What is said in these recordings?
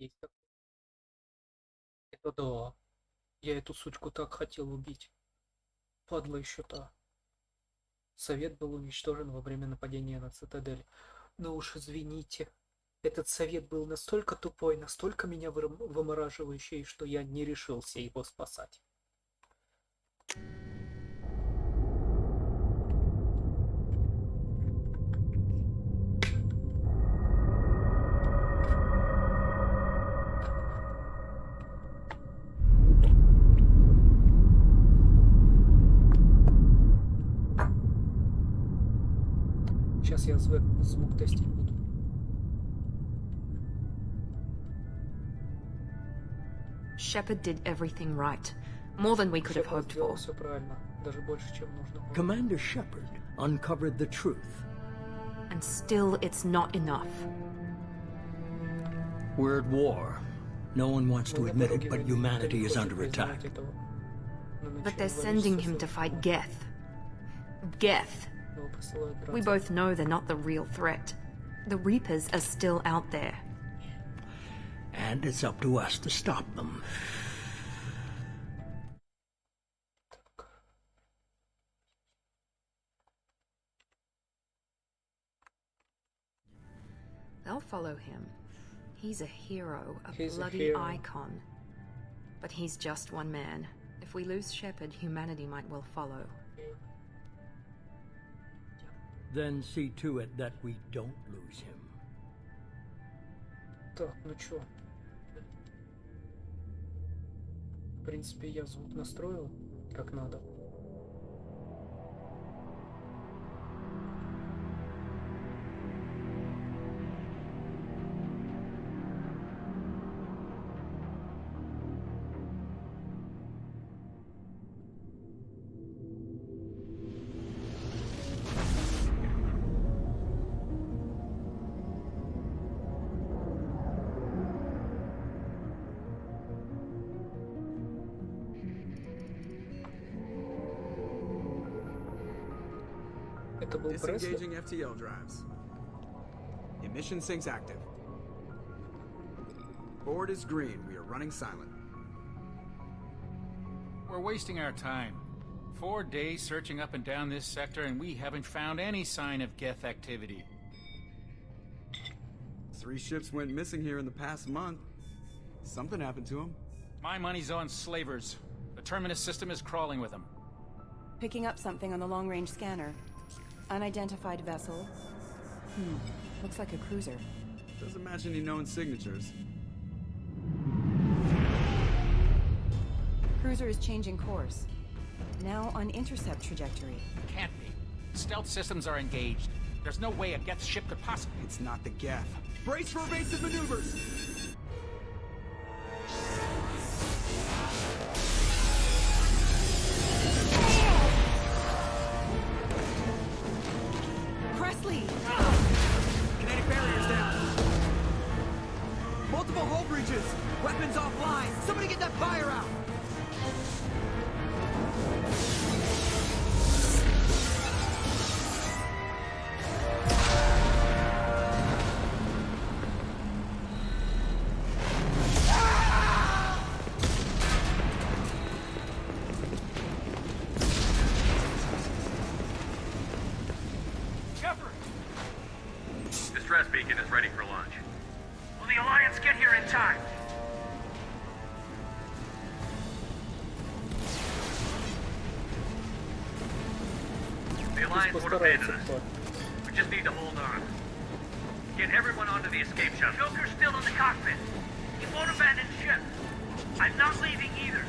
Есть такое. Это да. Я эту сучку так хотел убить. Падла еще та. Совет был уничтожен во время нападения на цитадель. Но уж извините. Этот совет был настолько тупой, настолько меня вымораживающий, что я не решился его спасать. Сейчас я звук тестить буду. Shepard did everything right. More than we could have hoped for. Все правильно, даже больше, чем нужно было. Commander Shepard uncovered the truth. And still it's not enough. We're at war. No one wants to admit it, but humanity is under attack. But they're sending him to fight Geth. Geth. We both know they're not the real threat. The Reapers are still out there. And it's up to us to stop them. They'll follow him. He's a hero, a He's a bloody hero. icon. But he's just one man. If we lose Shepard, humanity might well follow. Then see to it that we don't lose him. Так, ну чё? В принципе, я звук настроил как надо. Это был Пресли? Disengaging FTL drives. Emission sinks active. Board is green. We are running silent. We're wasting our time. 4 days searching up and down this sector, and we haven't found any sign of Geth activity. 3 ships went missing here in the past month. Something happened to them. My money's on slavers. The Terminus system is crawling with them. Picking up something on the long-range scanner. Unidentified vessel. Looks like a cruiser. Doesn't match any known signatures. Cruiser is changing course. Now on intercept trajectory. Can't be. Stealth systems are engaged. There's no way a Geth ship could possibly... It's not the Geth. Brace for evasive maneuvers! Presley! Kinetic barriers down. Multiple hull breaches. Weapons offline. Somebody get that fire out. Distress beacon is ready for launch. Will the Alliance get here in time? The Alliance won't abandon us. We just need to hold on. Get everyone onto the escape shuttle. Joker's still in the cockpit. He won't abandon ship. I'm not leaving either.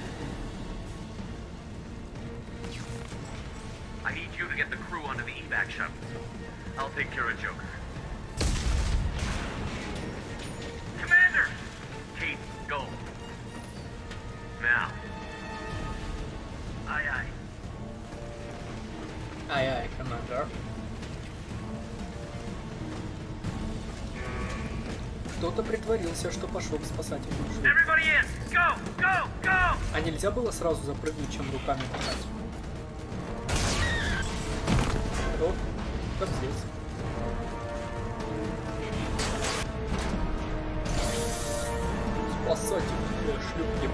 I need you to get the crew onto the evac shuttle. I'll take care of Joker. Commander! Kate, go. Now. Aye, aye. Ай-ай, командор. Кто-то притворился, что пошел к спасательному шлюпу. Everybody in! Go! Go! Go! А нельзя было сразу запрыгнуть, чем руками махать? Вот, как здесь. Кстати, шлюпки.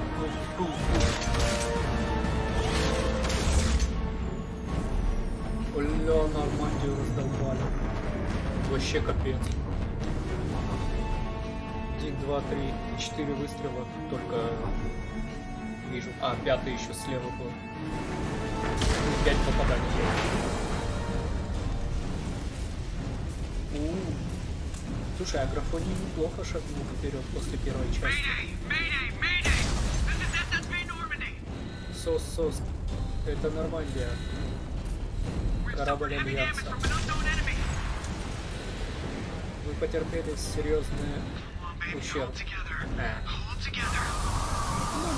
Бля, Нормандию раздолбали. Вообще капец. 1, 2, 3, 4 выстрела. Только вижу. А, 5-й еще слева был. 5 попаданий. Слушай, а графоний неплохо шагнул вперед после первой части. Сос, это Нормандия. Корабль Альянса. Вы потерпели серьезный ущерб. Ну,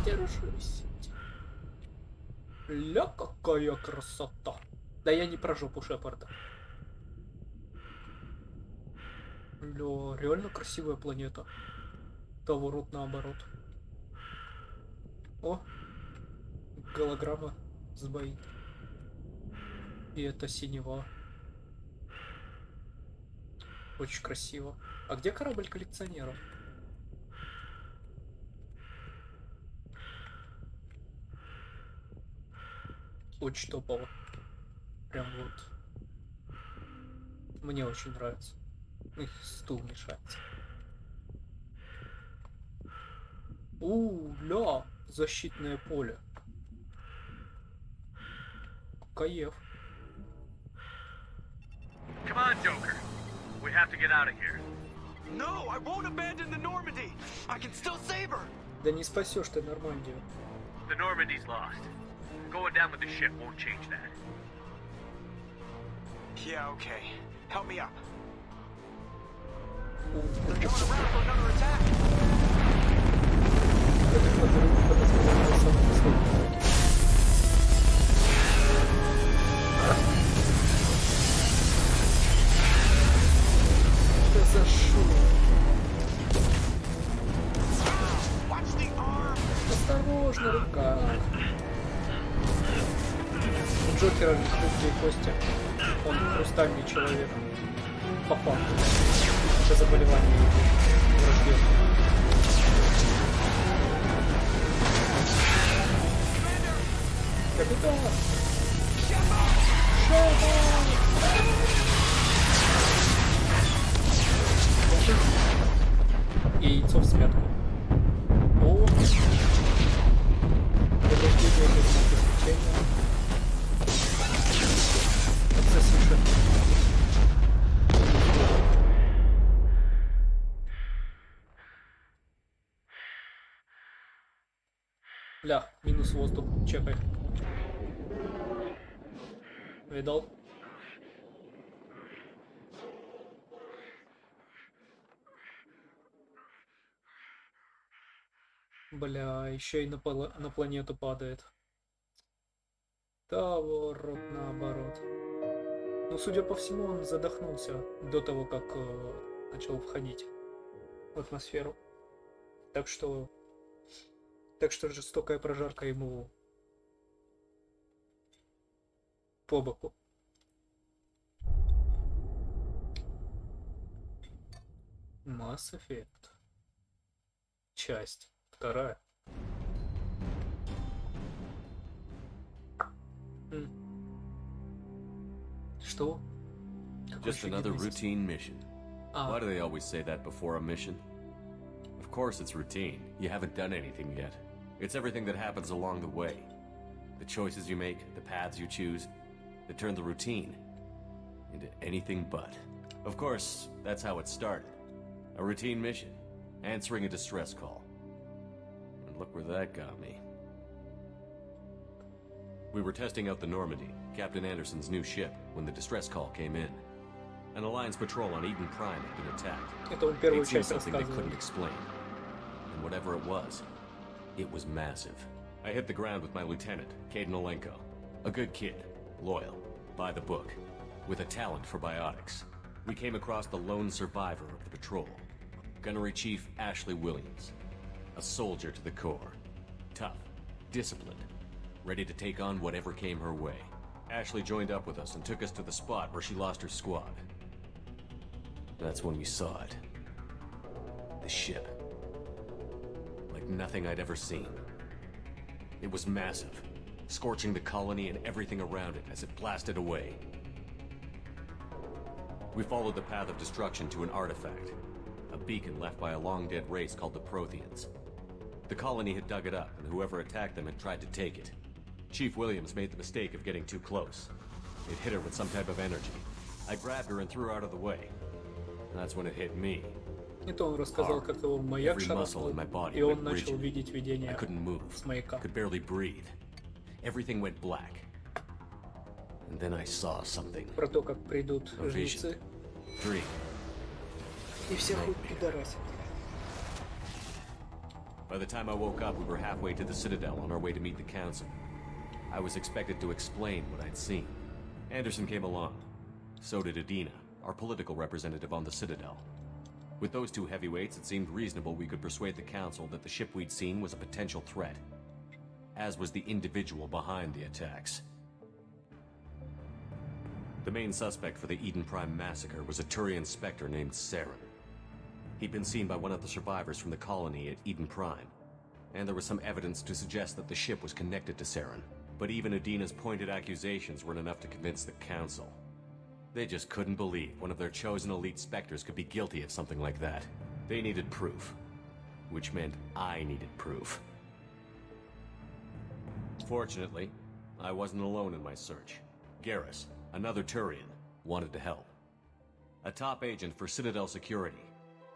держись. Ля, какая красота. Да я не про жопу Шепарда. Ля, реально красивая планета. Поворот наоборот. О, голограмма сбоит. И это синева. Очень красиво. А где корабль коллекционеров? Очень топово. Прям вот. Мне очень нравится. Их стул мешается. Ля, защитное поле. Каев. Come on, Joker. We have to get out of here. No, I won't abandon the Normandy. I can still save her. Да не спасешь ты Нормандию. The Normandy's lost. Going down with the ship won't change that. Yeah, okay. Help me up. They're coming around for another attack. Что за шум? Watch the arm. Осторожно, рука. У Джокера же хрупкие кости. Он хрустальный человек. По факту. Это заболевание врожденное. Капитан! И яйцо в смятку. О! Повреждение без знак исключения. Отсосиша. Ля, минус воздух, чекай. Видал? Бля, еще и на планету падает. Поворот наоборот. Ну, судя по всему, он задохнулся до того, как начал входить в атмосферу. Так что жестокая прожарка ему по боку. Mass Effect. Часть 2. Что? Just another routine mission. Why do they always say that before a mission? Of course it's routine. You haven't done anything yet. It's everything that happens along the way. The choices you make, the paths you choose, that turn the routine into anything but. Of course, that's how it started. A routine mission, answering a distress call. And look where that got me. We were testing out the Normandy, Captain Anderson's new ship, when the distress call came in. An Alliance patrol on Eden Prime had been attacked. They'd seen something they couldn't explain. And whatever it was massive. I hit the ground with my lieutenant, Caden Olenko. A good kid, loyal, by the book, with a talent for biotics. We came across the lone survivor of the patrol, Gunnery Chief Ashley Williams. A soldier to the core. Tough, disciplined, ready to take on whatever came her way. Ashley joined up with us and took us to the spot where she lost her squad. That's when we saw it. The ship. like nothing I'd ever seen. It was massive, scorching the colony and everything around it as it blasted away. We followed the path of destruction to an artifact, a beacon left by a long-dead race called the Protheans. The colony had dug it up, and whoever attacked them had tried to take it. Chief Williams made the mistake of getting too close. It hit her with some type of energy. I grabbed her and threw her out of the way. That's when it hit me. Это он рассказал, как его маяк Every muscle in my шарахнул, body и он went начал rigid. видеть I видения couldn't move, с маяка. could barely breathe. Everything went black. And then I saw something. Про то, как придут A vision. жнецы Dream. и всех пидорасят. By the time I woke up, we were halfway to the Citadel on our way to meet the Council. I was expected to explain what I'd seen. Anderson came along. So did Adina, our political representative on the Citadel. With those two heavyweights, it seemed reasonable we could persuade the Council that the ship we'd seen was a potential threat, as was the individual behind the attacks. The main suspect for the Eden Prime massacre was a Turian Spectre named Saren. He'd been seen by one of the survivors from the colony at Eden Prime, and there was some evidence to suggest that the ship was connected to Saren. But even Adina's pointed accusations weren't enough to convince the Council. They just couldn't believe one of their chosen elite Spectres could be guilty of something like that. They needed proof, which meant I needed proof. Fortunately, I wasn't alone in my search. Garrus, another Turian, wanted to help. A top agent for Citadel Security.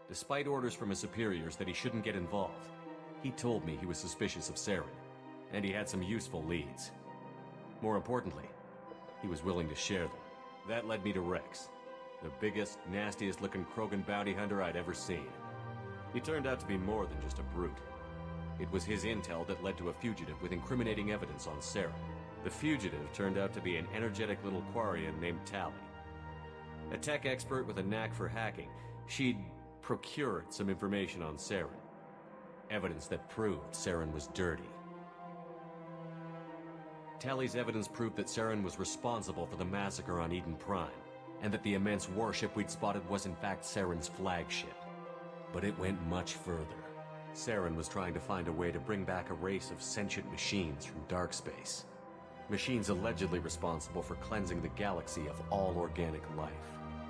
Despite orders from his superiors that he shouldn't get involved, he told me he was suspicious of Saren, and he had some useful leads. More importantly, he was willing to share them. That led me to Rex, the biggest, nastiest-looking Krogan bounty hunter I'd ever seen. He turned out to be more than just a brute. It was his intel that led to a fugitive with incriminating evidence on Saren. The fugitive turned out to be an energetic little Quarian named Tally. A tech expert with a knack for hacking, she'd procured some information on Saren. Evidence that proved Saren was dirty. Tally's evidence proved that Saren was responsible for the massacre on Eden Prime, and that the immense warship we'd spotted was in fact Saren's flagship. But it went much further. Saren was trying to find a way to bring back a race of sentient machines from dark space. Machines allegedly responsible for cleansing the galaxy of all organic life.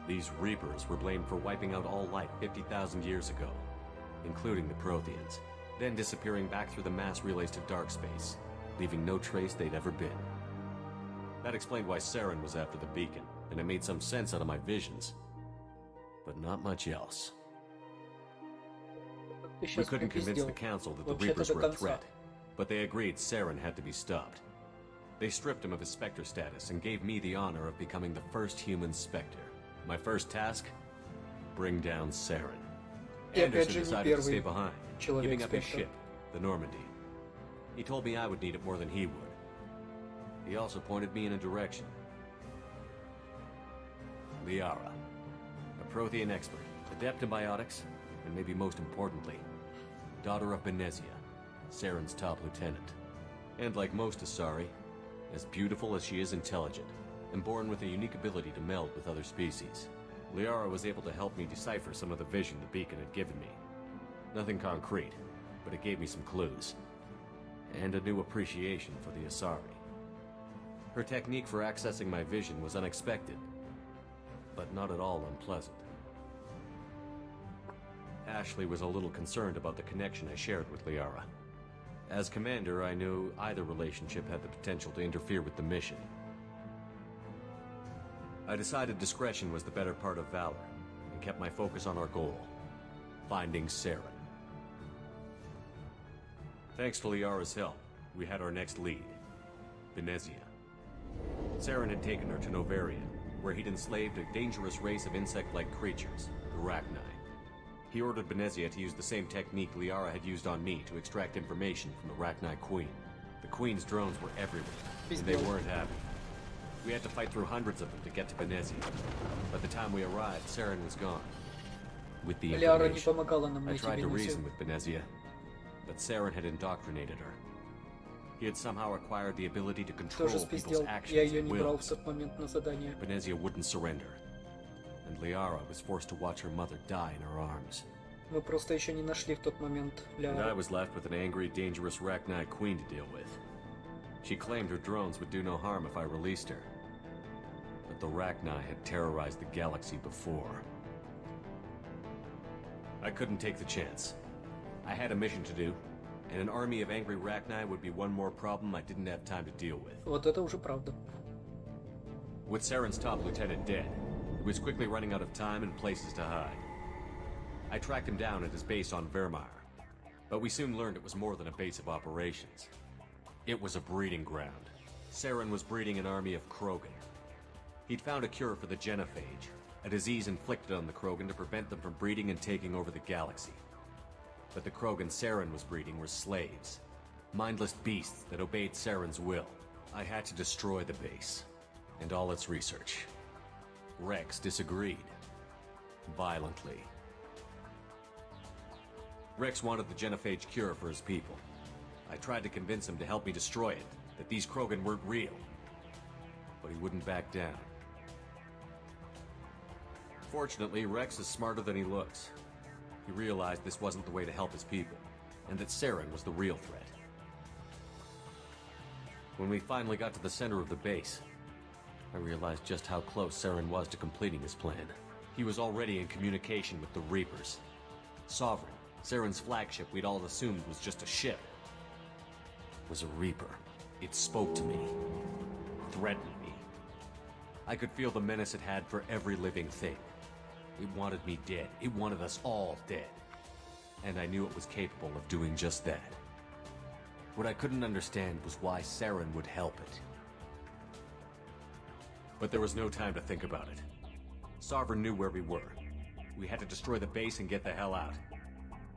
These Reapers were blamed for wiping out all life 50,000 years ago, including the Protheans, then disappearing back through the mass relays to dark space, leaving no trace they'd ever been. That explained why Saren was after the beacon, and it made some sense out of my visions. But not much else. We couldn't convince the Council that the Reapers were a threat, but they agreed Saren had to be stopped. They stripped him of his Spectre status and gave me the honor of becoming the first human Spectre. My first task? Bring down Saren. Anderson decided to stay behind, giving up his ship, the Normandy. He told me I would need it more than he would. He also pointed me in a direction. Liara, a Prothean expert, adept in biotics, and maybe most importantly, daughter of Benezia, Saren's top lieutenant. And like most Asari, as beautiful as she is intelligent, and born with a unique ability to meld with other species. Liara was able to help me decipher some of the vision the beacon had given me. Nothing concrete, but it gave me some clues. And a new appreciation for the Asari. Her technique for accessing my vision was unexpected, but not at all unpleasant. Ashley was a little concerned about the connection I shared with Liara. As commander, I knew either relationship had the potential to interfere with the mission. I decided discretion was the better part of valor, and kept my focus on our goal, finding Saren. Thanks to Liara's help, we had our next lead, Benezia. Saren had taken her to Novaria, where he'd enslaved a dangerous race of insect-like creatures, the Rachni. He ordered Benezia to use the same technique Liara had used on me to extract information from the Rachni Queen. The Queen's drones were everywhere, and they weren't happy. We had to fight through hundreds of them to get to Benezia. By the time we arrived, Saren was gone. With the information, I tried to reason with Benezia, but Saren had indoctrinated her. He had somehow acquired the ability to control people's actions and wills. Benezia wouldn't surrender, and Liara was forced to watch her mother die in her arms. Мы просто еще не нашли в тот момент And I was left with an angry, dangerous Rachni queen to deal with. She claimed her drones would do no harm if I released her. But the Rachni had terrorized the galaxy before. I couldn't take the chance. I had a mission to do, and an army of angry Rachni would be one more problem I didn't have time to deal with. Вот это уже правда. With Saren's top lieutenant dead, he was quickly running out of time and places to hide. I tracked him down at his base on Vermeer, but we soon learned it was more than a base of operations. It was a breeding ground. Saren was breeding an army of Krogan. He'd found a cure for the genophage, a disease inflicted on the Krogan to prevent them from breeding and taking over the galaxy. But the Krogan Saren was breeding were slaves, mindless beasts that obeyed Saren's will. I had to destroy the base, and all its research. Rex disagreed. Violently. Rex wanted the genophage cure for his people. I tried to convince him to help me destroy it, that these Krogan weren't real. But he wouldn't back down. Fortunately, Rex is smarter than he looks. He realized this wasn't the way to help his people, and that Saren was the real threat. When we finally got to the center of the base, I realized just how close Saren was to completing his plan. He was already in communication with the Reapers. Sovereign, Saren's flagship we'd all assumed was just a ship, was a Reaper. It spoke to me, threatened me. I could feel the menace it had for every living thing. It wanted me dead. It wanted us all dead. And I knew it was capable of doing just that. What I couldn't understand was why Saren would help it. But there was no time to think about it. Sovereign knew where we were. We had to destroy the base and get the hell out.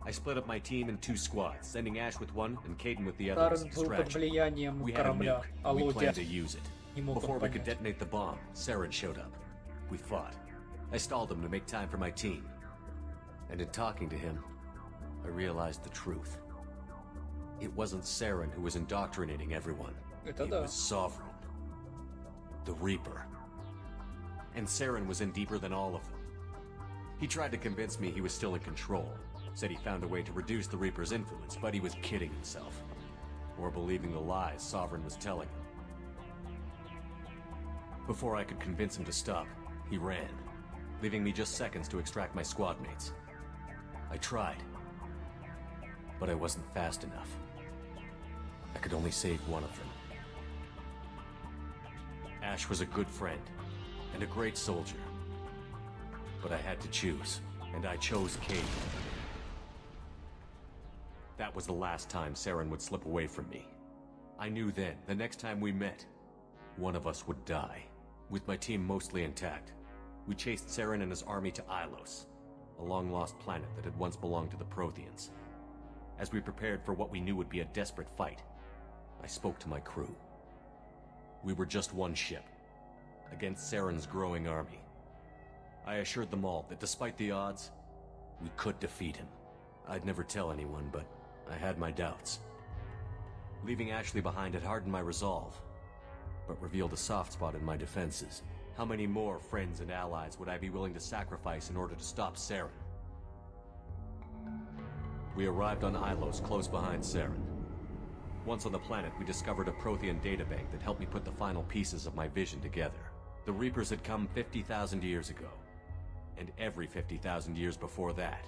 I split up my team in 2 squads, sending Ash with one and Caden with the other as a Таран был под distraction. влиянием We had a корабля, nuke. а We Лодя planned to use it. не мог Before он we could понять. detonate the bomb, Saren showed up. We fought. I stalled him to make time for my team. And in talking to him, I realized the truth. It wasn't Saren who was indoctrinating everyone. Это It да. was Sovereign. The Reaper. And Saren was in deeper than all of them. He tried to convince me he was still in control. Said he found a way to reduce the Reaper's influence, but he was kidding himself. Or believing the lies Sovereign was telling him. Before I could convince him to stop, he ran, leaving me just seconds to extract my squad mates. I tried, but I wasn't fast enough. I could only save one of them. Ash was a good friend, and a great soldier. But I had to choose, and I chose Caden. That was the last time Saren would slip away from me. I knew then, the next time we met, one of us would die. With my team mostly intact, we chased Saren and his army to Ilos, a long-lost planet that had once belonged to the Protheans. As we prepared for what we knew would be a desperate fight, I spoke to my crew. We were just one ship, against Saren's growing army. I assured them all that despite the odds, we could defeat him. I'd never tell anyone, but I had my doubts. Leaving Ashley behind had hardened my resolve, but revealed a soft spot in my defenses. How many more friends and allies would I be willing to sacrifice in order to stop Saren? We arrived on Ilos, close behind Saren. Once on the planet, we discovered a Prothean databank that helped me put the final pieces of my vision together. The Reapers had come 50,000 years ago, and every 50,000 years before that,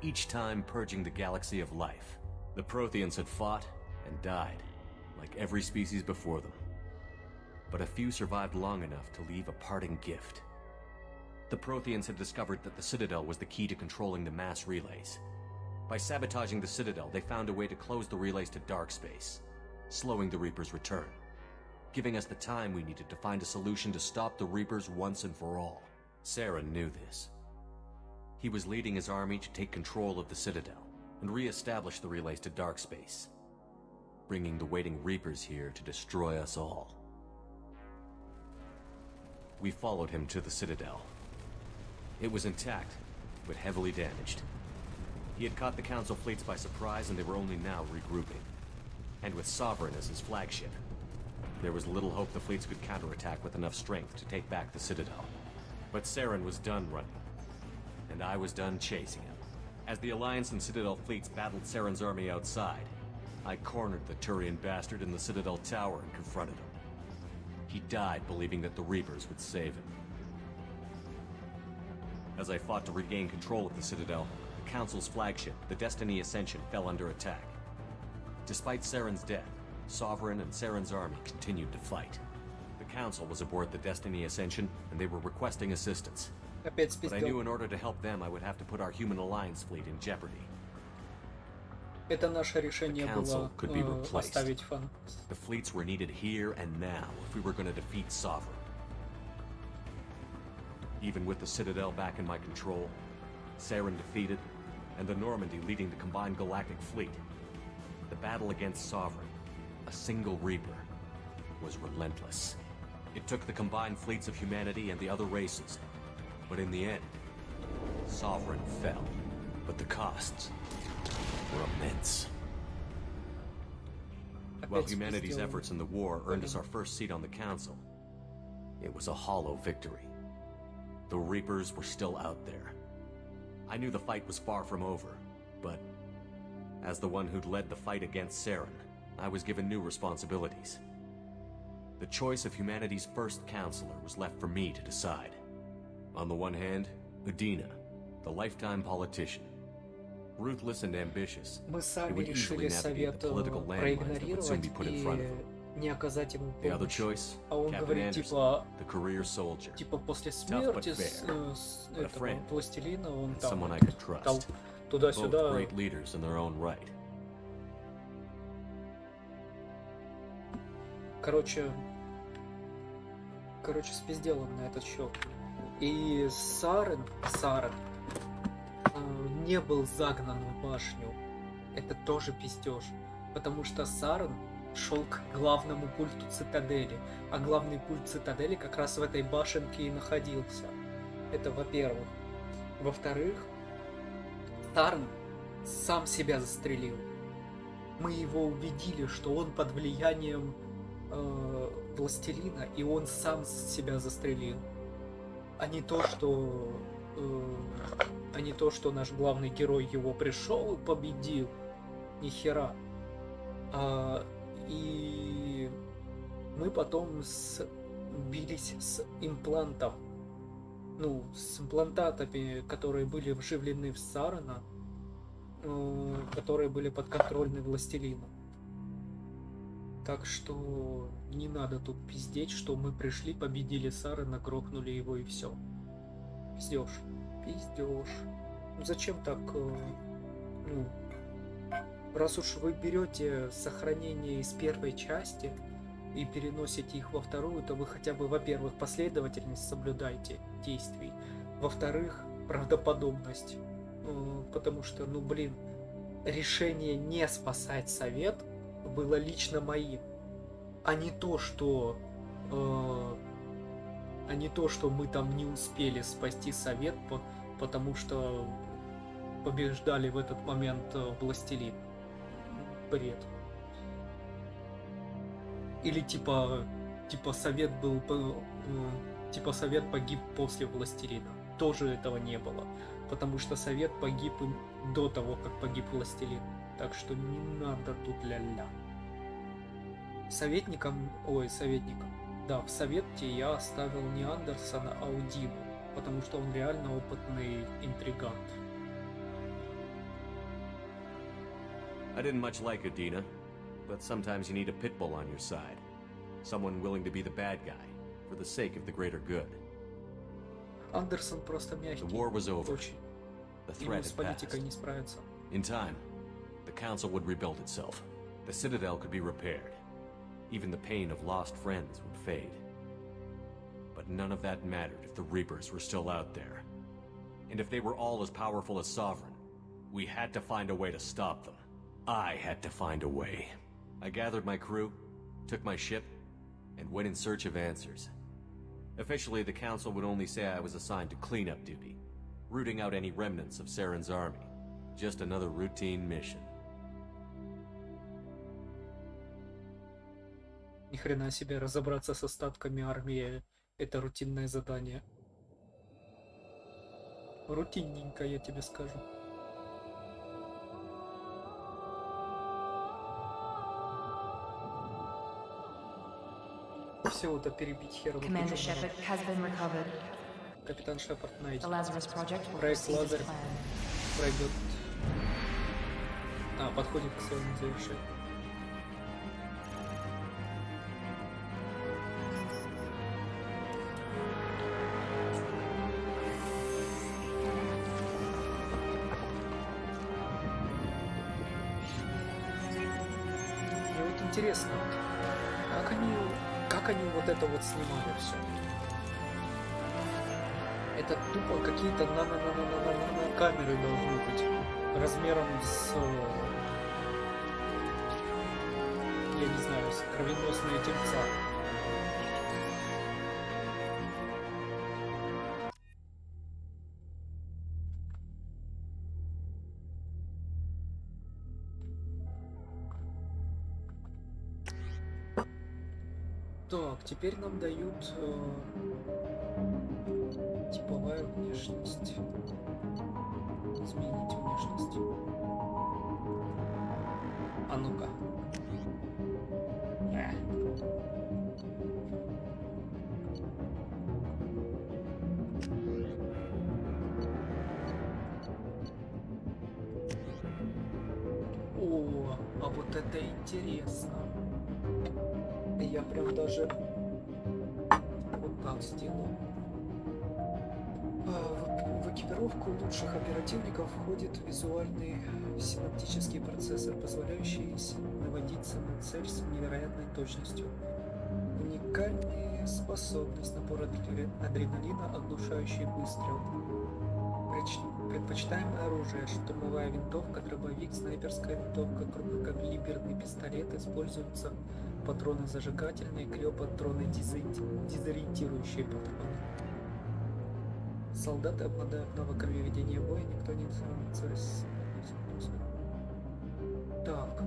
each time purging the galaxy of life. The Protheans had fought and died, like every species before them. But a few survived long enough to leave a parting gift. The Protheans had discovered that the Citadel was the key to controlling the mass relays. By sabotaging the Citadel, they found a way to close the relays to dark space, slowing the Reapers' return, giving us the time we needed to find a solution to stop the Reapers once and for all. Saren knew this. He was leading his army to take control of the Citadel and re-establish the relays to dark space, bringing the waiting Reapers here to destroy us all. We followed him to the Citadel. It was intact, but heavily damaged. He had caught the Council fleets by surprise, and they were only now regrouping. And with Sovereign as his flagship, there was little hope the fleets could counterattack with enough strength to take back the Citadel. But Saren was done running, and I was done chasing him. As the Alliance and Citadel fleets battled Saren's army outside, I cornered the Turian bastard in the Citadel tower and confronted him. He died believing that the Reapers would save him. As I fought to regain control of the Citadel, the Council's flagship, the Destiny Ascension, fell under attack. Despite Saren's death, Sovereign and Saren's army continued to fight. The Council was aboard the Destiny Ascension, and they were requesting assistance. But I knew in order to help them, I would have to put our human alliance fleet in jeopardy. Это наше решение было оставить фан. The fleets were needed here and now if we were going to defeat Sovereign. Even with the Citadel back in my control, Saren defeated, and the Normandy leading the combined galactic fleet, the battle against Sovereign, a single Reaper, was relentless. It took the combined fleets of humanity and the other races, but in the end, Sovereign fell. But the costs were immense. While humanity's efforts in the war earned us our first seat on the Council, it was a hollow victory. The Reapers were still out there. I knew the fight was far from over, but as the one who'd led the fight against Saren, I was given new responsibilities. The choice of humanity's first counselor was left for me to decide. On the one hand, Udina, the lifetime politician. Ruthless and ambitious, Мы it сами would easily решили navigate the совет political landmines that would soon be проигнорировать put in front of him. и не оказать ему The other помощь. choice, А он Captain говорит, Anderson, типа, the career soldier. после Tough but смерти fair, but a этого friend, пластилина он and там someone I could trust. Both туда-сюда. great leaders in their own right. Короче, спизделом на этот счет. И Сарен не был загнан в башню. Это тоже пиздеж. Потому что Сарен шел к главному пульту цитадели. А главный пульт цитадели как раз в этой башенке и находился. Это во-первых. Во-вторых, Сарен сам себя застрелил. Мы его убедили, что он под влиянием властелина, и он сам себя застрелил. А не то, что наш главный герой его пришел и победил. Нихера. И мы потом бились с имплантом. Ну, с имплантатами, которые были вживлены в Сарена, которые были подконтрольны властелину. Так что не надо тут пиздеть, что мы пришли, победили Сарена, грохнули его и все. Пиздеж. Ну, зачем так? Раз уж вы берете сохранение из первой части и переносите их во вторую, то вы хотя бы, во-первых, последовательность соблюдайте действий, во-вторых, правдоподобность. Потому что, решение не спасать совет было лично моим, а не то, что мы там не успели спасти совет, потому что побеждали в этот момент властелин. Бред. Или типа совет совет погиб после властелина. Тоже этого не было, потому что совет погиб до того, как погиб властелин. Так что не надо тут ля-ля. Советником. Да, в совете я оставил не Андерсона, а Удину, потому что он реально опытный интригант. I didn't much like Udina, but sometimes you need a pit bull on your side. Someone willing to be the bad guy, for the sake of the greater good. Андерсон просто мягкий. The war was over. Очень. The Ему threat с had политикой не passed. справиться. In time, the Council would rebuild itself. The Citadel could be repaired. Even the pain of lost friends would fade. But none of that mattered if the Reapers were still out there. And if they were all as powerful as Sovereign, we had to find a way to stop them. I had to find a way. I gathered my crew, took my ship, and went in search of answers. Officially, the Council would only say I was assigned to cleanup duty, rooting out any remnants of Saren's army. Just another routine mission. Ни хрена себе, разобраться с остатками армии — это рутинное задание. Рутинненько, я тебе скажу. всего-то перебить хера. Commander Shepard has been recovered. Капитан Шепард найден. The Lazarus Project will Проект proceed as Лазарь planned. пройдет. Подходит к своему завершению. Мне вот интересно, как они вот это вот снимали все? Это тупо какие-то камеры должны быть размером с, я не знаю, с кровеносные тельца. Так, теперь нам дают типовая внешность. Изменить внешность. А ну-ка. О, а вот это интересно. Я прям даже вот так сделаю. В экипировку лучших оперативников входит визуальный синаптический процессор, позволяющий наводиться на цель с невероятной точностью. Уникальная способность, напор адреналина, оглушающий выстрел. Предпочитаемое оружие: штурмовая винтовка, дробовик, снайперская винтовка, крупнокалиберный пистолет. Используются патроны зажигательные, криопатроны, дезориентирующие патроны. Солдаты обладают навыками ведения боя, никто не сравнится с... Так,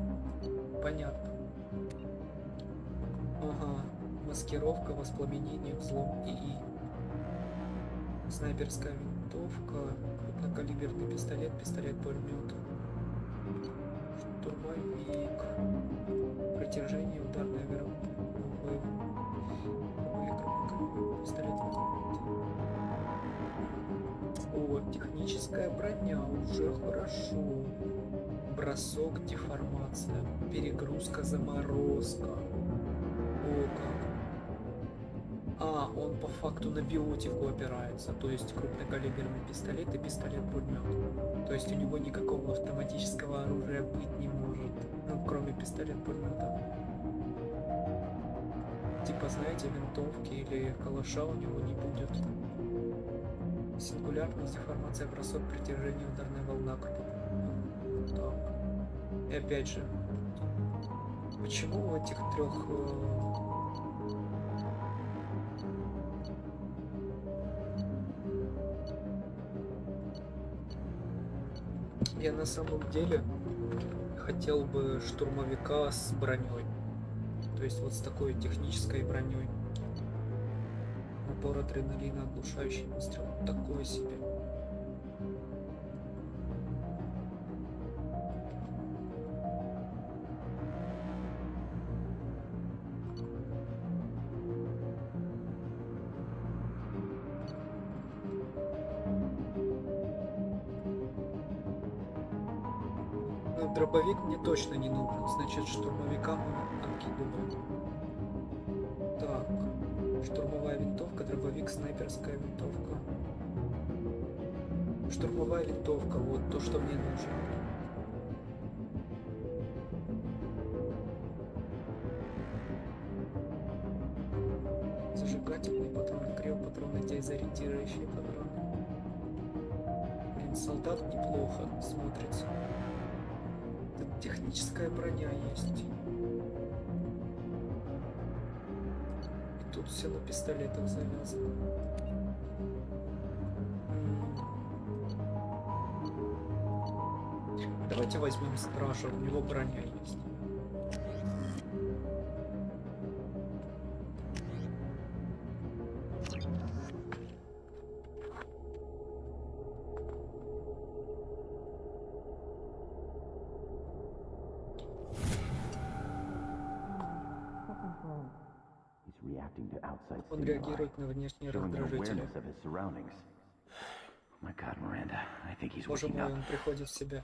понятно. Ага, маскировка, воспламенение, взлом ИИ. Снайперская винтовка, крупнокалиберный пистолет, пистолет-пулемет. Штурмовик. Протяжение, ударная группа. Пистолет. О, техническая броня, уже хорошо. Бросок, деформация, перегрузка, заморозка. О, как. Он по факту на биотику опирается, то есть крупнокалиберный пистолет и пистолет-пулемет. То есть у него никакого автоматического оружия быть не может, ну, кроме пистолет-пулемета. Типа, знаете, винтовки или калаша у него не будет. Сингулярность, деформация, бросок, притяжение, ударная волна. Так. И опять же, почему у этих трех я на самом деле хотел бы штурмовика с броней. То есть вот с такой технической броней. Напор адреналина, оглушающий выстрел. Такое себе. Но дробовик мне точно не нужен. Значит, штурмовика мы откидываем. Так. Штурмовая винтовка, дробовик, снайперская винтовка. Штурмовая винтовка, вот то, что мне нужно. Зажигательные патроны, криопатроны, дезориентирующие патроны. Блин, солдат неплохо смотрится. Тут техническая броня есть. Тут все на пистолетах завязано. Давайте возьмем стража, у него броня есть. Reacting outside Он stimuli, реагирует на внешние showing an раздражители. awareness of his surroundings. Oh my God, Miranda, I think he's Боже waking мой, up. он приходит в себя.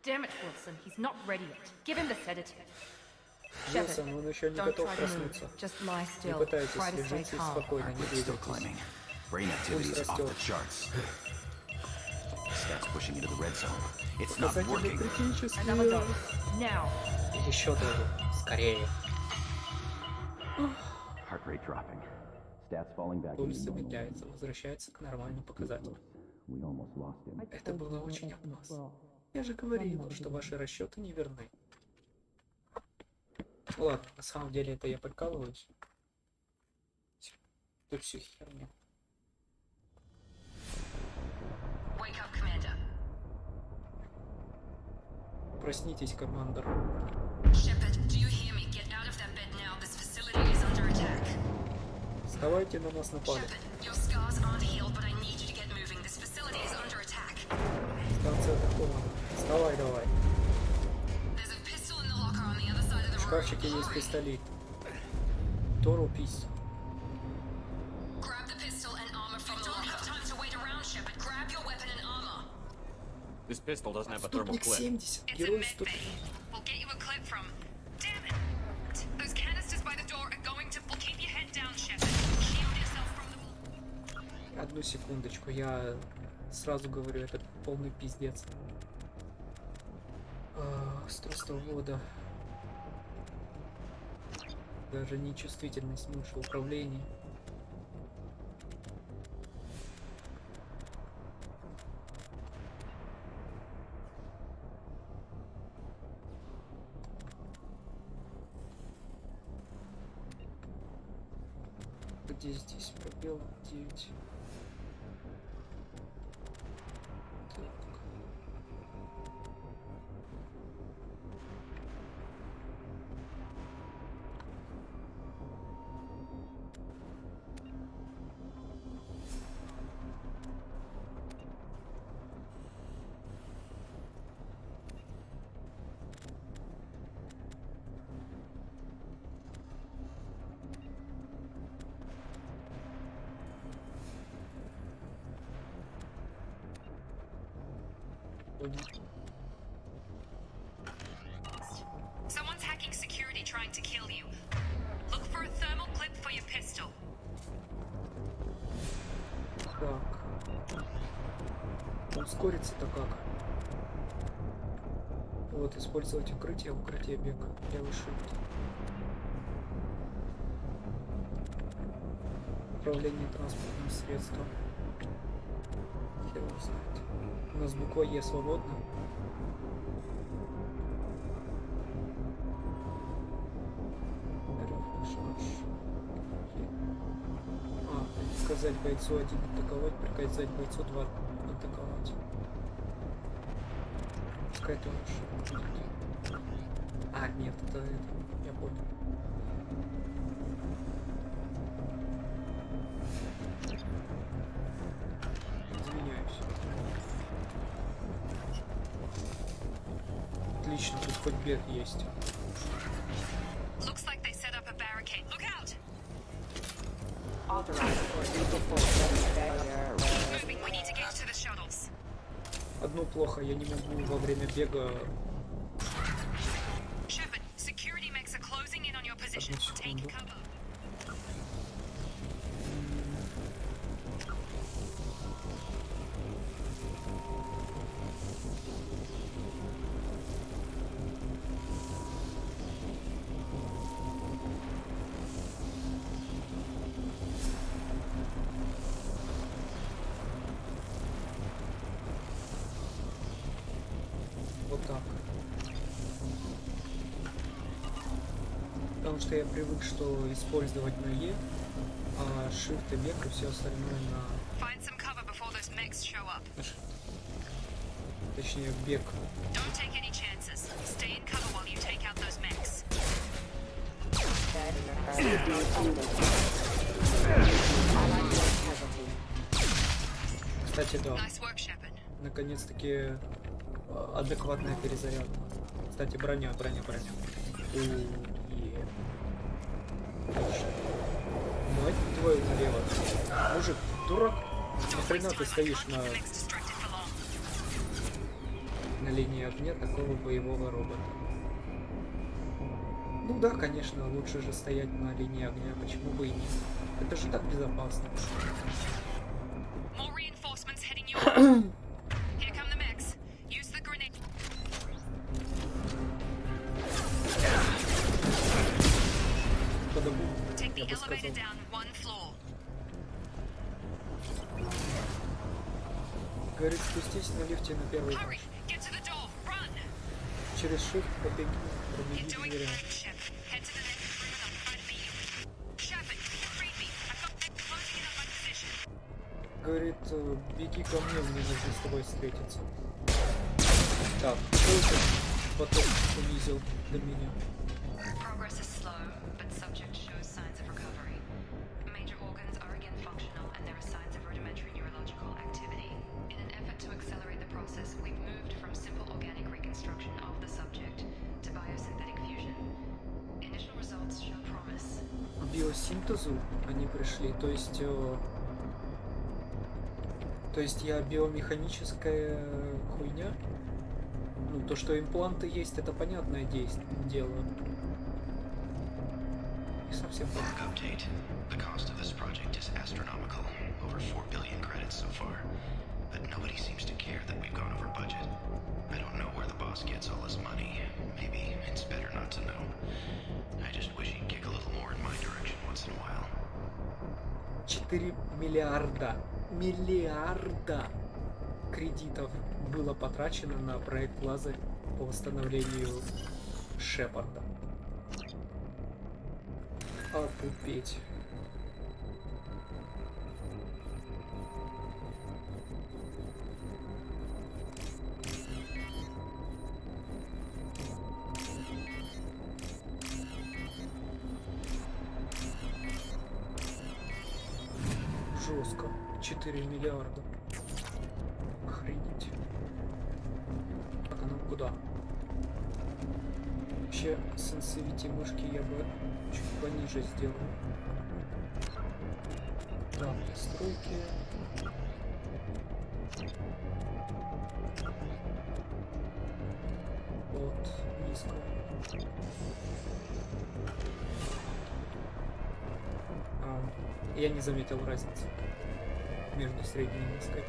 Damn it, Wilson, he's not ready yet. Give him the sedative. Вилсон, он еще не Don't готов try to move. проснуться. Just lie Не still. пытайтесь, Try to stay лежите calm. спокойно, не Heart rate's still двигайтесь. climbing. Brain activity's off the charts. Stats pushing into the red zone. It's not Показатели working. Another критические. dose. Now. Еще дозу. Скорее. Heart rate dropping. Stats falling back Пульс into normal. замедляется, возвращается к нормальным показателям. We almost lost him. Это было очень опасно. Я же говорил, что ваши расчеты неверны. Ладно, на самом деле это я прикалываюсь. Тут всю херню. Wake up, Commander. Проснитесь, командор. Shepard, do you hear me? Get out of that bed now. This facility is under attack. Вставайте, на нас напали. Shepard, your scars aren't healed, but I need you to get moving. This facility is under attack. Станция атакована. Вставай давай. There's a pistol in the locker on the other side of the В room. шкафчике есть пистолет. Торопись. Grab the pistol and armor from the locker. You don't have time to wait around, Shepard. Grab your weapon and armor. This pistol doesn't have a thermal Ступник clip. 70. It's a Герой med ступ... bay. We'll get you a clip from. Damn it! Those canisters by the door are going to. We'll keep your head down, Shepard. Shield yourself from the. Одну секундочку, я сразу говорю, это полный пиздец. Устройство ввода. Даже нечувствительность мыши управления. Где здесь пробел 9? Так. Someone's hacking security trying to kill you. Look for a thermal clip for your pistol. Так. Ускориться-то как? Вот, использовать укрытие бег. Левый shift. Управление транспортным средством. Хер его знает. У нас буква Е свободна. Приказать бойцу 1 атаковать, приказать бойцу 2 атаковать. Пускай это лучше. А, нет, это я понял. Изменяюсь. Отлично, тут хоть бег есть. Looks like they set up a barricade. Look out! Moving. We need to get to the shuttles. Одно плохо, я не могу во время бега. Shepard, security mechs are closing in on your position. Take cover. Вот так. Потому что я привык, что использовать на Е, а Shift и бег и все остальное на... Find some cover before those mechs show up. Точнее, бег. Don't take any chances. Stay in cover while you take out those mechs. Кстати, да. Nice work, Shepard. Наконец-таки адекватная перезарядка. Кстати, броня. давай налево. Мужик, дурак. Нахрена ты стоишь на линии огня такого боевого робота? Ну да, конечно, лучше же стоять на линии огня, почему бы и нет. Это же так безопасно. Подобу, я бы сказал. Говорит, спустись на лифте на первый этаж. Через shift побеги, пробеги к дверям. Говорит, беги ко мне нужно с тобой встретиться. Так, что потом унизил до меня. Биосинтезу они пришли, то есть я биомеханическая хуйня? Ну, то, что импланты есть, это понятное дело. Не совсем понятно. Миллиарда кредитов было потрачено на проект Лазарь по восстановлению Шепарда. Опупеть. Жестко. 4 миллиарда. Охренеть. Так, а нам куда? Вообще, сенсивити мышки я бы чуть пониже сделал. Да, настройки. Вот, низко. Я не заметил разницы между средней и низкой.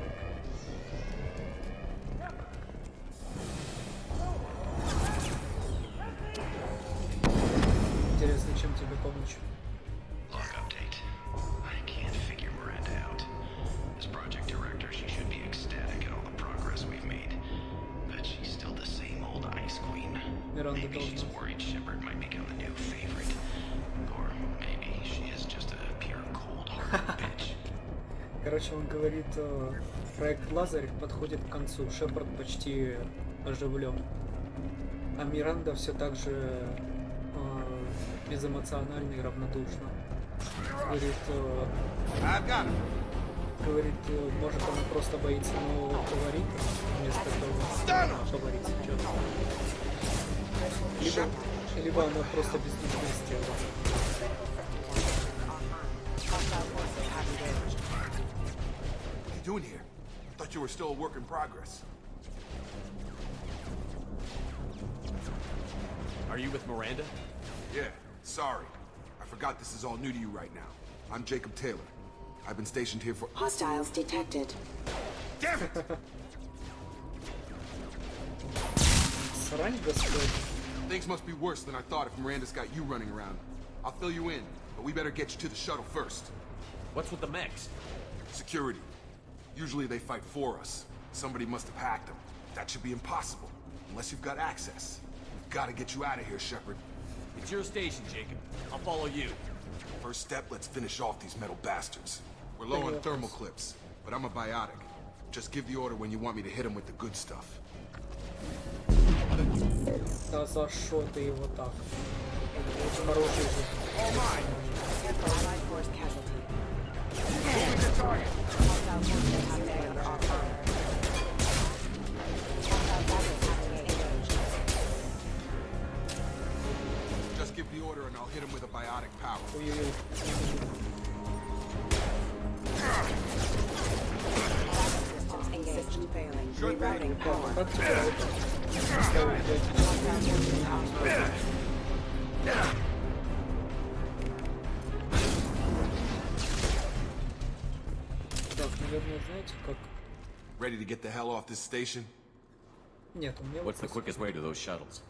Интересно, чем тебе помочь? Миранда должна. Короче, он говорит, проект Лазарь подходит к концу, Шепард почти оживлен, а Миранда все так же безэмоционально и равнодушна. Говорит, может она просто боится нового фаворита, вместо того, чтобы говорить сейчас. Либо она просто бездушная стерва. Doing here? I thought you were still a work in progress. Are you with Miranda? Yeah, sorry. I forgot this is all new to you right now. I'm Jacob Taylor. I've been stationed here for— Hostiles detected. Damn it! Срань, Господь. Things must be worse than I thought if Miranda's got you running around. I'll fill you in, but we better get you to the shuttle first. What's with the mechs? Security. Usually they fight for us. Somebody must have hacked them. That should be impossible, unless you've got access. We've got to get you out of here, Shepard. It's your station, Jacob. I'll follow you. First step, let's finish off these metal bastards. We're low on thermal clips, but I'm a biotic. Just give the order when you want me to hit them with the good stuff. Да за шо ты его так? Очень хороший же. Just give the order and I'll hit him with a biotic power. Engaged. Failing. Rerouting power. Так, наверное, знаете как? Ready to get the hell off this station? Нет, у меня... What's the quickest way to those shuttles?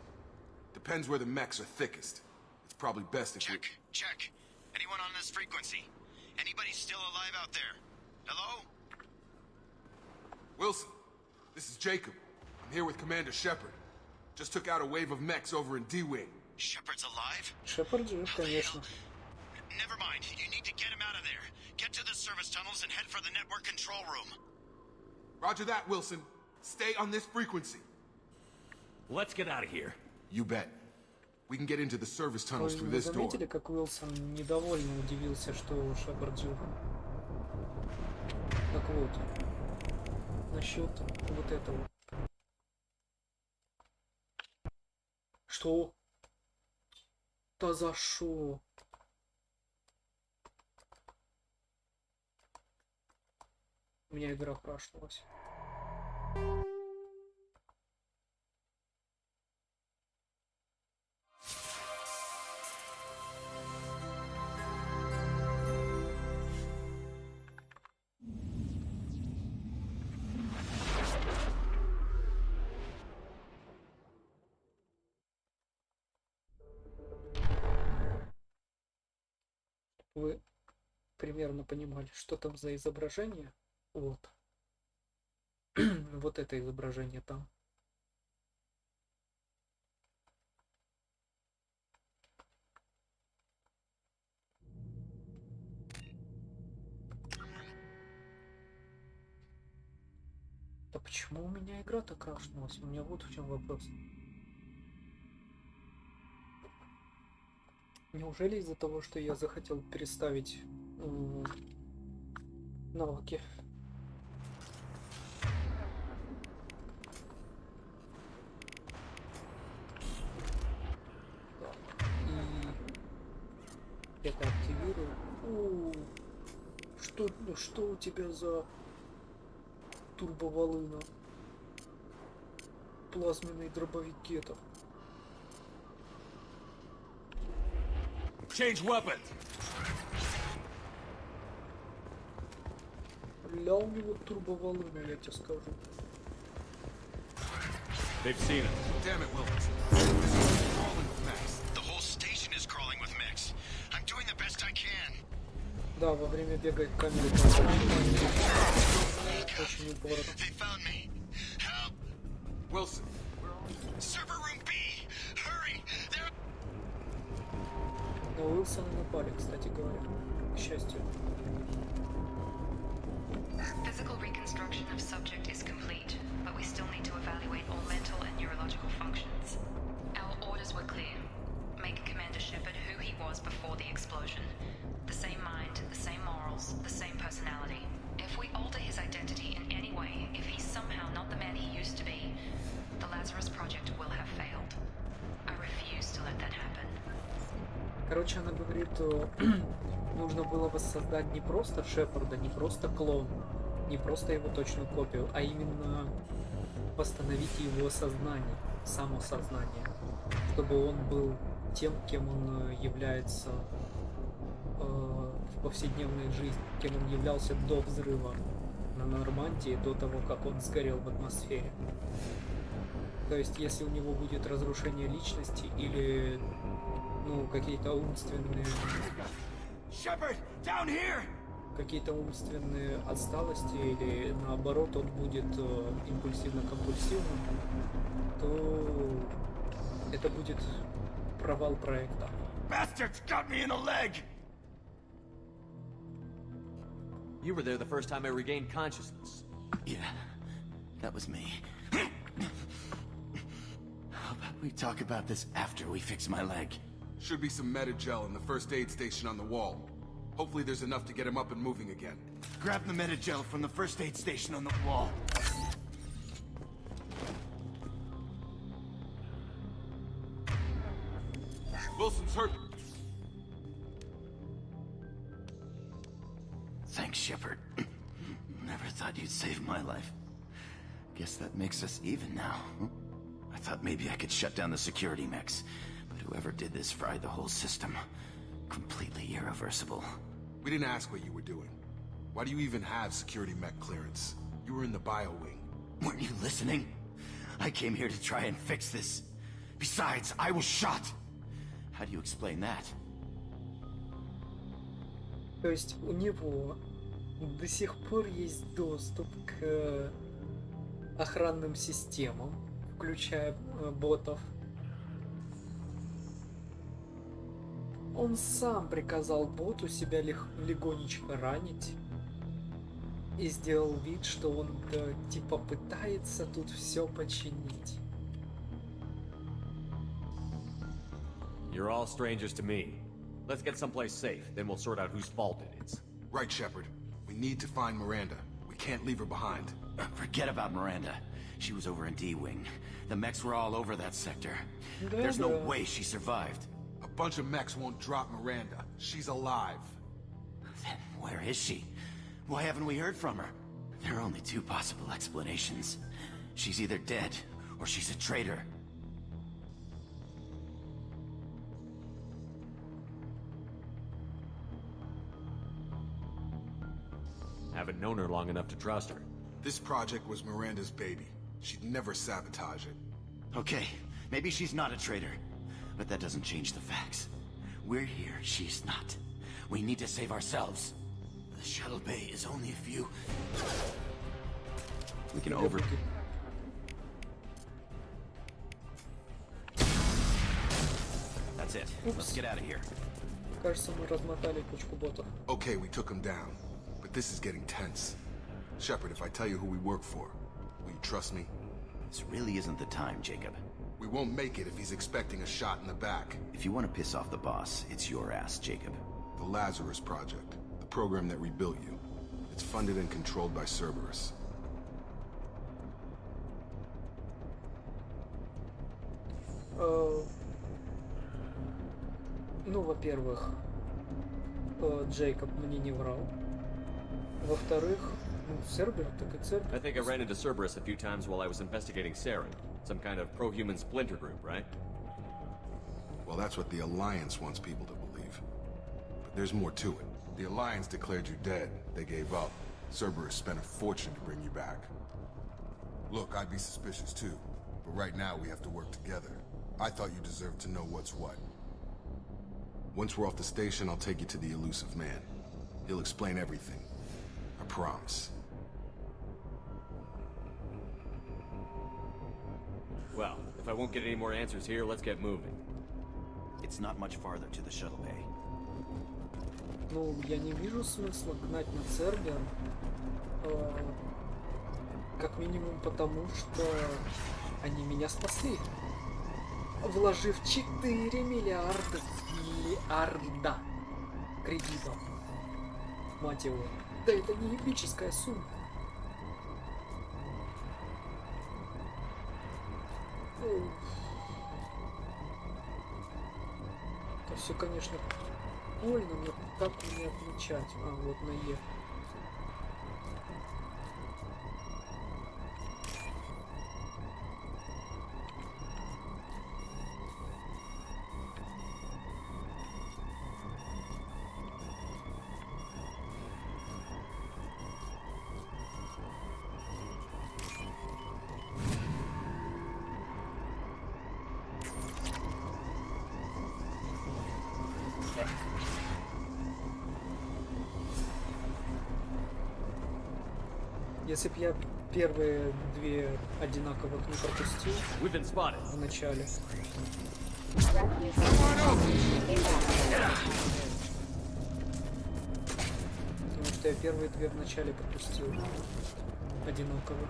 Depends where the mechs are thickest. It's probably best if we... Check. Anyone on this frequency? Anybody still alive out there? Hello? Wilson, this is Jacob. I'm here with Commander Shepard. Just took out a wave of mechs over in D-Wing. Shepard's alive? Шепард жив, конечно. Never mind. You need to get him out of there. Get to the service tunnels and head for the network control room. Roger that, Wilson. Stay on this frequency. Let's get out of here. You bet. We can get into the service tunnels through Вы this door. заметили, как Уилсон недовольно удивился, что Шепард жив? Так вот, насчет вот этого. Что? Да за шо? У меня игра крашнулась. Вы примерно понимали, что там за изображение? Вот. Вот это изображение там. Да почему у меня игра так крашнулась? У меня вот в чем вопрос. Неужели из-за того, что я захотел переставить навыки? И это активирую. Что у тебя за турбоволына? Плазменный дробовик гетов. Change weapons. Ля, у него турбоволына, я тебе скажу. They've seen us. Damn it, Wilson. This is crawling with mechs. The whole station is crawling with mechs. I'm doing the best I can. Да, во время бега камеры очень упорно. They found me. Help! Wilson, Server room B. Hurry! They're... На Уилсона напали, кстати говоря. К счастью. Physical reconstruction of subject is complete, but we still need to evaluate all mental and neurological functions. Our orders were clear. Make Commander Shepard who he was before the explosion. The same mind, the same morals, the same personality. If we alter his identity in any way, if he's somehow not the man he used to be, the Lazarus Project will have failed. I refuse to let that happen. Короче, она говорит, нужно было воссоздать не просто Шепарда, не просто клон, не просто его точную копию, а именно восстановить его сознание, само сознание, чтобы он был тем, кем он является в повседневной жизни, кем он являлся до взрыва на Нормандии, до того, как он сгорел в атмосфере. То есть, если у него будет разрушение личности или какие-то умственные... Shepard, down here! Какие-то умственные отсталости или наоборот он будет импульсивно-компульсивным, то это будет провал проекта. Bastards got me in the leg! You were there the first time I regained consciousness. Yeah, that was me. How about we talk about this after we fix my leg? should be some meta-gel in the first aid station on the wall. Hopefully there's enough to get him up and moving again. Grab the meta-gel from the first aid station on the wall. Wilson's hurt. Thanks, Shepard. Never thought you'd save my life. Guess that makes us even now. I thought maybe I could shut down the security mechs, but whoever did this fried the whole system. Completely irreversible. We didn't ask what you were doing. Why do you even have security mech clearance? You were in the bio wing. Weren't you listening? I came here to try and fix this. Besides, I was shot. How do you explain that? То есть у него до сих пор есть доступ к охранным системам, включая ботов. Он сам приказал боту себя легонечко ранить и сделал вид, что он типа пытается тут все починить. You're all strangers to me. Let's get someplace safe, then we'll sort out whose fault it is. Right, Shepard. We need to find Miranda. We can't leave her behind. Forget about Miranda. She was over in D-Wing. The mechs were all over that sector. There's no way she survived. A bunch of mechs won't drop Miranda. She's alive. Then where is she? Why haven't we heard from her? There are only two possible explanations. She's either dead, or she's a traitor. Haven't known her long enough to trust her. This project was Miranda's baby. She'd never sabotage it. Okay, maybe she's not a traitor. But that doesn't change the facts. We're here, she's not. We need to save ourselves. The shuttle bay is only a few... We can over... That's it. Let's get out of here. Кажется, мы размотали кучку ботов. Okay, we took him down. But this is getting tense. Shepard, if I tell you who we work for, will you trust me? This really isn't the time, Jacob. We won't make it if he's expecting a shot in the back. If you want to piss off the boss, it's your ass, Jacob. The Lazarus Project, the program that rebuilt you. It's funded and controlled by Cerberus. Ну, во-первых, Джейкоб мне не врал. Во-вторых, Цербер, так и Цербер. I think I ran into Cerberus a few times while I was investigating Saren. Some kind of pro-human splinter group, right? Well, that's what the Alliance wants people to believe. But there's more to it. The Alliance declared you dead. They gave up. Cerberus spent a fortune to bring you back. Look, I'd be suspicious too. But right now we have to work together. I thought you deserved to know what's what. Once we're off the station, I'll take you to the elusive man. He'll explain everything. I promise. Well, if I won't get any more answers here, let's get moving. It's not much farther to the shuttle bay. Ну, я не вижу смысла гнать на Цербер. Как минимум потому, что они меня спасли. Вложив 4 миллиарда кредитов. Мать его. Да это не эпическая сумма. Это все, конечно, больно, но как мне отмечать? А, вот на Е. Если б я первые две одинаковых не пропустил в начале. Потому что я первые две в начале пропустил одинаковых.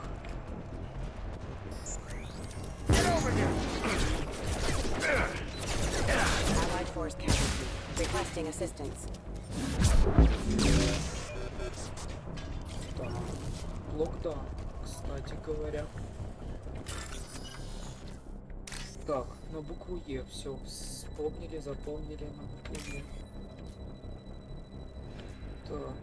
Allied force casualty. Requesting assistance. Так. Локдаун, кстати говоря. Так, на букву Е. Все, вспомнили, запомнили на букву Е. Так.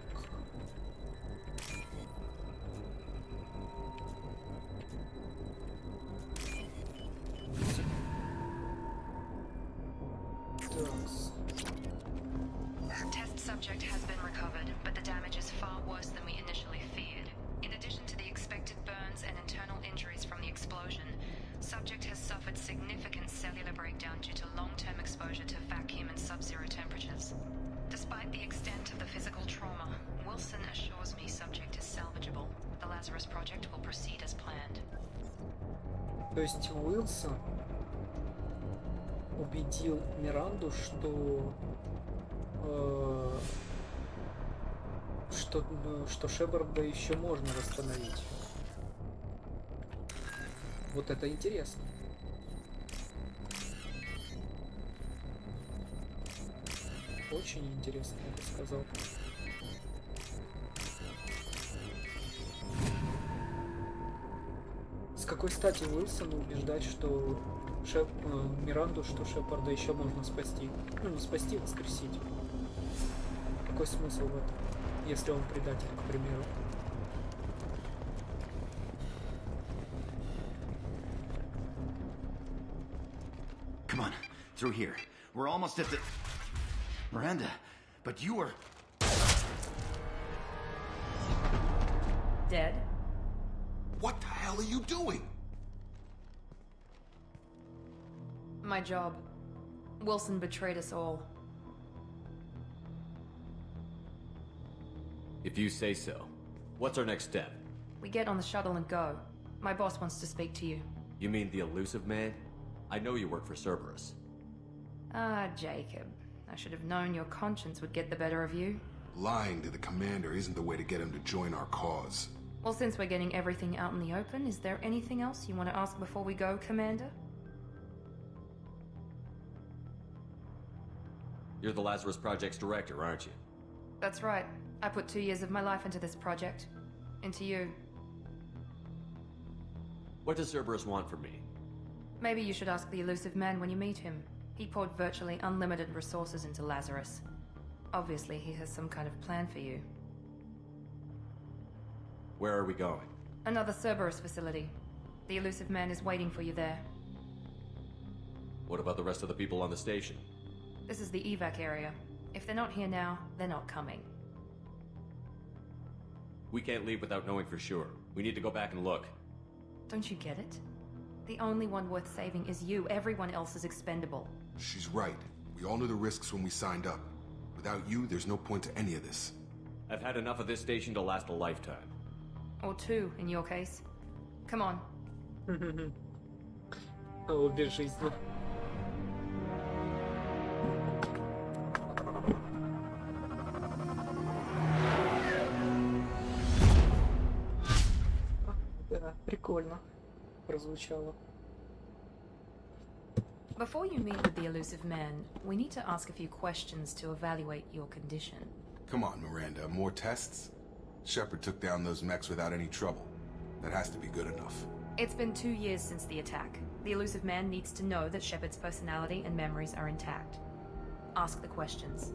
Subject has been recovered, but the damage is far worse than we initially feared. In addition to the expected burns and internal injuries from the explosion, Subject has suffered significant cellular breakdown due to long-term exposure to vacuum and sub-zero temperatures. Despite the extent of the physical trauma, Wilson assures me Subject is salvageable. The Lazarus Project will proceed as planned. То есть Уилсон убедил Миранду, что Шепарда еще можно восстановить. Вот это интересно. Очень интересно, я бы сказал. С какой стати Уилсону убеждать, что Миранду, что Шепарда еще можно спасти? Ну, не спасти, воскресить. Какой смысл в этом, если он предатель, к примеру? Come on, through here. We're almost at the... Miranda, but you were... Dead? What the hell are you doing? My job. Wilson betrayed us all. If you say so. What's our next step? We get on the shuttle and go. My boss wants to speak to you. You mean the elusive man? I know you work for Cerberus. Ah, Jacob. I should have known your conscience would get the better of you. Lying to the commander isn't the way to get him to join our cause. Well, since we're getting everything out in the open, is there anything else you want to ask before we go, Commander? You're the Lazarus Project's director, aren't you? That's right. I put 2 years of my life into this project. Into you. What does Cerberus want from me? Maybe you should ask the elusive man when you meet him. He poured virtually unlimited resources into Lazarus. Obviously, he has some kind of plan for you. Where are we going? Another Cerberus facility. The elusive man is waiting for you there. What about the rest of the people on the station? This is the evac area. If they're not here now, they're not coming. We can't leave without knowing for sure. We need to go back and look. Don't you get it? The only one worth saving is you. Everyone else is expendable. She's right. We all knew the risks when we signed up. Without you, there's no point to any of this. I've had enough of this station to last a lifetime. Or 2, in your case. Come on. Обе жизни. Да, прикольно прозвучало. Before you meet with the elusive man, we need to ask a few questions to evaluate your condition. Come on, Miranda. More tests? Shepard took down those mechs without any trouble. That has to be good enough. It's been 2 years since the attack. The elusive man needs to know that Shepard's personality and memories are intact. Ask the questions.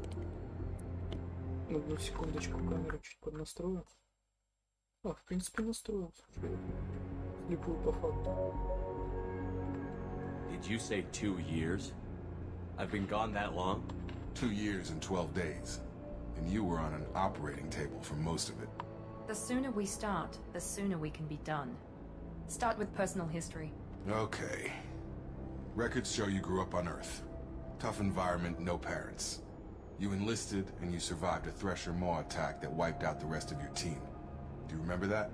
Одну секундочку, камеру чуть поднастрою. А, в принципе, настроил. Слепую по факту. Did you say 2 years? I've been gone that long? 2 years and 12 days. And you were on an operating table for most of it. The sooner we start, the sooner we can be done. Start with personal history. Okay. Records show you grew up on Earth. Tough environment, no parents. You enlisted, and you survived a Thresher Maw attack that wiped out the rest of your team. Do you remember that?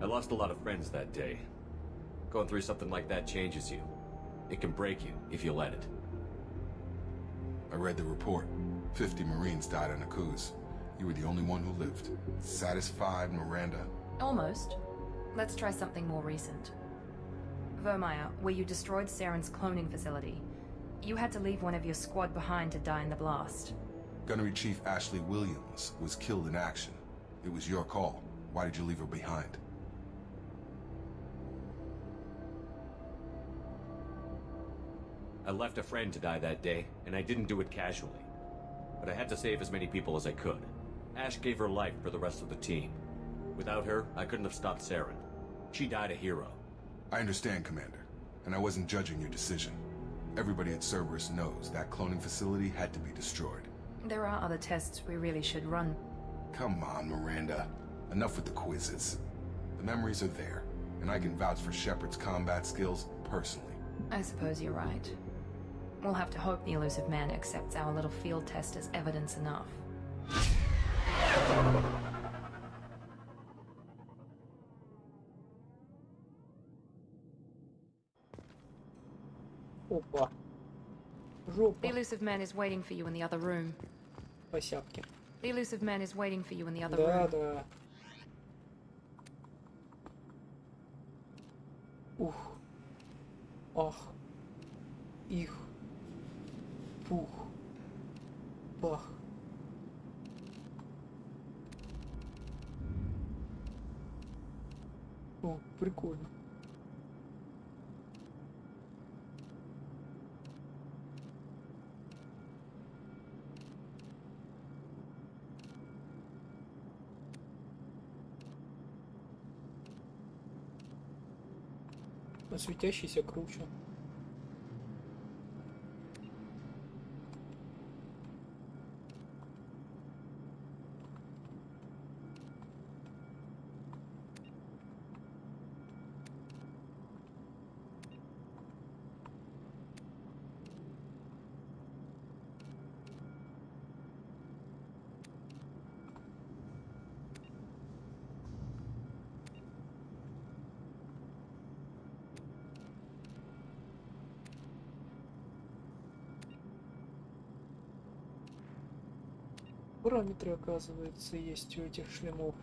I lost a lot of friends that day. Going through something like that changes you. It can break you, if you let it. I read the report. 50 Marines died in a cruise. You were the only one who lived. Satisfied, Miranda? Almost. Let's try something more recent. Vermeer, where you destroyed Saren's cloning facility. You had to leave one of your squad behind to die in the blast. Gunnery Chief Ashley Williams was killed in action. It was your call. Why did you leave her behind? I left a friend to die that day, and I didn't do it casually. But I had to save as many people as I could. Ash gave her life for the rest of the team. Without her, I couldn't have stopped Saren. She died a hero. I understand, Commander, and I wasn't judging your decision. Everybody at Cerberus knows that cloning facility had to be destroyed. There are other tests we really should run. Come on, Miranda. Enough with the quizzes. The memories are there, and I can vouch for Shepard's combat skills personally. I suppose you're right. We'll have to hope the elusive man accepts our little field test as evidence enough. Опа. Жопа. The elusive man is waiting for you in the other room. Посяпки. The elusive man is waiting for you in the other Да, room. да. Ух. Ах. Их. Пух. Бах. О, прикольно. А светящийся круче. Параметры, оказывается, есть у этих шлемов.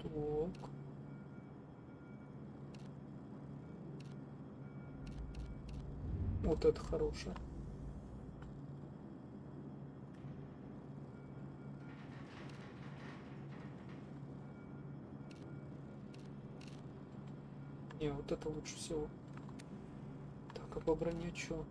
Так. Вот это хорошее. Не, вот это лучше всего. Так, а по броне чё?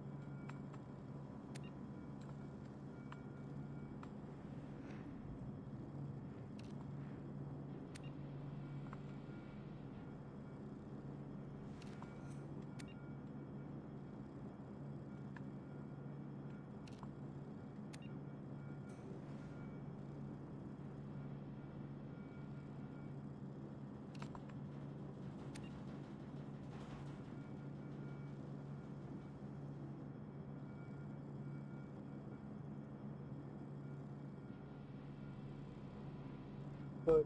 Блин.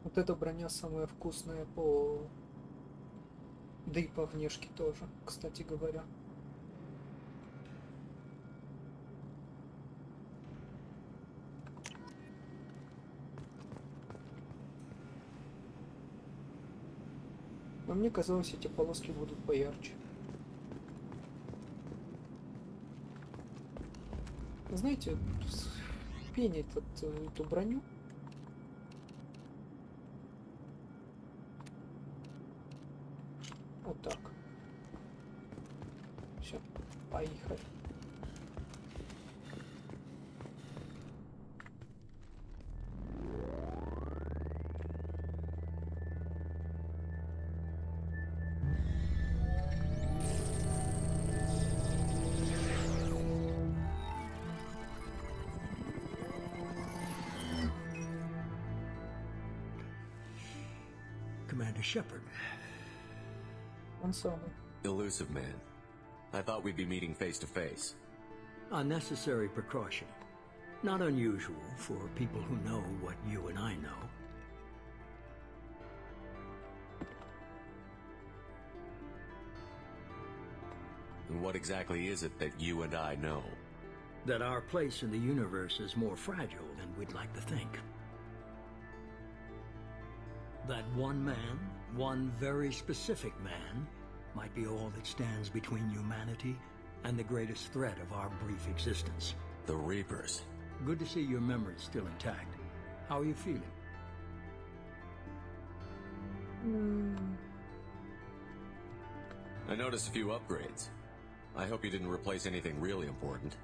Вот эта броня самая вкусная по... Да и по внешке тоже, кстати говоря. Но мне казалось, эти полоски будут поярче. Знаете, пенит эту броню. Вот так. Все, поехали. Commander Shepard. Он самый. Elusive man. I thought we'd be meeting face to face. A necessary precaution. Not unusual for people who know what you and I know. And what exactly is it that you and I know? That our place in the universe is more fragile than we'd like to think. That one man, one very specific man, might be all that stands between humanity and the greatest threat of our brief existence. The Reapers. Good to see your memory's still intact. How are you feeling? I noticed a few upgrades. I hope you didn't replace anything really important.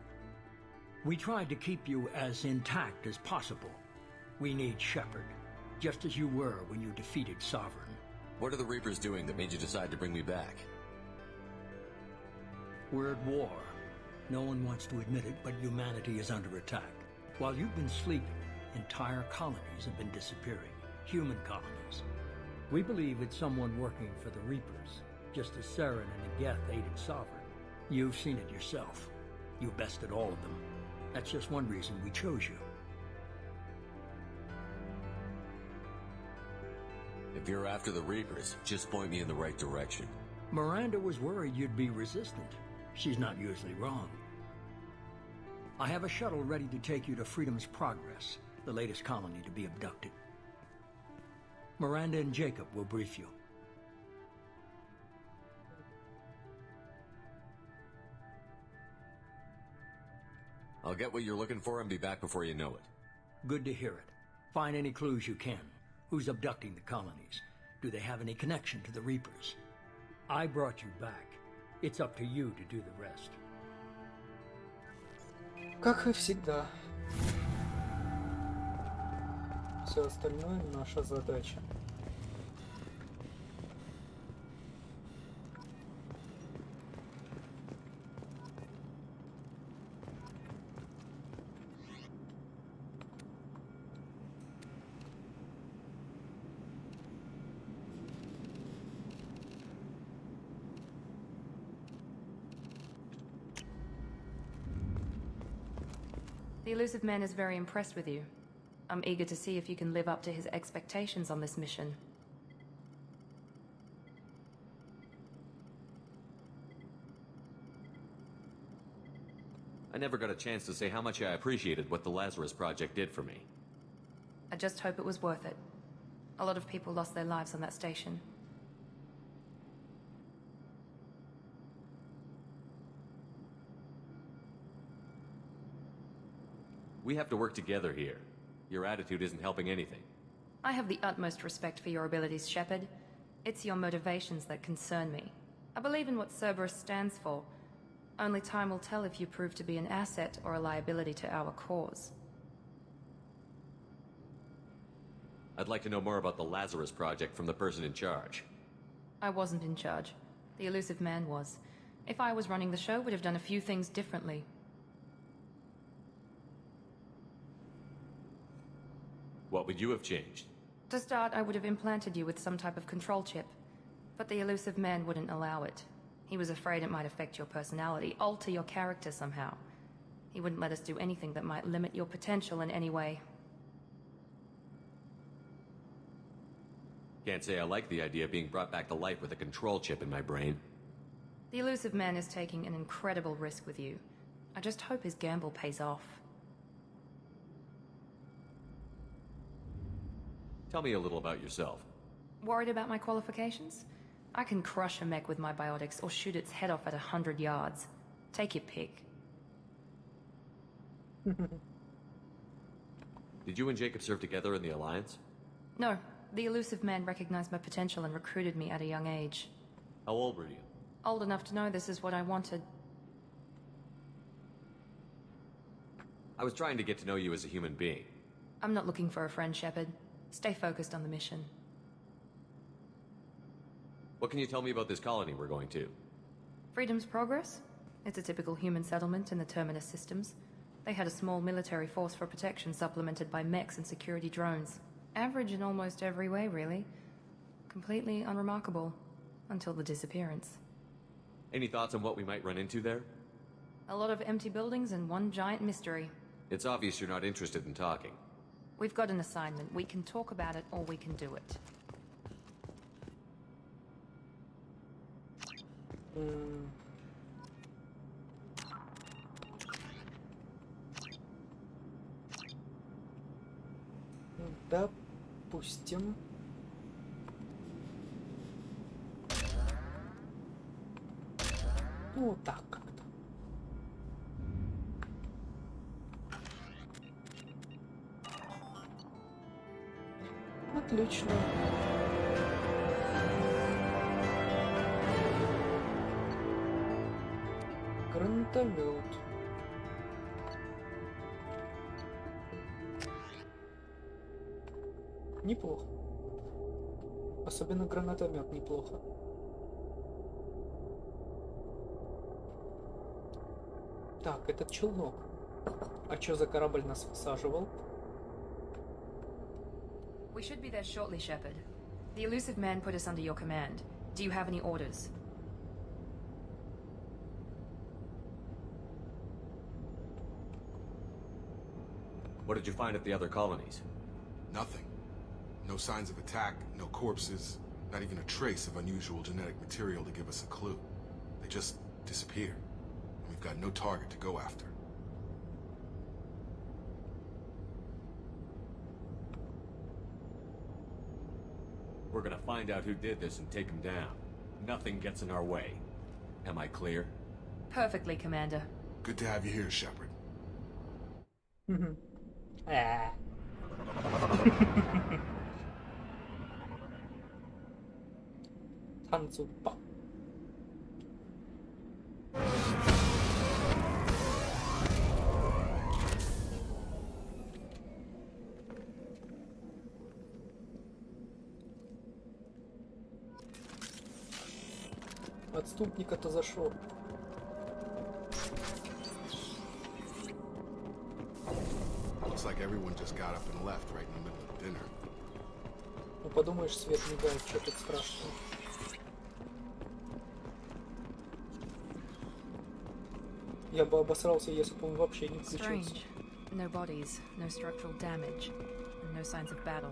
We tried to keep you as intact as possible. We need Shepard, just as you were when you defeated Sovereign. What are the Reapers doing that made you decide to bring me back? We're at war. No one wants to admit it, but humanity is under attack. While you've been sleeping, entire colonies have been disappearing. Human colonies. We believe it's someone working for the Reapers, just as Saren and Geth aided Sovereign. You've seen it yourself. You bested all of them. That's just one reason we chose you. If you're after the Reapers, just point me in the right direction. Miranda was worried you'd be resistant. She's not usually wrong. I have a shuttle ready to take you to Freedom's Progress, the latest colony to be abducted. Miranda and Jacob will brief you. I'll get what you're looking for and be back before you know it. Good to hear it. Find any clues you can. Who's abducting the colonies? Do they have any connection to the Reapers? I brought you back. It's up to you to do the rest. Как и всегда. Все остальное наша задача. The elusive man is very impressed with you. I'm eager to see if you can live up to his expectations on this mission. I never got a chance to say how much I appreciated what the Lazarus Project did for me. I just hope it was worth it. A lot of people lost their lives on that station. We have to work together here. Your attitude isn't helping anything. I have the utmost respect for your abilities, Shepard. It's your motivations that concern me. I believe in what Cerberus stands for. Only time will tell if you prove to be an asset or a liability to our cause. I'd like to know more about the Lazarus Project from the person in charge. I wasn't in charge. The elusive man was. If I was running the show, would have done a few things differently. What would you have changed? To start, I would have implanted you with some type of control chip. But the elusive man wouldn't allow it. He was afraid it might affect your personality, alter your character somehow. He wouldn't let us do anything that might limit your potential in any way. Can't say I like the idea of being brought back to life with a control chip in my brain. The elusive man is taking an incredible risk with you. I just hope his gamble pays off. Tell me a little about yourself. Worried about my qualifications? I can crush a mech with my biotics or shoot its head off at 100 yards. Take your pick. Did you and Jacob serve together in the Alliance? No, the elusive man recognized my potential and recruited me at a young age. How old were you? Old enough to know this is what I wanted. I was trying to get to know you as a human being. I'm not looking for a friend, Shepard. Stay focused on the mission. What can you tell me about this colony we're going to? Freedom's Progress? It's a typical human settlement in the Terminus systems. They had a small military force for protection supplemented by mechs and security drones. Average in almost every way, really. Completely unremarkable. Until the disappearance. Any thoughts on what we might run into there? A lot of empty buildings and one giant mystery. It's obvious you're not interested in talking. We've got an assignment. We can talk about it or we can do it. Допустим. Ну, вот так как-то. Отлично. Гранатомет. Неплохо. Особенно гранатомет неплохо. Так, этот челнок. А чё за корабль нас высаживал? We should be there shortly, Shepard. The elusive man put us under your command. Do you have any orders? What did you find at the other colonies? Nothing. No signs of attack, no corpses, not even a trace of unusual genetic material to give us a clue. They just disappeared. And we've got no target to go after. We're gonna find out who did this and take him down. Nothing gets in our way. Am I clear? Perfectly, Commander. Good to have you here, Shepard. Танцупа. Отступника-то зашел. Looks like everyone just got up and left right in the middle of dinner. Ну подумаешь, свет мигает, что тут страшного. Я бы обосрался, если бы он вообще не включился. Strange. No bodies, no structural damage, and no signs of battle.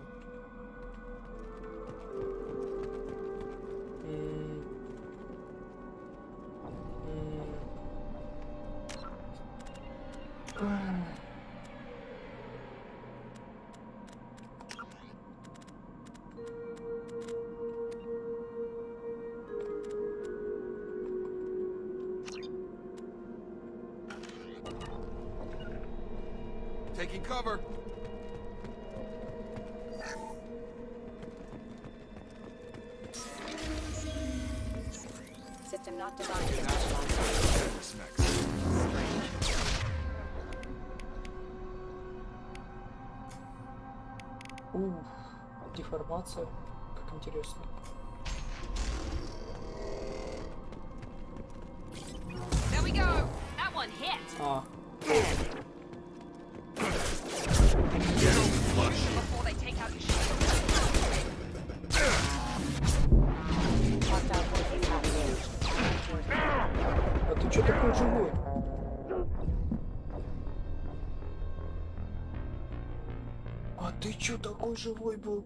Taking cover. System not designed for This next. Деформация. Как интересно. There we go. That one hit. Before they take out your shield. А ты чё такой живой? А ты чё такой живой был?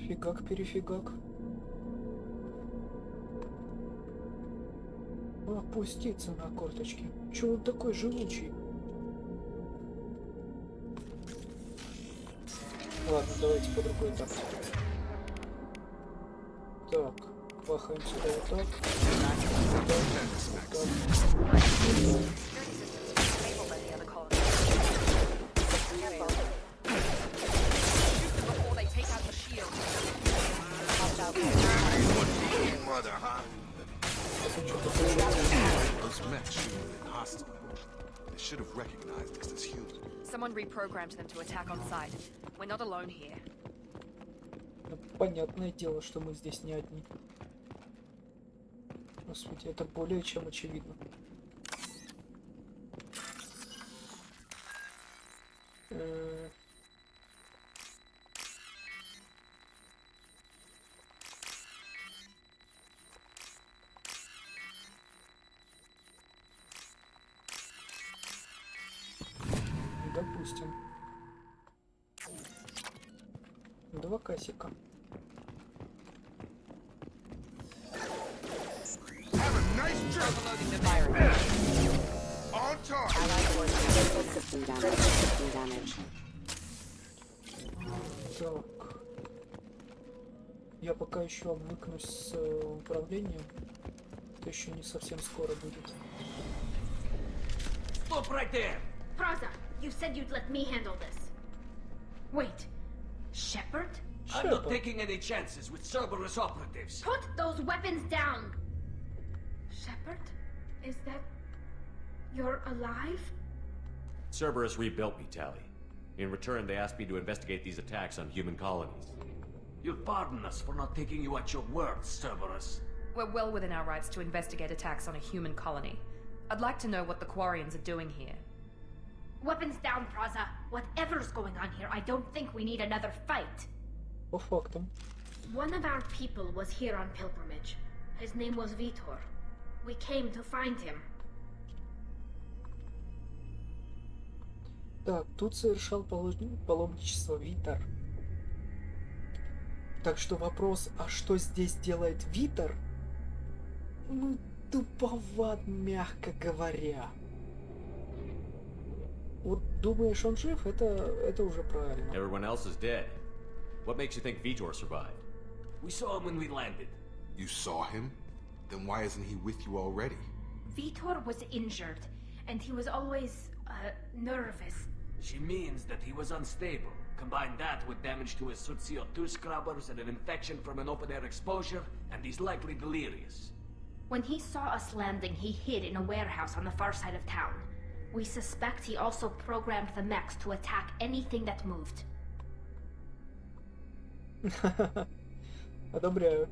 Фигак-перефигак. Опуститься на корточки. Чё он такой живучий? Ладно, давайте по другой тактике. Так, бахаем сюда вот так. Those mechs shouldn't have been hostile. They should have recognized us as human. Someone reprogrammed them to attack on sight. We're not alone here. Понятное дело, что мы здесь не одни. Господи, это более чем очевидно. Допустим. 2 касика. Have a nice trip. On target. System damage. System damage. Так. Я пока еще обвыкнусь с управлением. Это еще не совсем скоро будет. Stop right there! Praza, you said you'd let me handle this. Wait, Shepard? I'm not taking any chances with Cerberus operatives. Put those weapons down! Shepard? Is that... You're alive? Cerberus rebuilt me, Tally. In return, they asked me to investigate these attacks on human colonies. You'll pardon us for not taking you at your word, Cerberus. We're well within our rights to investigate attacks on a human colony. I'd like to know what the Quarians are doing here. Weapons down, Praza. Whatever's going on here, I don't think we need another fight. По фактам. One of our people was here on pilgrimage. His name was Vitor. We came to find him. Так, тут совершал паломничество Витер. Так что вопрос, а что здесь делает Витер? Ну, туповат, мягко говоря. Вот думаешь, он жив, это уже правильно. Everyone else is dead. What makes you think Vitor survived? We saw him when we landed. You saw him? Then why isn't he with you already? Vitor was injured, and he was always, nervous. She means that he was unstable. Combine that with damage to his suit CO2 scrubbers and an infection from an open-air exposure, and he's likely delirious. When he saw us landing, he hid in a warehouse on the far side of town. We suspect he also programmed the mechs to attack anything that moved. Одобряю.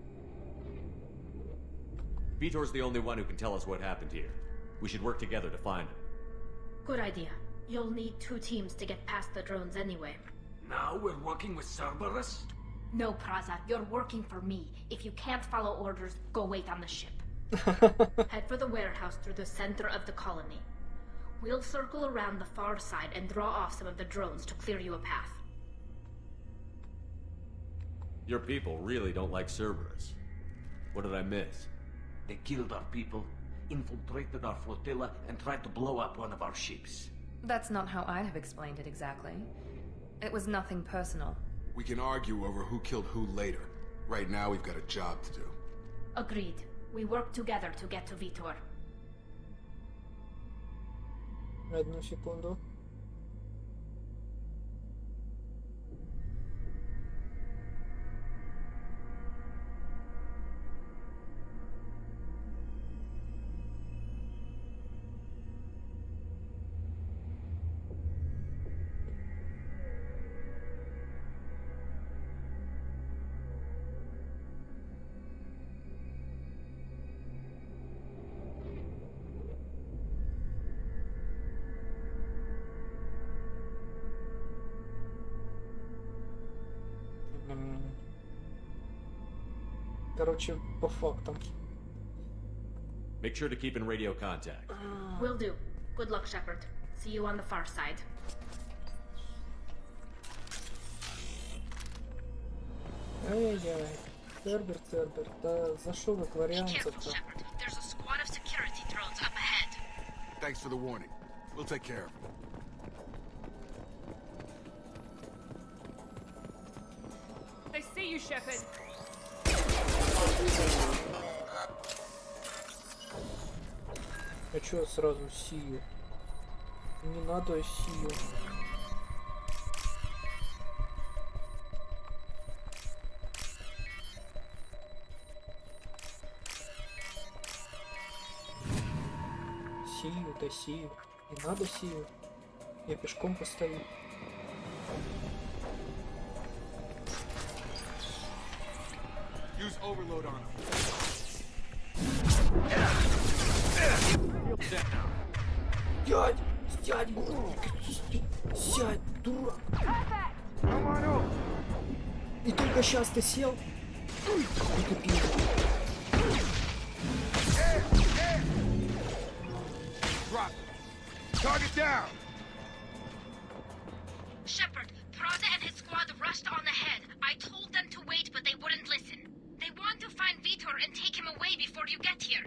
Vitor's the only one who can tell us what happened here. We should work together to find him. Good idea. You'll need 2 teams to get past the drones anyway. Now we're working with Cerberus? No, Praza, you're working for me. If you can't follow orders, go wait on the ship. Head for the warehouse through the center of the colony. We'll circle around the far side and draw off some of the drones to clear you a path. Your people really don't like Cerberus. What did I miss? They killed our people, infiltrated our flotilla, and tried to blow up one of our ships. That's not how I'd have explained it exactly. It was nothing personal. We can argue over who killed who later. Right now, we've got a job to do. Agreed. We work together to get to Vitor. Одну секунду. Короче, по фактам. Make sure to keep in radio contact. Will do. Good luck, Shepard. See you on the far side. Ай-яй-яй. Цербер, да за что вы кварианцев-то? There's a squad of security drones up ahead. Thanks for the warning. We'll take care of it. They see you, Shepard. А чё сразу сию? Не надо сию. Сию, да сию. Не надо сию. Я пешком постою. Use overload on him. Сядь! Сядь! Сядь, дурак! И только сейчас ты сел? Какой ты пидор. Drop. Target down. Shepard, Praza and his squad rushed on ahead. I told them to wait, but they wouldn't listen. They want to find Vitor and take him away before you get here.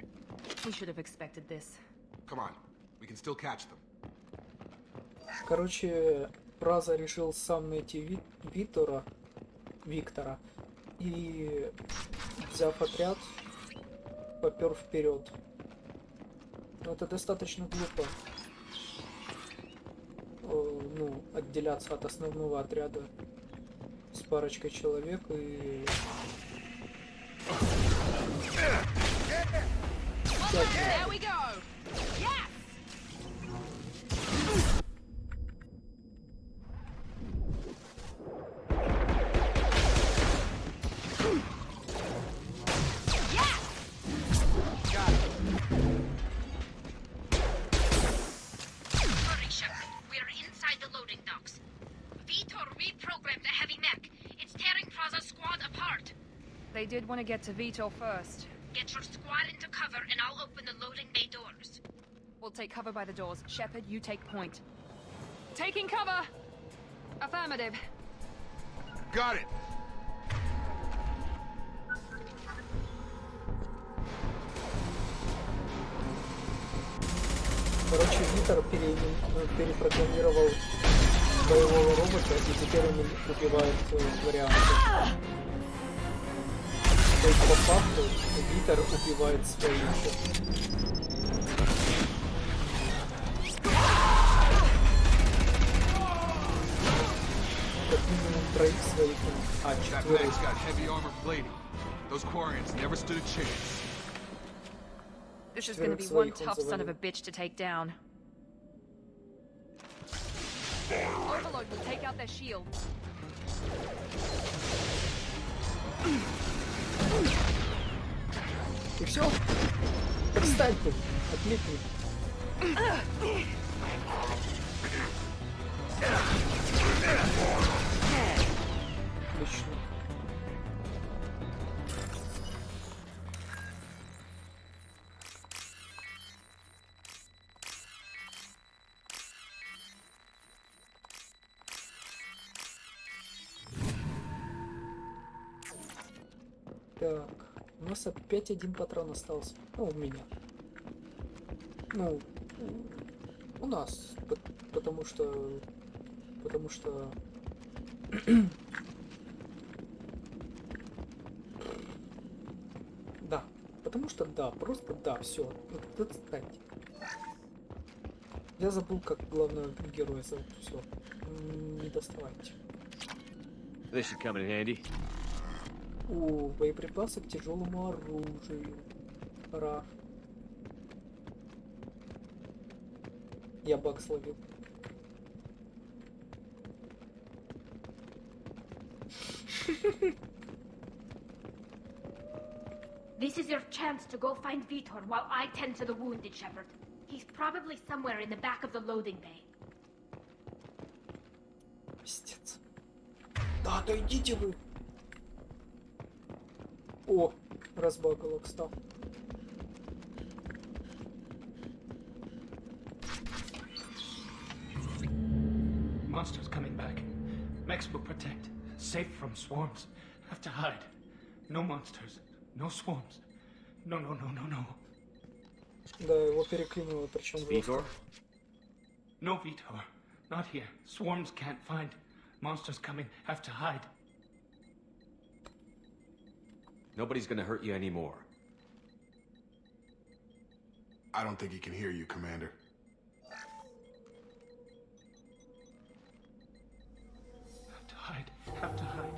We should have expected this. Come on. We can still catch them. Короче, Праза решил сам найти Виктора и, взяв отряд, попер вперед. Но это достаточно глупо. Ну, отделяться от основного отряда с парочкой человек и... There we go. Yes. Hurry, Shepard. We're inside the loading docks. Vitor reprogrammed the heavy mech. It's tearing Praza's squad apart. They did want to get to Vitor first. Get your squad into cover and I'll open the loading bay doors. We'll take cover by the doors. Shepard, you take point. Taking cover! Affirmative. Got it! Короче, Витер перепрограммировал боевого робота, и теперь он убивает варианты. То есть, по факту, Витер убивает своих. Как минимум троих своих, That mag's got heavy armor plating. Those Quarians never stood a chance. This is gonna be one tough son of a bitch to take down. Overload will take out their shields. И все? Перестань ты! Отлипни! Отлично. Так, у нас опять один патрон остался. Ну, у меня. Ну, у нас. Потому что... Да. Потому что да. Просто да. Все. Отстаньте. Я забыл, как главного героя зовут. Все. Не доставайте. This should come in handy. Боеприпасы к тяжелому оружию. Ра. Я баг словил. This is your chance to go find Vitor while I tend to the wounded, Shepard. He's probably somewhere in the back of the loading bay. Пиздец. Да, да идите вы. О, разбаговок стал. Monsters coming back. Mechs will protect. Safe from swarms. Have to hide. No monsters. No swarms. No. Да, его переклинило, причем Vitor? No, Vitor. Not here. Swarms can't find. Monsters coming. Have to hide. Nobody's gonna hurt you anymore. I don't think he can hear you, Commander. Have to hide. Have to hide.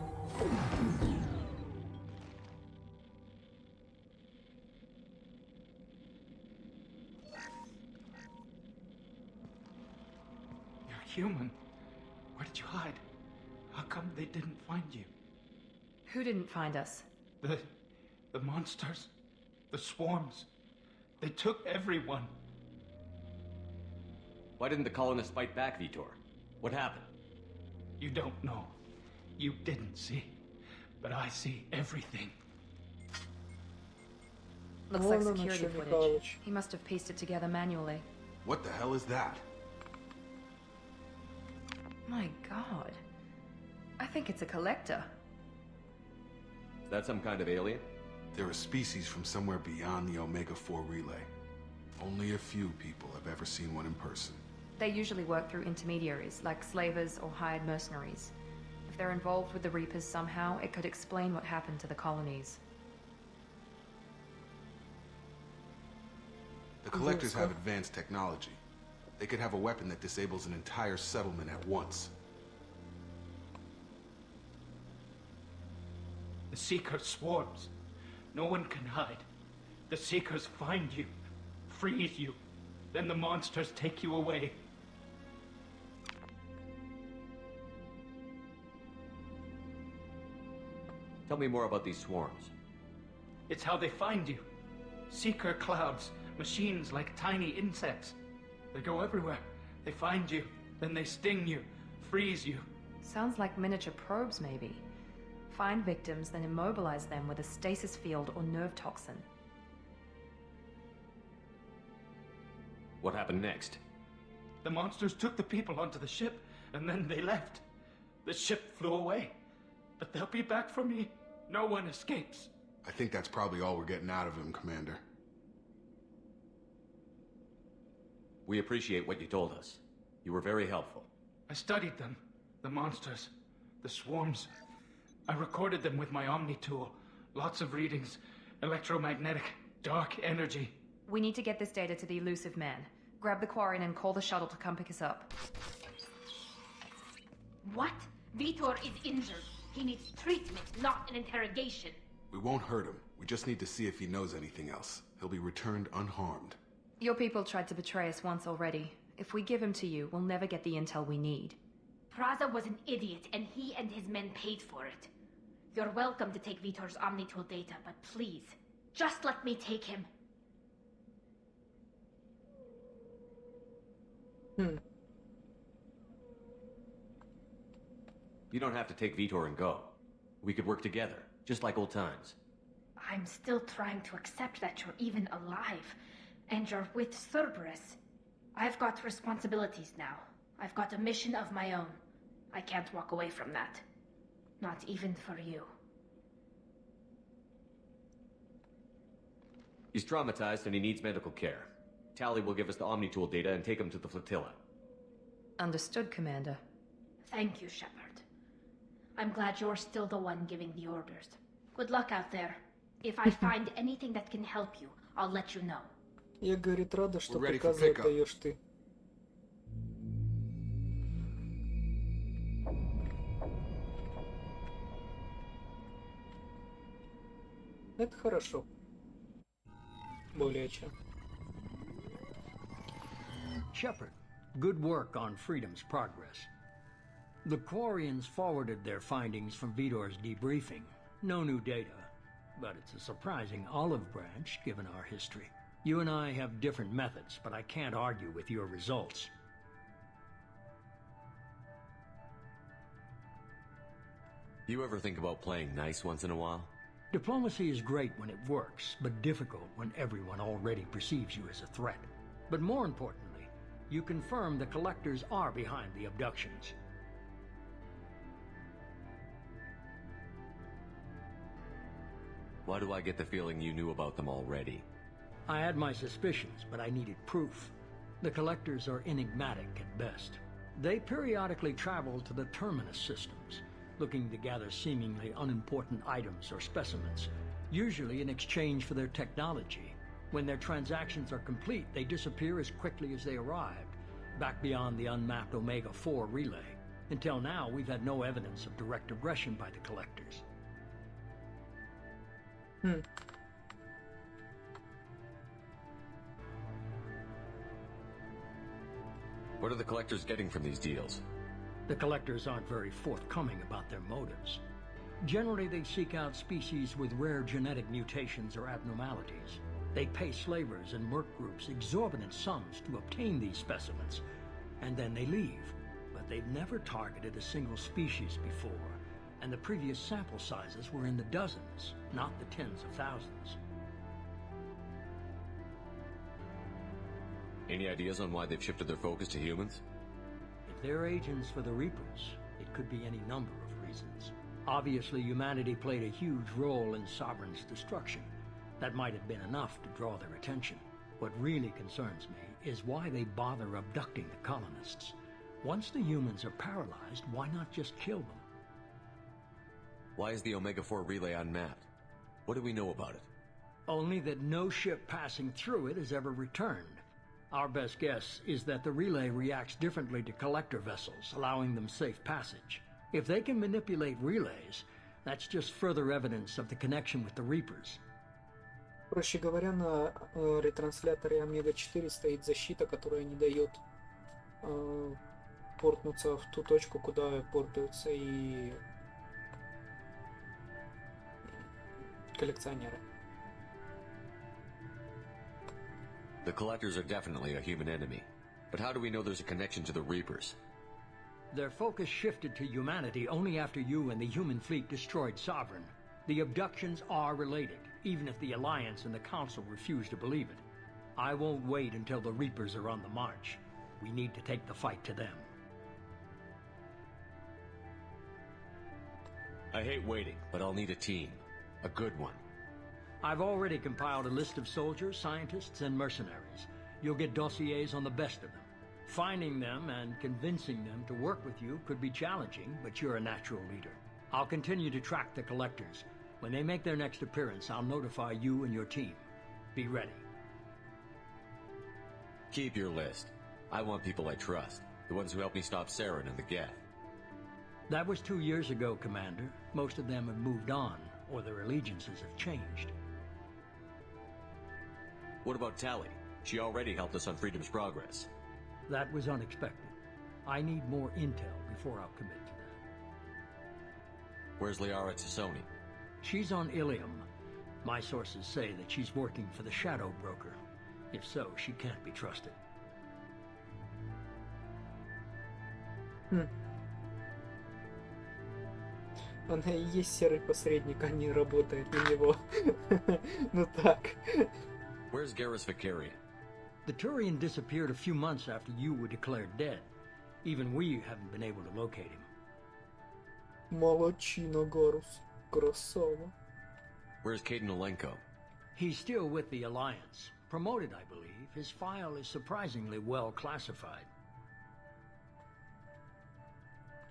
You're human. Where did you hide? How come they didn't find you? Who didn't find us? The monsters. The swarms. They took everyone. Why didn't the colonists fight back, Vitor? What happened? You don't know. You didn't see. But I see everything. Looks like security footage. He must have pieced it together manually. What the hell is that? My god. I think it's a collector. Is that some kind of alien? They're a species from somewhere beyond the Omega-4 relay. Only a few people have ever seen one in person. They usually work through intermediaries, like slavers or hired mercenaries. If they're involved with the Reapers somehow, it could explain what happened to the colonies. The Collectors have advanced technology. They could have a weapon that disables an entire settlement at once. The Seeker swarms. No one can hide. The Seekers find you, freeze you, then the monsters take you away. Tell me more about these swarms. It's how they find you. Seeker clouds, machines like tiny insects. They go everywhere. They find you, then they sting you, freeze you. Sounds like miniature probes, maybe. Find victims, then immobilize them with a stasis field or nerve toxin. What happened next? The monsters took the people onto the ship, and then they left. The ship flew away. But they'll be back for me. No one escapes. I think that's probably all we're getting out of him, Commander. We appreciate what you told us. You were very helpful. I studied them. The monsters. The swarms. I recorded them with my Omni tool. Lots of readings. Electromagnetic. Dark energy. We need to get this data to the elusive man. Grab the Quarian and call the shuttle to come pick us up. What? Vitor is injured. He needs treatment, not an interrogation. We won't hurt him. We just need to see if he knows anything else. He'll be returned unharmed. Your people tried to betray us once already. If we give him to you, we'll never get the intel we need. Praza was an idiot, and he and his men paid for it. You're welcome to take Vitor's Omnitool data, but please, just let me take him. You don't have to take Vitor and go. We could work together, just like old times. I'm still trying to accept that you're even alive, and you're with Cerberus. I've got responsibilities now. I've got a mission of my own. I can't walk away from that. Not even for you. He's traumatized and he needs medical care. Tally will give us the Omnitool data and take him to the flotilla. Understood, Commander. Thank you, Shepard. I'm glad you're still the one giving the orders. Good luck out there. If I find anything that can help you, I'll let you know. Я, говорит, рада, что приказы отдаешь ты. Это хорошо. Более чем. Shepard, good work on Freedom's progress. The Quarians forwarded their findings from Vitor's debriefing. No new data, but it's a surprising olive branch given our history. You and I have different methods, but I can't argue with your results. You ever think about playing nice once in a while? Diplomacy is great when it works, but difficult when everyone already perceives you as a threat. But more importantly, you confirm the Collectors are behind the abductions. Why do I get the feeling you knew about them already? I had my suspicions, but I needed proof. The Collectors are enigmatic at best. They periodically travel to the Terminus systems, looking to gather seemingly unimportant items or specimens, usually in exchange for their technology. When their transactions are complete, they disappear as quickly as they arrived, back beyond the unmapped Omega-4 relay. Until now, we've had no evidence of direct aggression by the Collectors. What are the Collectors getting from these deals? The Collectors aren't very forthcoming about their motives. Generally, they seek out species with rare genetic mutations or abnormalities. They pay slavers and merc groups exorbitant sums to obtain these specimens, and then they leave. But they've never targeted a single species before, and the previous sample sizes were in the dozens, not the tens of thousands. Any ideas on why they've shifted their focus to humans? If they're agents for the Reapers, it could be any number of reasons. Obviously, humanity played a huge role in Sovereign's destruction. That might have been enough to draw their attention. What really concerns me is why they bother abducting the colonists. Once the humans are paralyzed, why not just kill them? Why is the Omega-4 relay unmapped? What do we know about it? Only that no ship passing through it has ever returned. Our best guess is that the relay reacts differently to collector vessels, allowing them safe passage. If they can manipulate relays, that's just further evidence of the connection with the Reapers. Проще говоря, на ретрансляторе Омега-4 стоит защита, которая не дает портнуться в ту точку, куда портаются и коллекционеры. The Collectors are definitely a human enemy. But how do we know there's a connection to the Reapers? Their focus shifted to humanity only after you and the human fleet destroyed Sovereign. The abductions are related, even if the Alliance and the Council refuse to believe it. I won't wait until the Reapers are on the march. We need to take the fight to them. I hate waiting, but I'll need a team. A good one. I've already compiled a list of soldiers, scientists, and mercenaries. You'll get dossiers on the best of them. Finding them and convincing them to work with you could be challenging, but you're a natural leader. I'll continue to track the Collectors. When they make their next appearance, I'll notify you and your team. Be ready. Keep your list. I want people I trust. The ones who helped me stop Saren and the Geth. That was 2 years ago, Commander. Most of them have moved on, or their allegiances have changed. What about Tali? She already helped us on Freedom's Progress. That was unexpected. I need more intel before I'll commit to that. Where's Liara Tassoni? She's on Ilium. My sources say that she's working for the Shadow Broker. If so, she can't be trusted. Она и есть серый посредник, а не работает на него. Ну так. Where's Garrus Vicarian? The Turian disappeared a few months after you were declared dead. Even we haven't been able to locate him. Молодчина, Гарус. Красава. Where's Caden Olenko? He's still with the Alliance. Promoted, I believe. His file is surprisingly well classified.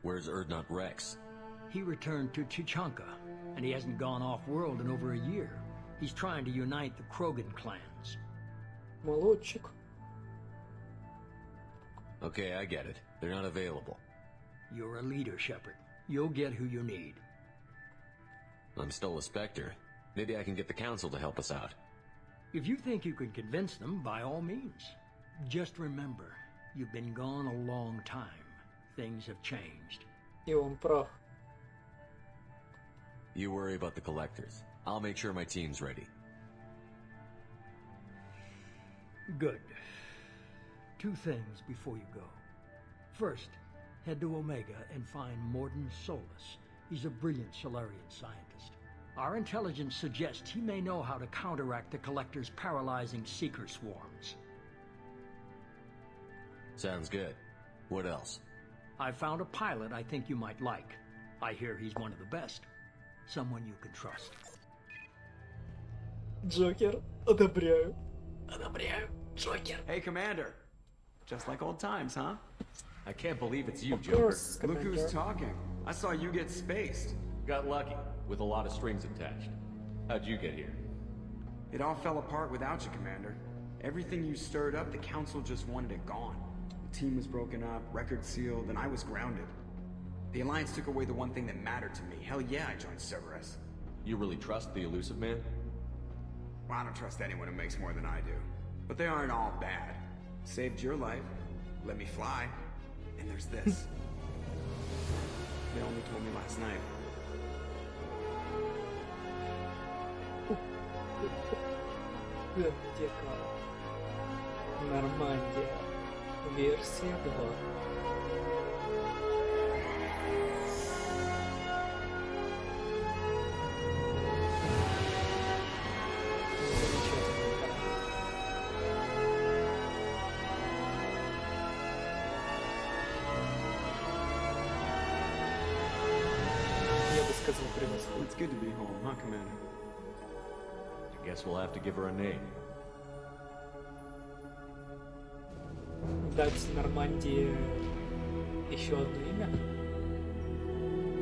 Where's Erdnot Rex? He returned to Chichanka, and he hasn't gone off-world in over a year. He's trying to unite the Krogan clans. Молодчик. Okay, I get it. They're not available. You're a leader, Shepard. You'll get who you need. I'm still a Spectre. Maybe I can get the Council to help us out. If you think you can convince them, by all means. Just remember, you've been gone a long time. Things have changed. И он прав. You worry about the Collectors. I'll make sure my team's ready. Good. 2 things before you go. First, head to Omega and find Morden Solus. He's a brilliant Solarian scientist. Our intelligence suggests he may know how to counteract the Collector's paralyzing Seeker swarms. Sounds good. What else? I found a pilot I think you might like. I hear he's one of the best. Someone you can trust. Джокер, одобряю. Одобряю, Джокер. Hey, Commander. Just like old times, huh? I can't believe it's you, Of Joker. course, Look Commander. who's talking. I saw you get spaced. Got lucky, with a lot of strings attached. How'd you get here? It all fell apart without you, Commander. Everything you stirred up, the Council just wanted it gone. The team was broken up, record sealed, and I was grounded. The Alliance took away the one thing that mattered to me. Hell yeah, I joined Cerberus. You really trust the Elusive Man? Well, I don't trust anyone who makes more than I do. But they aren't all bad. Saved your life, let me fly, and there's this. They only told me last night. Гантека. Нормандия. Версия 2. Я бы сказал, превосходно. It's good to be home, huh, Commander? I guess we'll have to give her a name. дать Нормандии еще одно имя?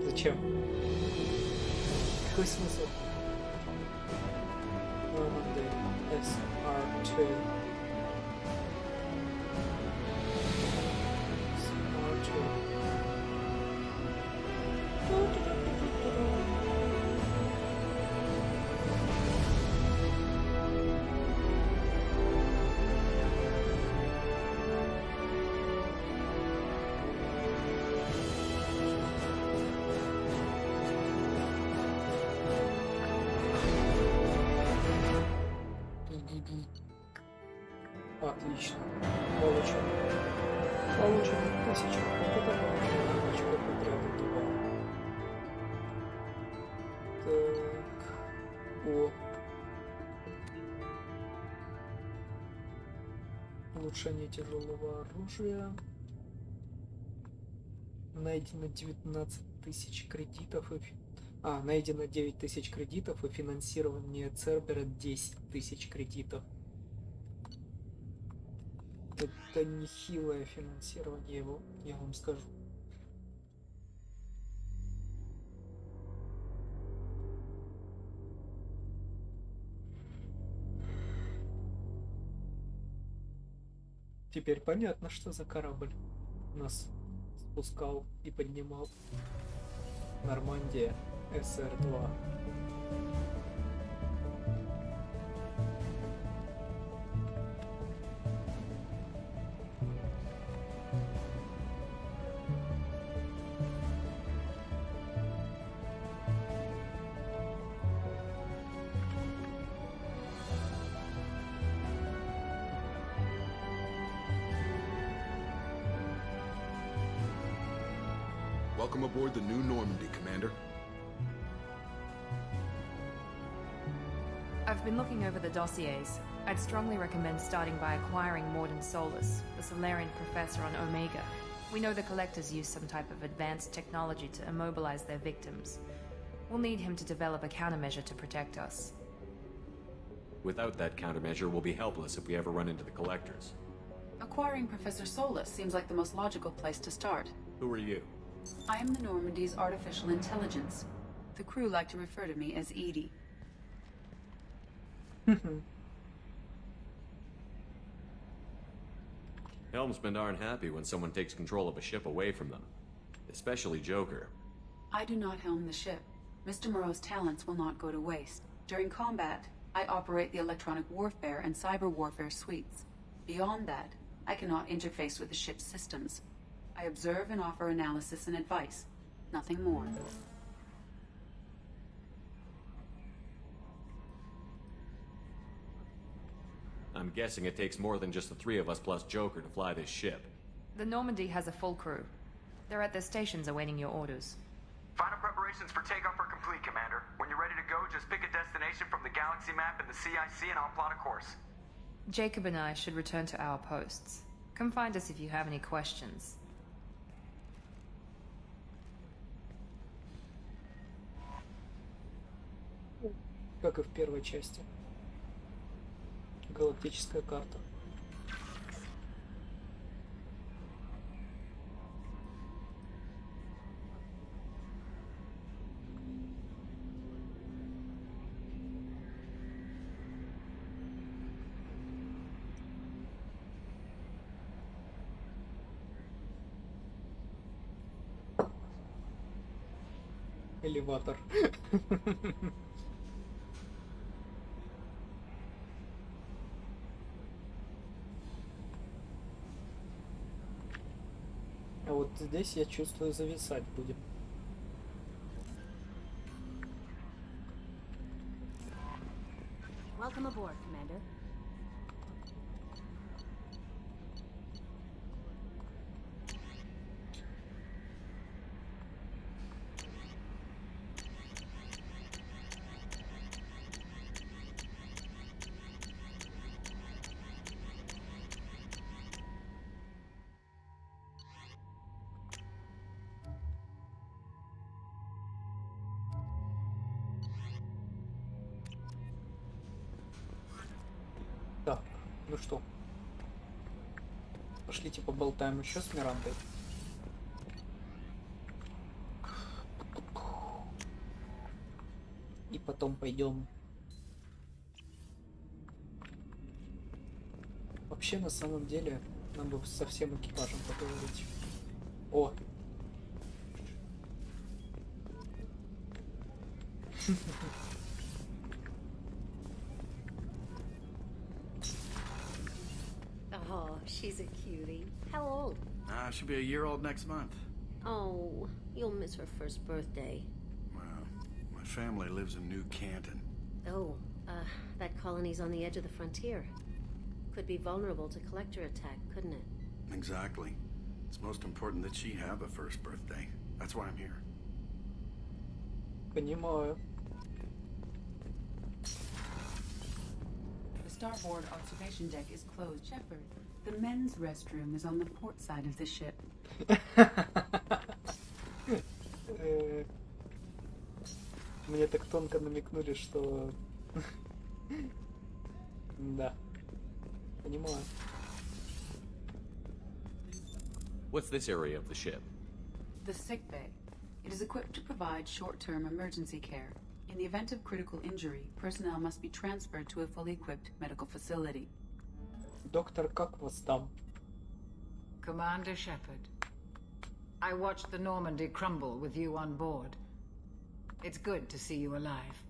Зачем? Какой смысл? Normandy SR2. Отлично. Получим 1000 опыта, очков отряда 2. Так. О. Улучшение тяжелого оружия. Найдено 19 тысяч кредитов и... найдено 9 тысяч кредитов и финансирование Цербера 10 тысяч кредитов. Это нехилое финансирование его, я вам скажу. Теперь понятно, что за корабль нас спускал и поднимал. Нормандия SR2. Welcome aboard the new Normandy, Commander. I've been looking over the dossiers. I'd strongly recommend starting by acquiring Morden Solus, the Solarian professor on Omega. We know the Collectors use some type of advanced technology to immobilize their victims. We'll need him to develop a countermeasure to protect us. Without that countermeasure, we'll be helpless if we ever run into the Collectors. Acquiring Professor Solus seems like the most logical place to start. Who are you? I am the Normandy's artificial intelligence. The crew like to refer to me as Edie. Helmsmen aren't happy when someone takes control of a ship away from them. Especially Joker. I do not helm the ship. Mr. Moreau's talents will not go to waste. During combat, I operate the electronic warfare and cyber warfare suites. Beyond that, I cannot interface with the ship's systems. I observe and offer analysis and advice. Nothing more. I'm guessing it takes more than just the three of us plus Joker to fly this ship. The Normandy has a full crew. They're at their stations awaiting your orders. Final preparations for takeoff are complete, Commander. When you're ready to go, just pick a destination from the galaxy map in the CIC and I'll plot a course. Jacob and I should return to our posts. Come find us if you have any questions. Как и в первой части. Галактическая карта. Элеватор. А вот здесь я чувствую зависать будем. Welcome aboard, Commander. Так, ну что, Пошлите поболтаем еще с Мирандой. И потом пойдем. Вообще, на самом деле, нам бы со всем экипажем поговорить. О! Oh, she's a cutie. How old? She'll be a year old next month. Oh, you'll miss her first birthday. Well, my family lives in New Canton. Oh, that colony's on the edge of the frontier. Could be vulnerable to collector attack, couldn't it? Exactly. It's most important that she have a first birthday. That's why I'm here. Понимаю. The starboard observation deck is closed, Shepard. The men's restroom is on the port side of the ship. Мне так тонко намекнули, что... Да. Понимаю. What's this area of the ship? The sick bay. It is equipped to provide short-term emergency care. In the event of critical injury, personnel must be transferred to a fully equipped medical facility. Доктор, как вас там? Commander Shepard, I watched the Normandy crumble with you on board. It's good to see you alive.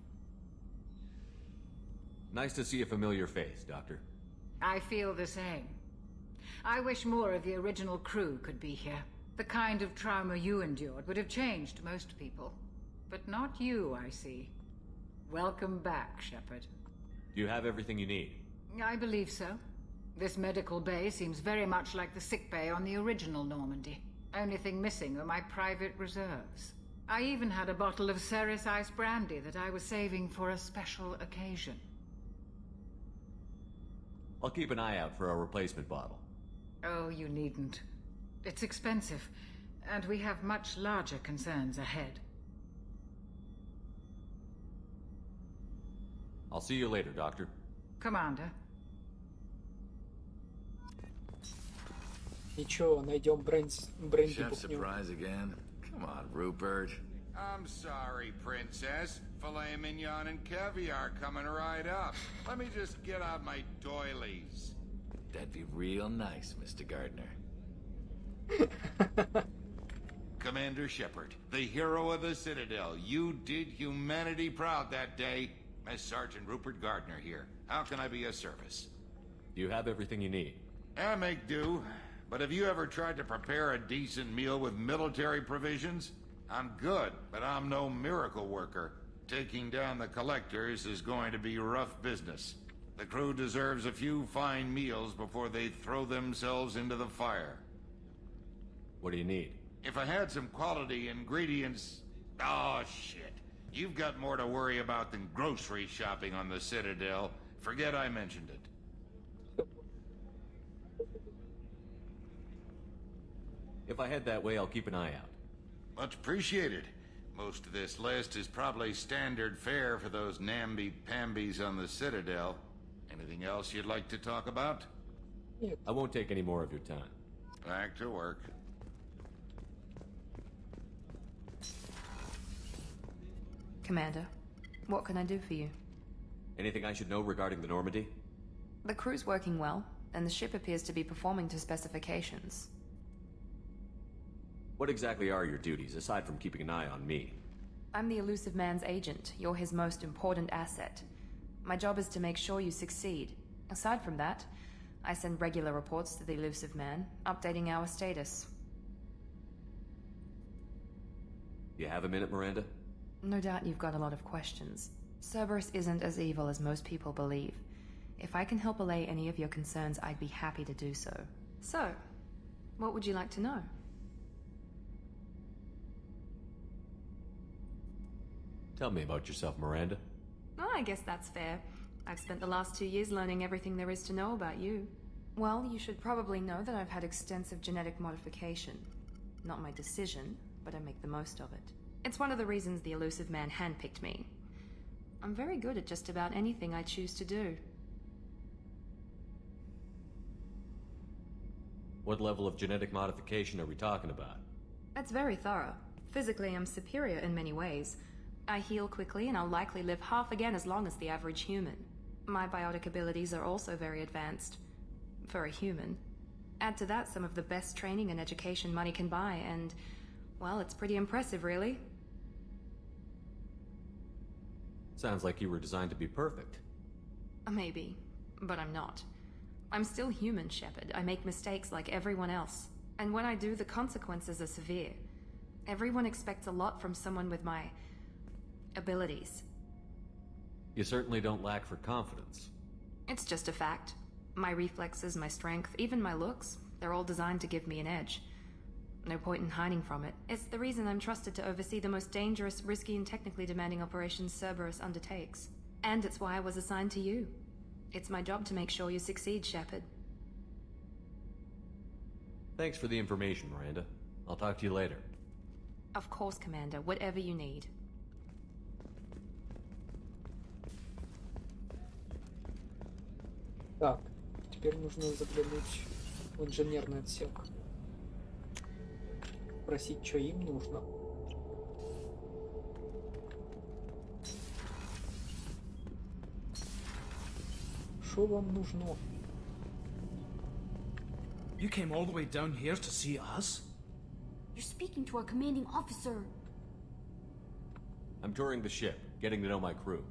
Nice to see a familiar face, Doctor. I feel the same. I wish more of the original crew could be here. The kind of trauma you endured would have changed most people. But not you, I see. Welcome back, Shepard. Do you have everything you need? I believe so. This medical bay seems very much like the sick bay on the original Normandy. Only thing missing are my private reserves. I even had a bottle of Ceres Ice brandy that I was saving for a special occasion. I'll keep an eye out for a replacement bottle. Oh, you needn't. It's expensive, and we have much larger concerns ahead. I'll see you later, Doctor. Commander. Ничего, найдем бренди. Chef surprise again? Come on, Rupert. I'm sorry, Princess. Filet mignon and caviar coming right up. Let me just get out my doilies. That'd be real nice, Mr. Gardner. Commander Shepard, the hero of the Citadel. You did humanity proud that day. As Sergeant Rupert Gardner here. How can I be of service? Do you have everything you need? I make do. But have you ever tried to prepare a decent meal with military provisions? I'm good, but I'm no miracle worker. Taking down the collectors is going to be rough business. The crew deserves a few fine meals before they throw themselves into the fire. What do you need? If I had some quality ingredients... Oh, shit. You've got more to worry about than grocery shopping on the Citadel. Forget I mentioned it. If I head that way, I'll keep an eye out. Much appreciated. Most of this list is probably standard fare for those namby-pambies on the Citadel. Anything else you'd like to talk about? I won't take any more of your time. Back to work. Commander, what can I do for you? Anything I should know regarding the Normandy? The crew's working well, and the ship appears to be performing to specifications. What exactly are your duties, aside from keeping an eye on me? I'm the Elusive Man's agent. You're his most important asset. My job is to make sure you succeed. Aside from that, I send regular reports to the Elusive Man, updating our status. You have a minute, Miranda? No doubt you've got a lot of questions. Cerberus isn't as evil as most people believe. If I can help allay any of your concerns, I'd be happy to do so. So, what would you like to know? Tell me about yourself, Miranda. Oh, I guess that's fair. I've spent the last 2 years learning everything there is to know about you. Well, you should probably know that I've had extensive genetic modification. Not my decision, but I make the most of it. It's one of the reasons the Elusive Man handpicked me. I'm very good at just about anything I choose to do. What level of genetic modification are we talking about? That's very thorough. Physically, I'm superior in many ways. I heal quickly, and I'll likely live half again as long as the average human. My biotic abilities are also very advanced. For a human. Add to that some of the best training and education money can buy, and, well, it's pretty impressive, really. Sounds like you were designed to be perfect. Maybe, but I'm not. I'm still human, Shepard. I make mistakes like everyone else. And when I do, the consequences are severe. Everyone expects a lot from someone with my abilities. You certainly don't lack for confidence. It's just a fact. My reflexes, my strength, even my looks, they're all designed to give me an edge. No point in hiding from it. It's the reason I'm trusted to oversee the most dangerous, risky, and technically demanding operations Cerberus undertakes. And it's why I was assigned to you. It's my job to make sure you succeed, Shepard. Thanks for the information, Miranda. I'll talk to you later. Of course, Commander. Whatever you need. Так, теперь нужно заглянуть в инженерный отсек. Спросить, что им нужно. Что вам нужно? You came all the way down here to see us? You're speaking to our commanding officer. I'm touring the ship, getting to know my crew.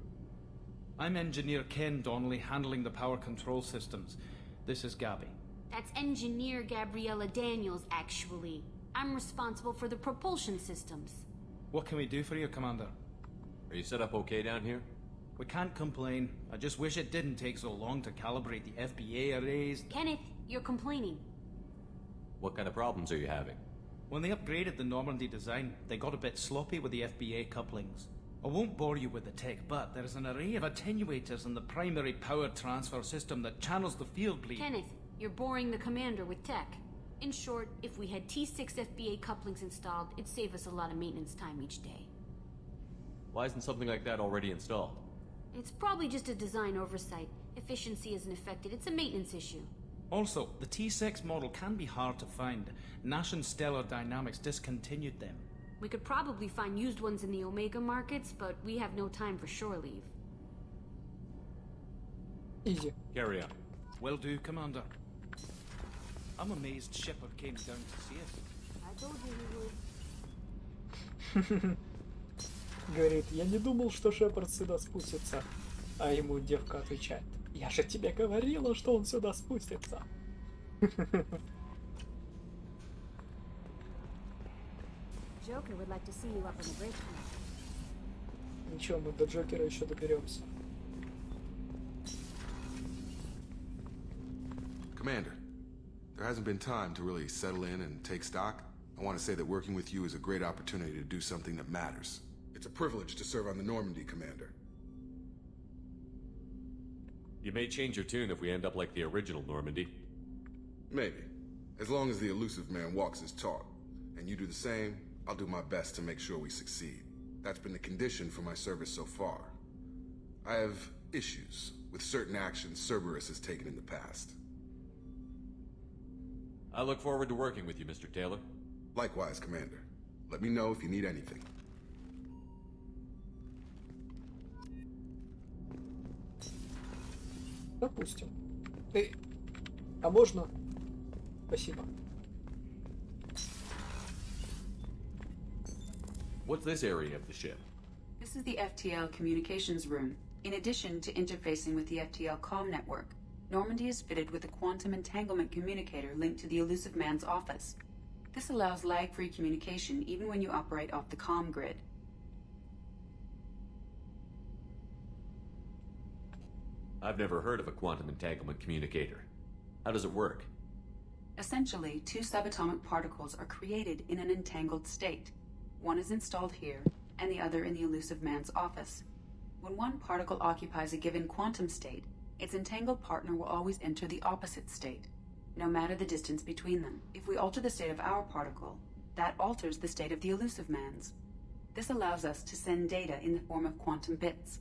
I'm Engineer Ken Donnelly, handling the power control systems. This is Gabby. That's Engineer Gabriella Daniels, actually. I'm responsible for the propulsion systems. What can we do for you, Commander? Are you set up okay down here? We can't complain. I just wish it didn't take so long to calibrate the FBA arrays. Kenneth, you're complaining. What kind of problems are you having? When they upgraded the Normandy design, they got a bit sloppy with the FBA couplings. I won't bore you with the tech, but there's an array of attenuators in the primary power transfer system that channels the field bleed. Kenneth, you're boring the commander with tech. In short, if we had T6 FBA couplings installed, it'd save us a lot of maintenance time each day. Why isn't something like that already installed? It's probably just a design oversight. Efficiency isn't affected, it's a maintenance issue. Also, the T6 model can be hard to find. Nash and Stellar Dynamics discontinued them. We could probably find used ones in the Omega markets, but we have no time for shore leave. Easy. Carry on. Will do, Commander. I'm amazed Shepard came down to see us. I told you he would. Говорит, я не думал, что Шепард сюда спустится. А ему девка отвечает, я же тебе говорила, что он сюда спустится. Joker would like to see you up in the bridge. Ничего, мы до Джокера еще доберемся. Commander, there hasn't been time to really settle in and take stock. I want to say that working with you is a great opportunity to do something that matters. It's a privilege to serve on the Normandy, Commander. You may change your tune if we end up like the original Normandy. Maybe. As long as the elusive man walks his talk. And you do the same, I'll do my best to make sure we succeed. That's been the condition for my service so far. I have issues with certain actions Cerberus has taken in the past. I look forward to working with you, Mr. Taylor. Likewise, Commander. Let me know if you need anything. Допустим. А можно? Спасибо. What's this area of the ship? This is the FTL communications room. In addition to interfacing with the FTL comm network, Normandy is fitted with a quantum entanglement communicator linked to the elusive man's office. This allows lag-free communication even when you operate off the comm grid. I've never heard of a quantum entanglement communicator. How does it work? Essentially, two subatomic particles are created in an entangled state. One is installed here, and the other in the elusive man's office. When one particle occupies a given quantum state, its entangled partner will always enter the opposite state, no matter the distance between them. If we alter the state of our particle, that alters the state of the elusive man's. This allows us to send data in the form of quantum bits.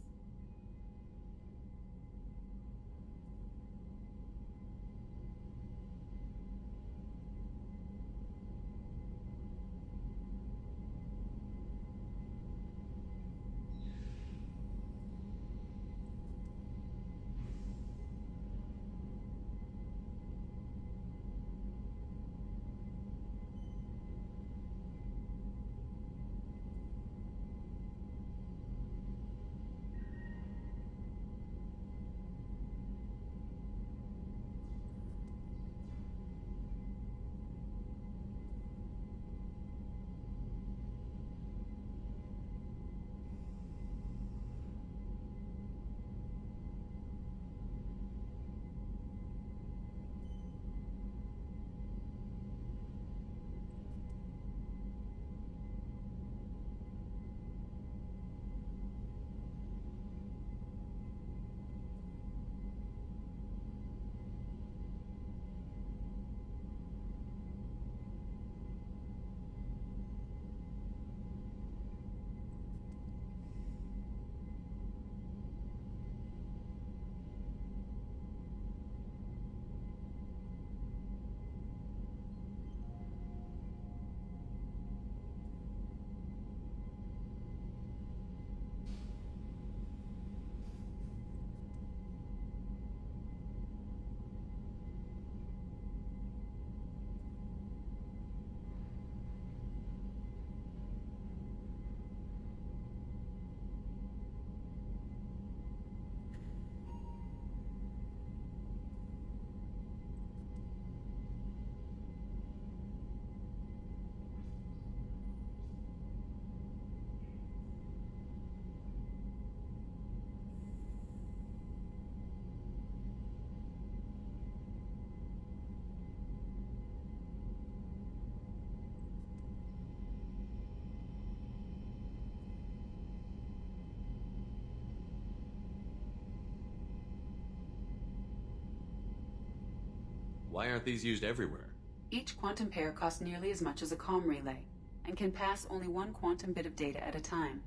Why aren't these used everywhere? Each quantum pair costs nearly as much as a comm relay, and can pass only one quantum bit of data at a time.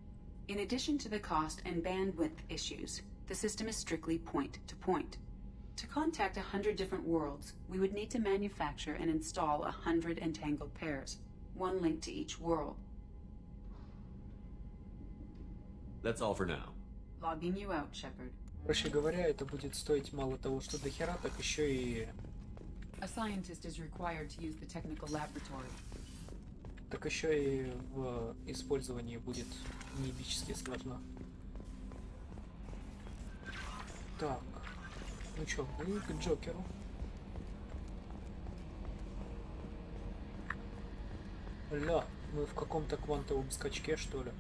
In addition to the cost and bandwidth issues, the system is strictly point-to-point. To contact 100 different worlds, we would need to manufacture and install 100 entangled pairs, one link to each world. That's all for now. Logging you out, Shepard. Проще говоря, это будет стоить мало того, что до хера, так еще и... A scientist is required to use the technical laboratory. Так еще и в использовании будет неебически сложно. Так, ну чё, мы к Джокеру. Ля, мы в каком-то квантовом скачке, что ли?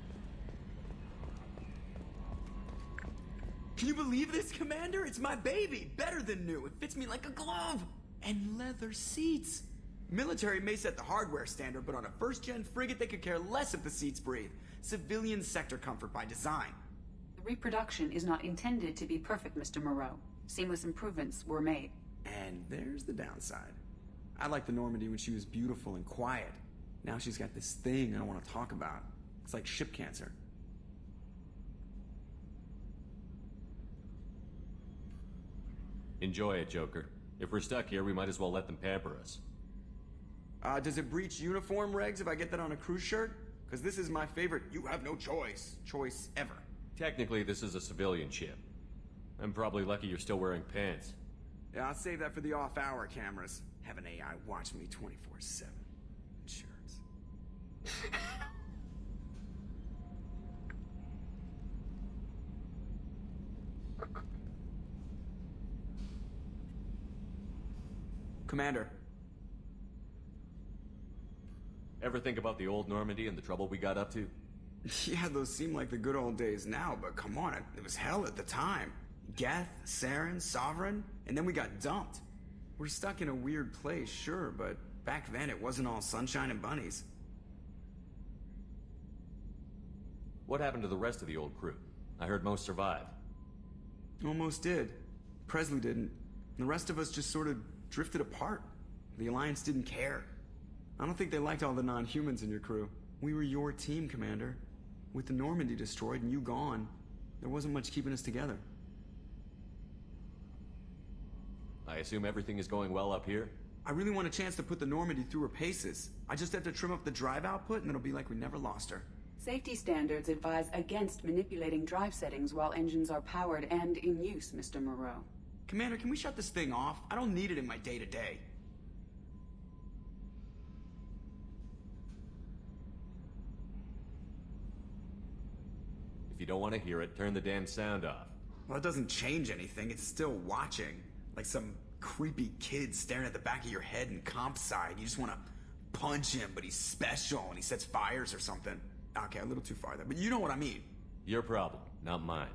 Can you believe this, Commander? It's my baby! Better than new. It fits me like a glove! And leather seats! Military may set the hardware standard, but on a first-gen frigate they could care less if the seats breathe. Civilian sector comfort by design. The reproduction is not intended to be perfect, Mr. Moreau. Seamless improvements were made. And there's the downside. I liked the Normandy when she was beautiful and quiet. Now she's got this thing I don't want to talk about. It's like ship cancer. Enjoy it, Joker. If we're stuck here, we might as well let them pamper us. Does it breach uniform regs if I get that on a cruise shirt? Because this is my favorite you have no choice ever. Technically, this is a civilian ship. I'm probably lucky you're still wearing pants. Yeah, I'll save that for the off-hour cameras. Have an AI watch me 24/7. Insurance. Commander. Ever think about the old Normandy and the trouble we got up to? Yeah, those seem like the good old days now, but come on, it was hell at the time. Geth, Saren, Sovereign, and then we got dumped. We're stuck in a weird place, sure, but back then it wasn't all sunshine and bunnies. What happened to the rest of the old crew? I heard most survived. Almost did. Presley didn't. The rest of us just sort of drifted apart. The Alliance didn't care. I don't think they liked all the non-humans in your crew. We were your team, Commander. With the Normandy destroyed and you gone, there wasn't much keeping us together. I assume everything is going well up here? I really want a chance to put the Normandy through her paces. I just have to trim up the drive output and it'll be like we never lost her. Safety standards advise against manipulating drive settings while engines are powered and in use, Mr. Moreau. Commander, can we shut this thing off? I don't need it in my day-to-day. If you don't want to hear it, turn the damn sound off. Well, it doesn't change anything. It's still watching. Like some creepy kid staring at the back of your head in comp side. You just want to punch him, but he's special and he sets fires or something. Okay, a little too far there, but you know what I mean. Your problem, not mine.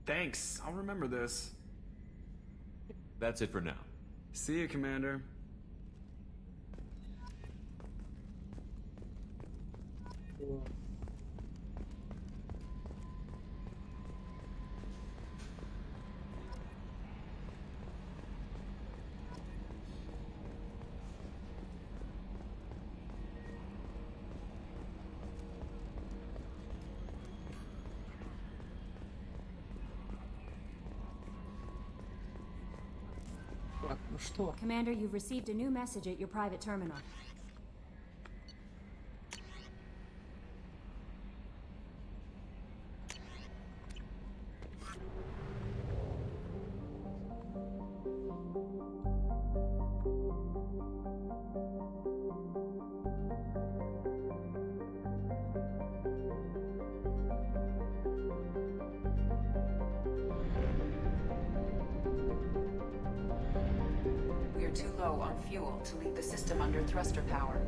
Thanks. I'll remember this. That's it for now. See you, Commander. Commander, you've received a new message at your private terminal. Too low on fuel to leave the system under thruster power.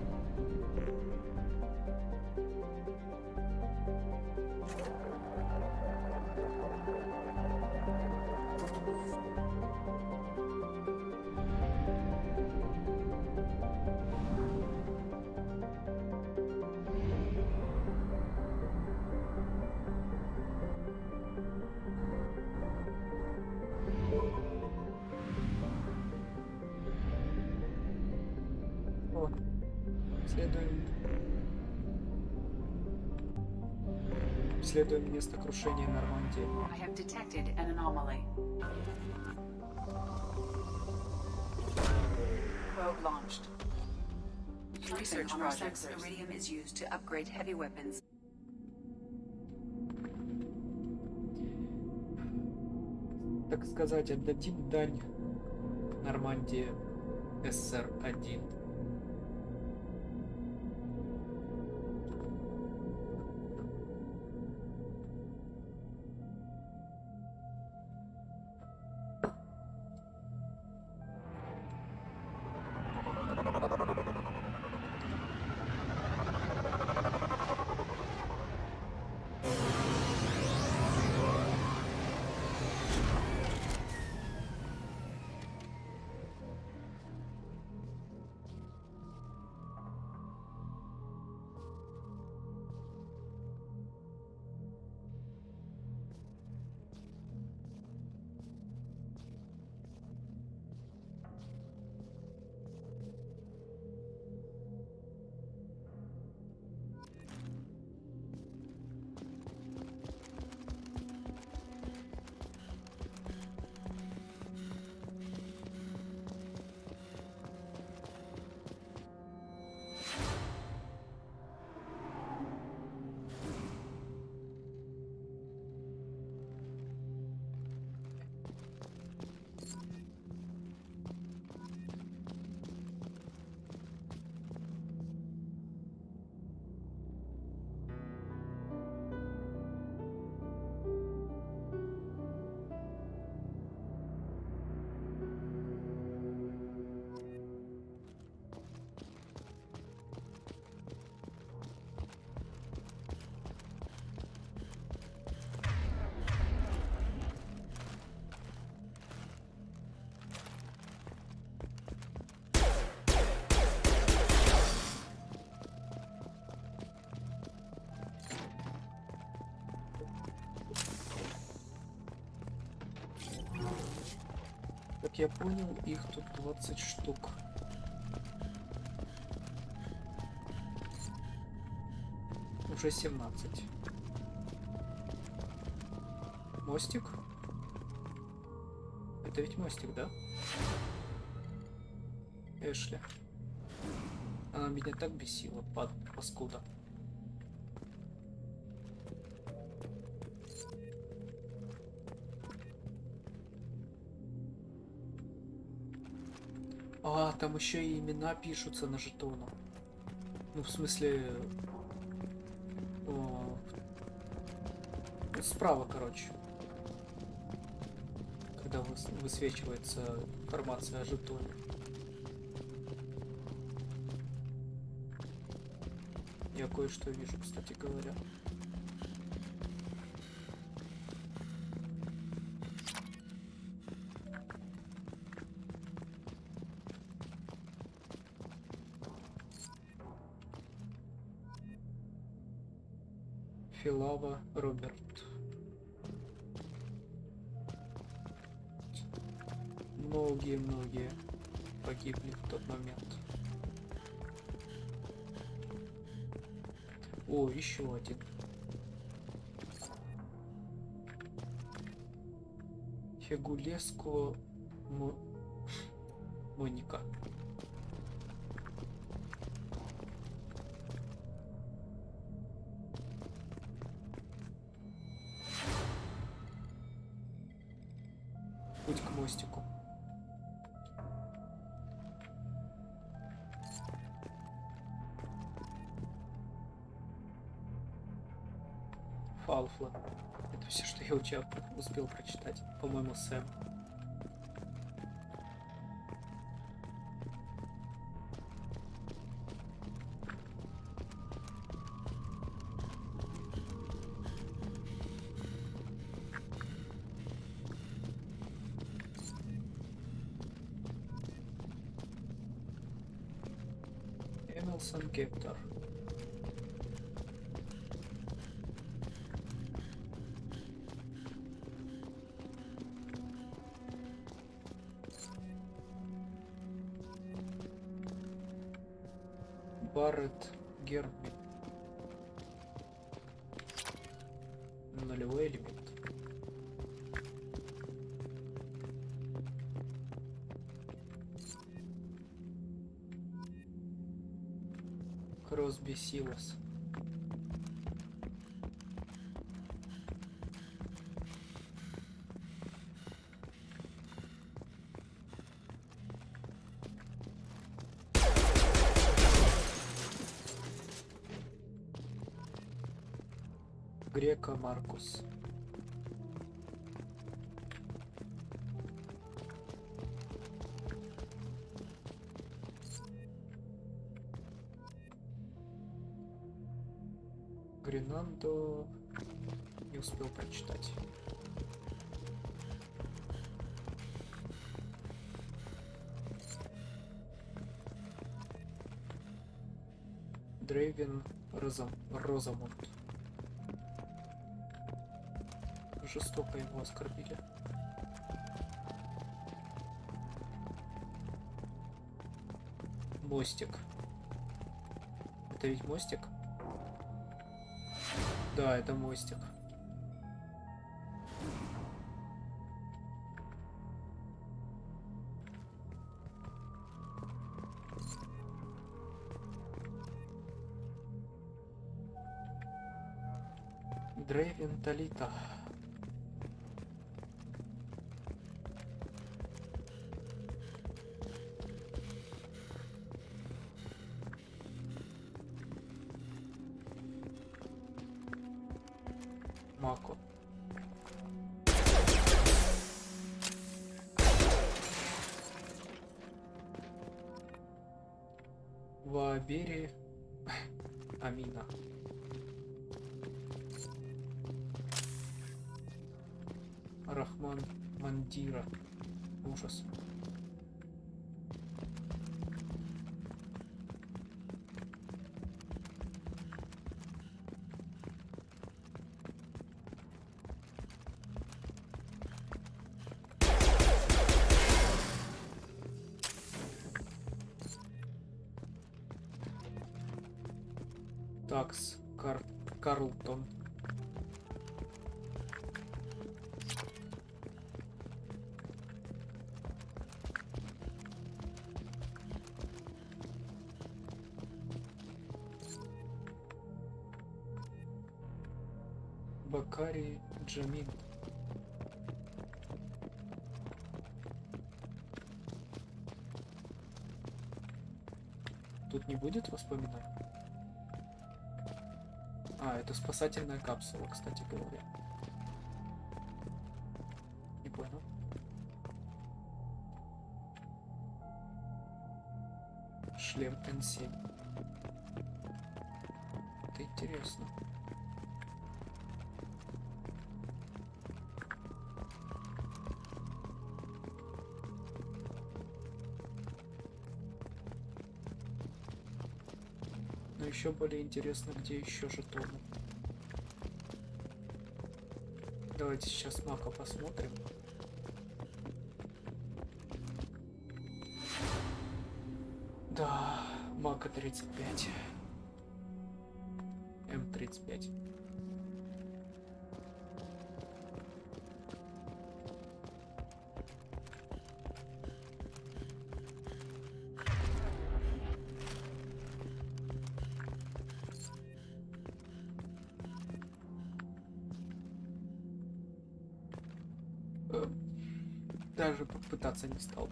Обследуем место крушения Нормандии. I have detected an anomaly. Probe launched. Research on our sensors. Iridium is used to upgrade heavy weapons. Так сказать, отдадим дань Нормандии SR1. Как я понял, их тут 20 штук. Уже 17. Мостик? Это ведь мостик, да? Эшли. Она меня так бесила, паскуда. А, там еще и имена пишутся на жетонах. Ну, в смысле... справа, короче. Когда высвечивается информация о жетоне. Я кое-что вижу, кстати говоря. Филава Роберт. Многие погибли в тот момент. О, еще один. Фигулеско Моника. Путь к мостику. Фалфла. Это все, что я успел прочитать. По-моему, Сэм. Эмилсон Гектор. Барретт Герми. Нулевой элемент. Кросби Силос. Грека Маркус. Гренандо не успел прочитать. Дрейвен Розамунд. Жестоко его оскорбили. Мостик. Это ведь мостик? Да, это мостик. Дрейвен Талита. Мако. Ваабери Амина. Рахман Мандира. Ужас. Такс Карлтон. Бакари Джамин. Тут не будет воспоминаний? А, это спасательная капсула, кстати говоря. Не понял. Шлем Н7. Это интересно. Но еще более интересно, где еще жетоны. Давайте сейчас Мака посмотрим. Да, Мака 35. М35. Даже попытаться не стал.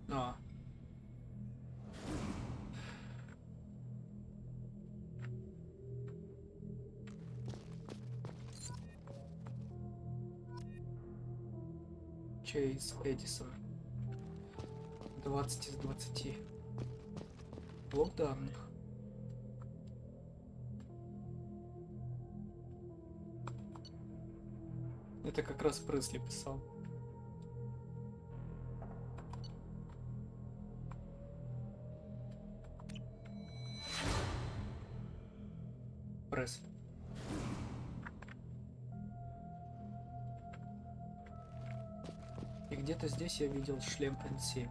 А. Чейз Эдисон. 20 из 20. Блок данных. Это как раз Пресли писал. Пресли. И где-то здесь я видел шлем Н7.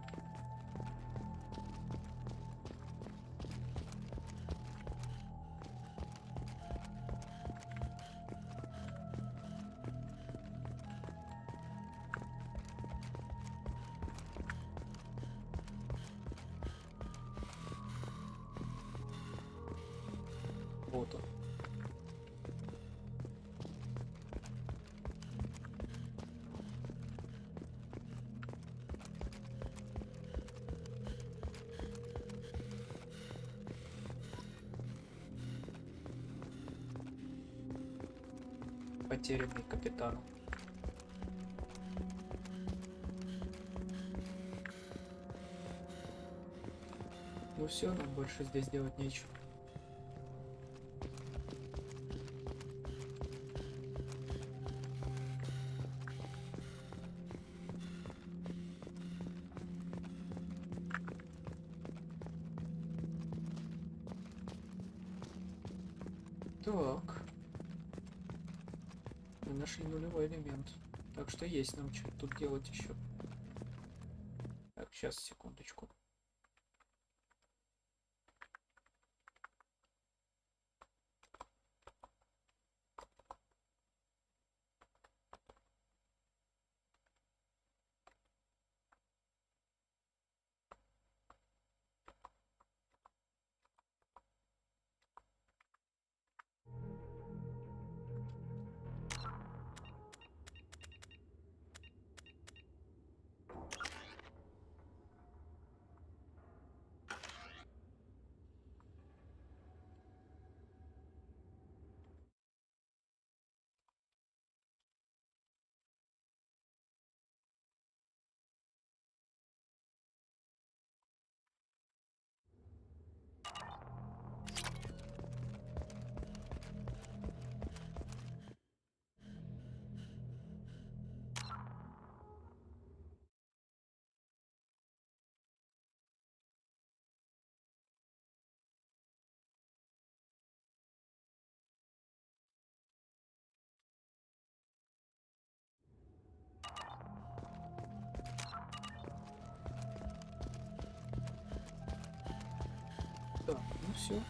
вот он. Потерянный капитан. Ну все, нам больше здесь делать нечего. Так. Мы нашли нулевой элемент. Так что есть нам что тут делать еще. Так, сейчас, секундочку. Так, ну все.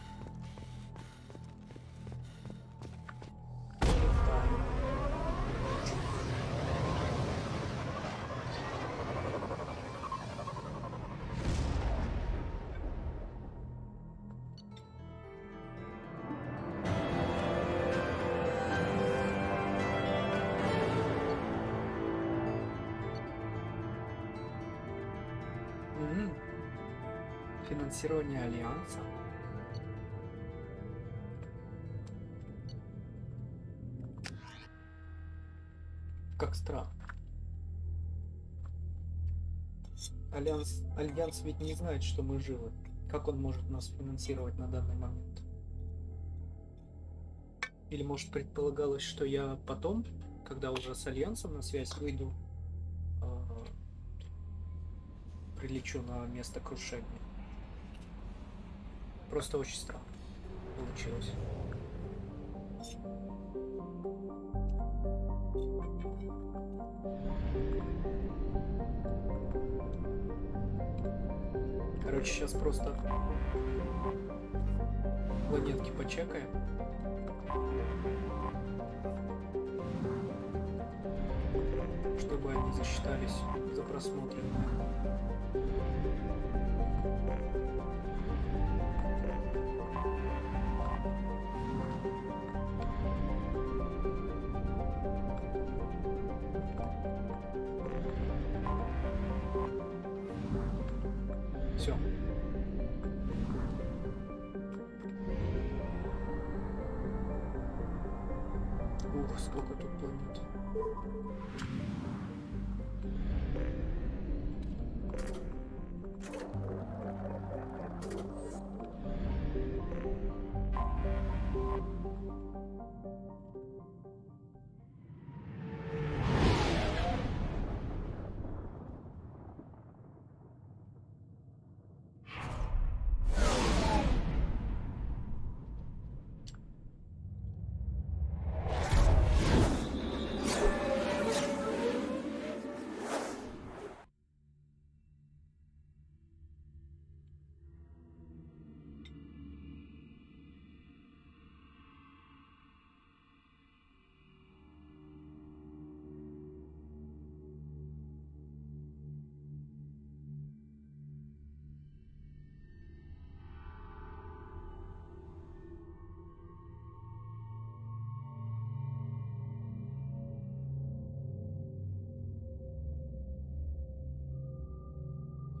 Финансирование Альянса. Как странно. Альянс ведь не знает, что мы живы. Как он может нас финансировать на данный момент? Или может предполагалось, что я потом, когда уже с Альянсом на связь выйду, прилечу на место крушения. Просто очень странно получилось. Короче, сейчас просто планетки почекаем. Чтобы они засчитались за просмотренное. Все. Ух, сколько тут планет.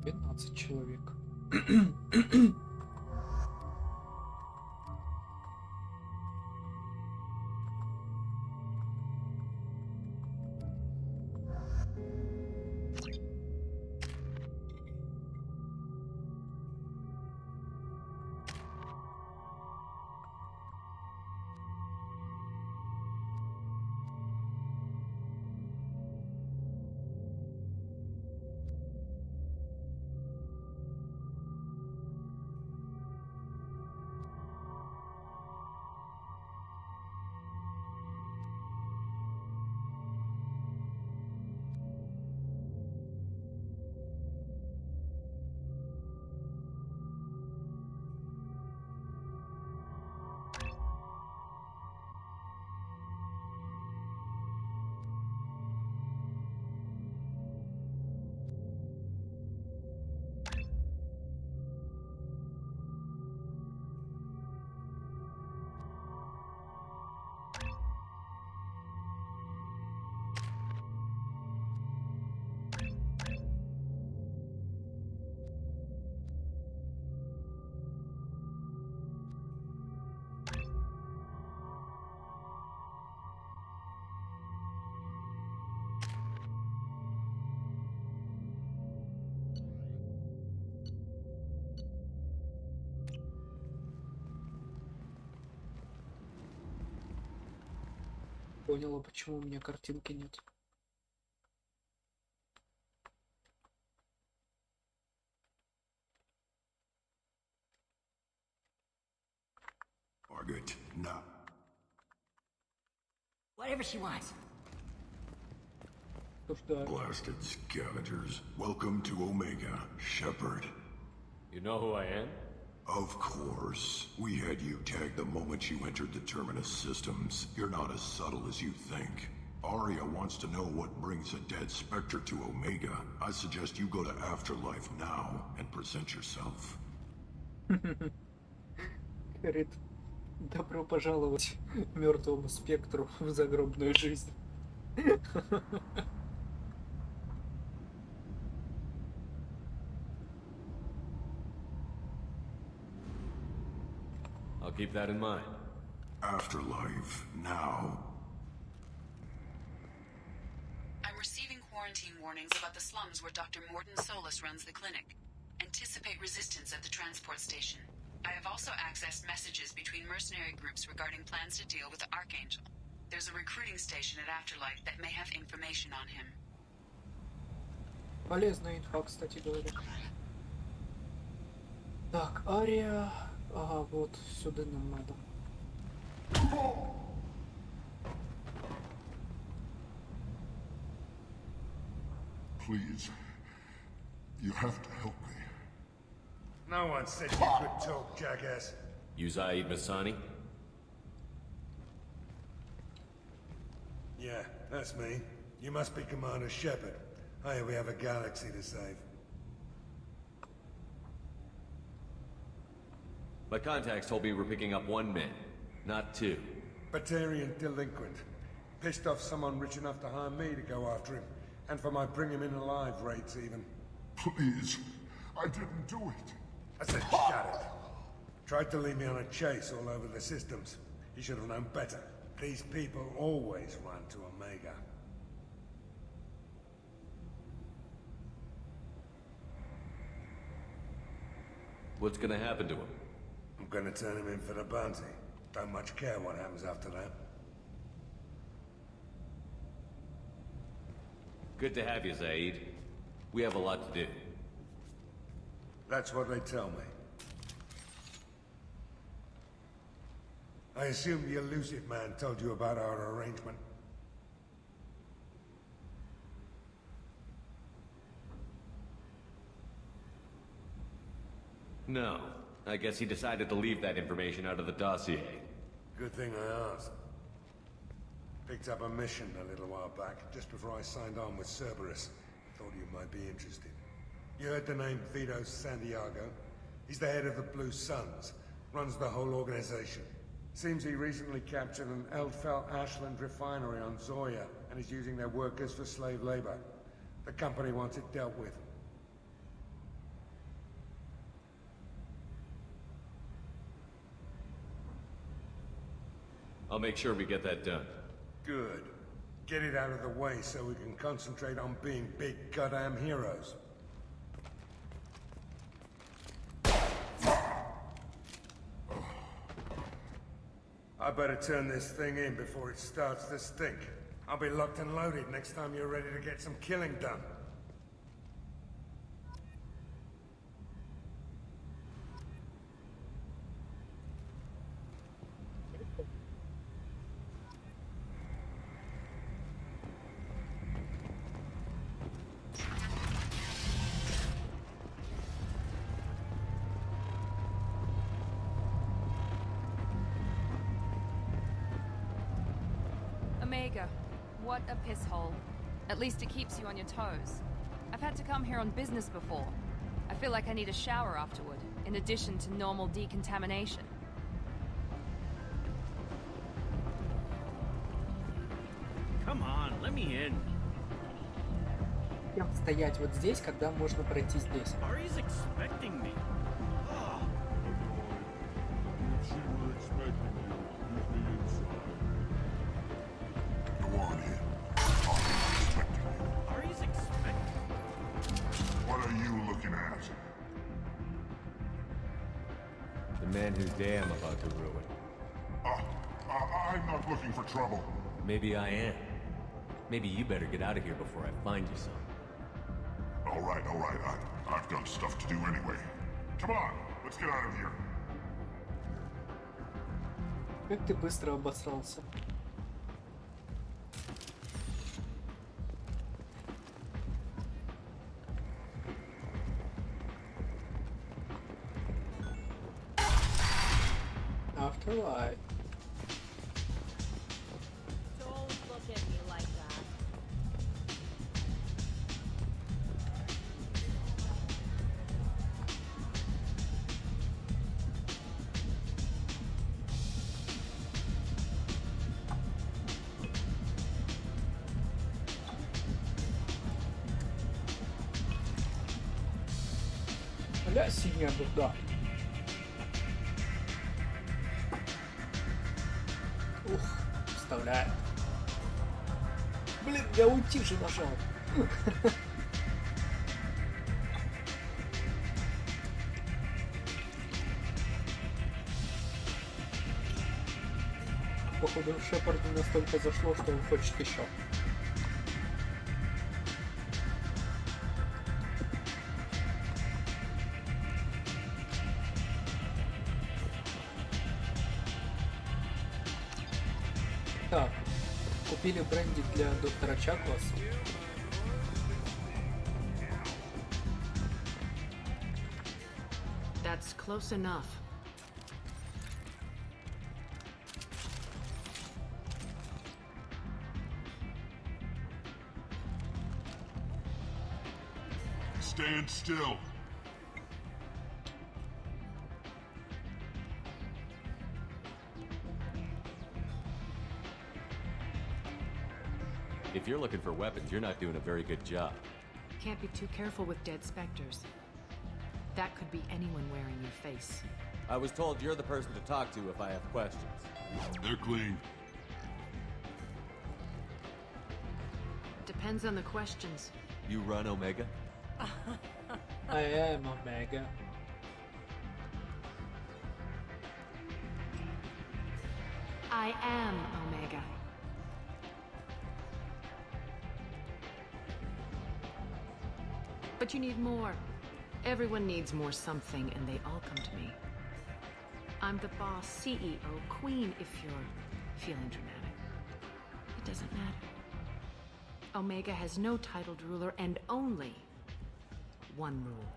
12 человек. Поняла, почему у меня картинки нет. Margaret, no. Whatever she wants. Blasted scavengers. Welcome to Omega, Shepard. You know who I am? Of course. We had you tagged the moment you entered the Terminus systems. You're not as subtle as you think. Aria wants to know what brings a dead Spectre to Omega. I suggest you go to Afterlife now and present yourself. Говорит, добро пожаловать мертвому спектру в загробную жизнь. I'll keep that in mind. Afterlife, now. I'm receiving quarantine warnings about the slums where Dr. Morden Solus runs the clinic. Anticipate resistance at the transport station. I have also accessed messages between mercenary groups regarding plans to deal with the Archangel. There's a recruiting station at Afterlife that may have information on him. Полезная инфа, кстати говоря. Так, Ария... Ага, вот сюда нам надо. Please. You have to help me. No one said you could talk, jackass. You Zaid Masani? Yeah, that's me. You must be Commander Shepard. Hey, we have a galaxy to save. My contacts told me we're picking up 1 man, not 2. Batarian delinquent. Pissed off someone rich enough to hire me to go after him. And for my bring him in alive rates, even. Please. I didn't do it. I said shut it. Tried to lead me on a chase all over the systems. He should have known better. These people always run to Omega. What's gonna happen to him? I'm gonna turn him in for the bounty. Don't much care what happens after that. Good to have you, Zaid. We have a lot to do. That's what they tell me. I assume the elusive man told you about our arrangement. No. I guess he decided to leave that information out of the dossier. Good thing I asked. Picked up a mission a little while back, just before I signed on with Cerberus. Thought you might be interested. You heard the name Vito Santiago? He's the head of the Blue Suns, runs the whole organization. Seems he recently captured an Eldfell Ashland refinery on Zoya, and is using their workers for slave labor. The company wants it dealt with. I'll make sure we get that done. Good. Get it out of the way so we can concentrate on being big goddamn heroes. I better turn this thing in before it starts to stink. I'll be locked and loaded next time you're ready to get some killing done. Omega, what a piss hole. At least it keeps you on your toes. I've had to come here on business before. I feel like I need a shower afterward, in addition to normal decontamination. Come on, let me in. Зачем стоять вот здесь, когда можно пройти здесь? Ari's expecting me. Ari's expecting me. What are you looking at? The man whose day I'm about to ruin. I'm not looking for trouble. Maybe I am. Maybe you better get out of here before I find you some. All right. I've got stuff to do anyway. Come on, let's get out of here. Как ты быстро обосрался. Afterlife. Don't look at me like that. Бля, синяя бурда. Ух, вставляет. Блин, я уйти же нажал. Походу, Шепарду настолько зашло, что он хочет еще. Так, купили бренди для доктора Чакласа. That's close enough. Stand still. If you're looking for weapons, you're not doing a very good job. Can't be too careful with dead specters. That could be anyone wearing your face. I was told you're the person to talk to if I have questions. They're clean. Depends on the questions. You run Omega? I am Omega. I am Omega. But you need more. Everyone needs more something, and they all come to me. I'm the boss, CEO, queen, if you're feeling dramatic. It doesn't matter. Omega has no titled ruler and only one rule.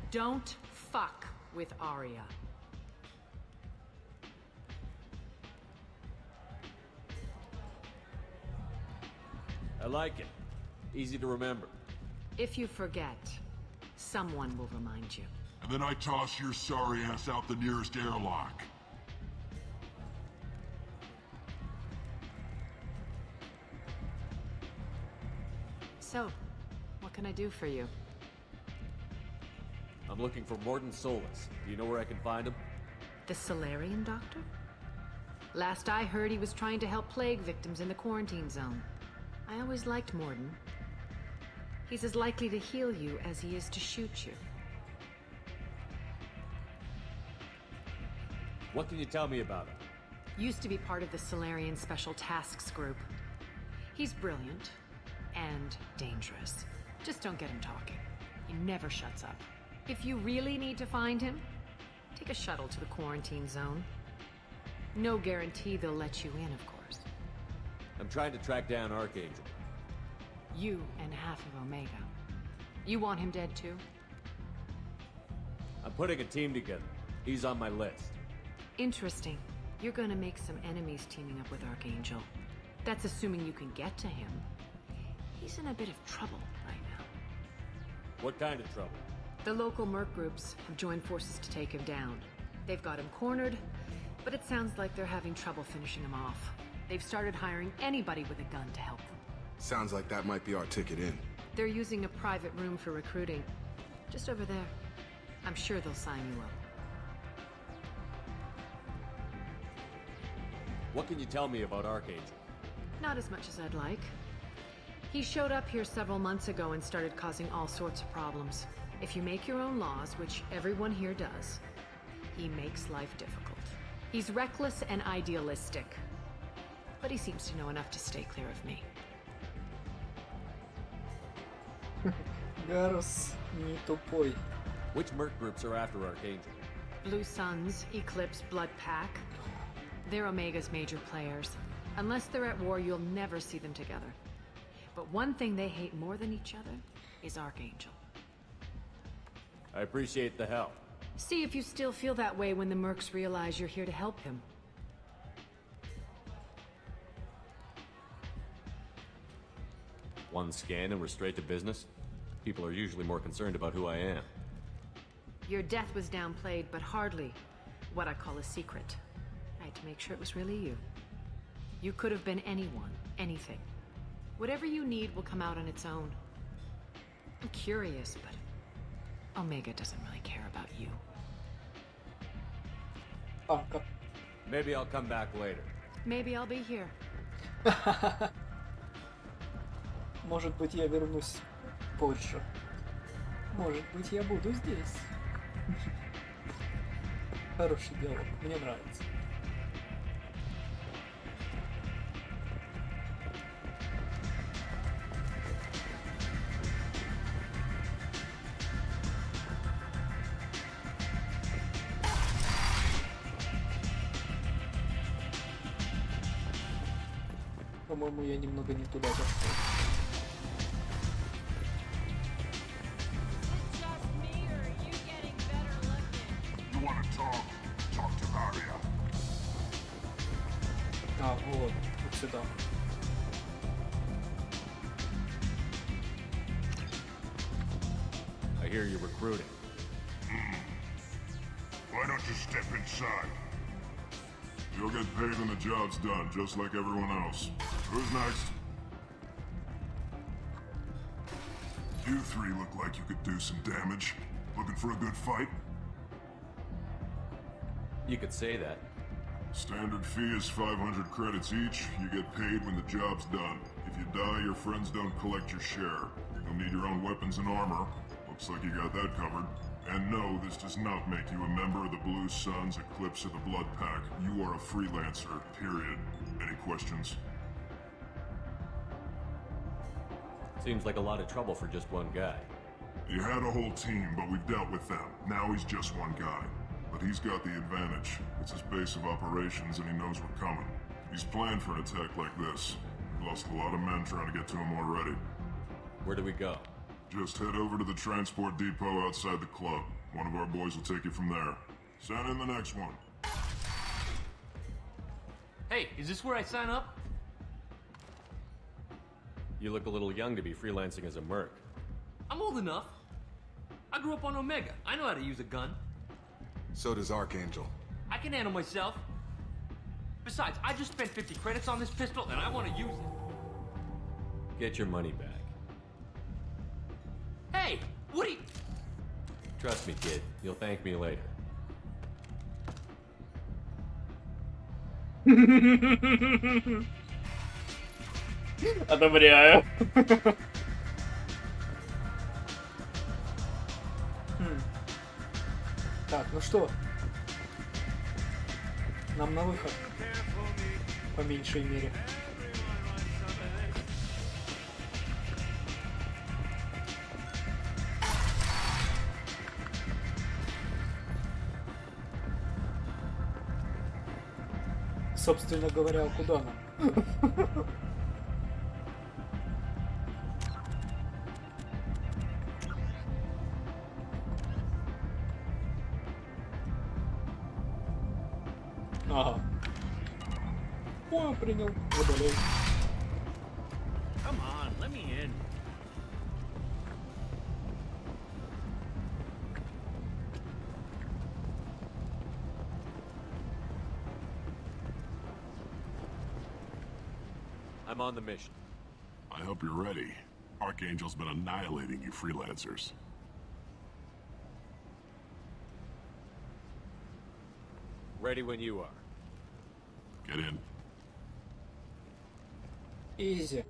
Don't fuck with Arya. I like it. Easy to remember. If you forget, someone will remind you. And then I toss your sorry ass out the nearest airlock. So, what can I do for you? I'm looking for Morden Solis. Do you know where I can find him? The Solarian doctor? Last I heard, he was trying to help plague victims in the quarantine zone. I always liked Morden. He's as likely to heal you as he is to shoot you. What can you tell me about him? Used to be part of the Solarian Special Tasks Group. He's brilliant and dangerous. Just don't get him talking. He never shuts up. If you really need to find him, take a shuttle to the quarantine zone. No guarantee they'll let you in, of course. I'm trying to track down Archangel. You and half of Omega. You want him dead too? I'm putting a team together. He's on my list. Interesting. You're gonna make some enemies teaming up with Archangel. That's assuming you can get to him. He's in a bit of trouble right now. What kind of trouble? The local merc groups have joined forces to take him down. They've got him cornered, but it sounds like they're having trouble finishing him off. They've started hiring anybody with a gun to help them. Sounds like that might be our ticket in. They're using a private room for recruiting. Just over there. I'm sure they'll sign you up. What can you tell me about Archangel? Not as much as I'd like. He showed up here several months ago and started causing all sorts of problems. If you make your own laws, which everyone here does, he makes life difficult. He's reckless and idealistic. But he seems to know enough to stay clear of me. Гарус не тупой. Which merc groups are after Archangel? Blue Suns, Eclipse, Blood Pack. They're Omega's major players. Unless they're at war, you'll never see them together. But one thing they hate more than each other is Archangel. I appreciate the help. See if you still feel that way when the mercs realize you're here to help him. One scan and we're straight to business? People are usually more concerned about who I am. Your death was downplayed, but hardly what I call a secret. I had to make sure it was really you. You could have been anyone, anything. Whatever you need will come out on its own. I'm curious, but Omega doesn't really care about you. Maybe I'll come back later. Maybe I'll be here. Может быть, я вернусь позже. Может быть, я буду здесь. Хороший диалог, мне нравится. По-моему, я немного не туда зашел. А, вот сюда. I hear you're recruiting. Why don't you step inside? You'll get paid when the job's done, just like everyone else. Who's next? You three look like you could do some damage. Looking for a good fight? You could say that. Standard fee is 500 credits each. You get paid when the job's done. If you die, your friends don't collect your share. You'll need your own weapons and armor. Looks like you got that covered. And no, this does not make you a member of the Blue Suns, Eclipse, or the Blood Pack. You are a freelancer, period. Any questions? Seems like a lot of trouble for just one guy. You had a whole team, but we've dealt with them. Now he's just one guy. But he's got the advantage. It's his base of operations and he knows we're coming. He's planned for an attack like this. He lost a lot of men trying to get to him already. Where do we go? Just head over to the transport depot outside the club. One of our boys will take you from there. Send in the next one. Hey, is this where I sign up? You look a little young to be freelancing as a merc. I'm old enough. I grew up on Omega. I know how to use a gun. So does Archangel. I can handle myself. Besides, I just spent 50 credits on this pistol and I want to use it. Get your money back. Hey, what are you... Trust me, kid. You'll thank me later. Одобряю. Так, ну что? Нам на выход. По меньшей мере. Собственно говоря, куда нам? Ага. Понял, принял. Водолей. Come on, let me in. I'm on the mission. I hope you're ready. Archangel's been annihilating you freelancers. Ready when you are. Get in. Easy.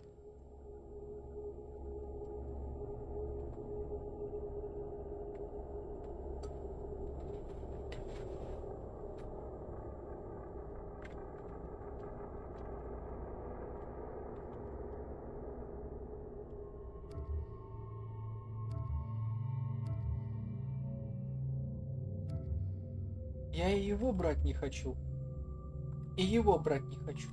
Я и его брать не хочу. И его брать не хочу.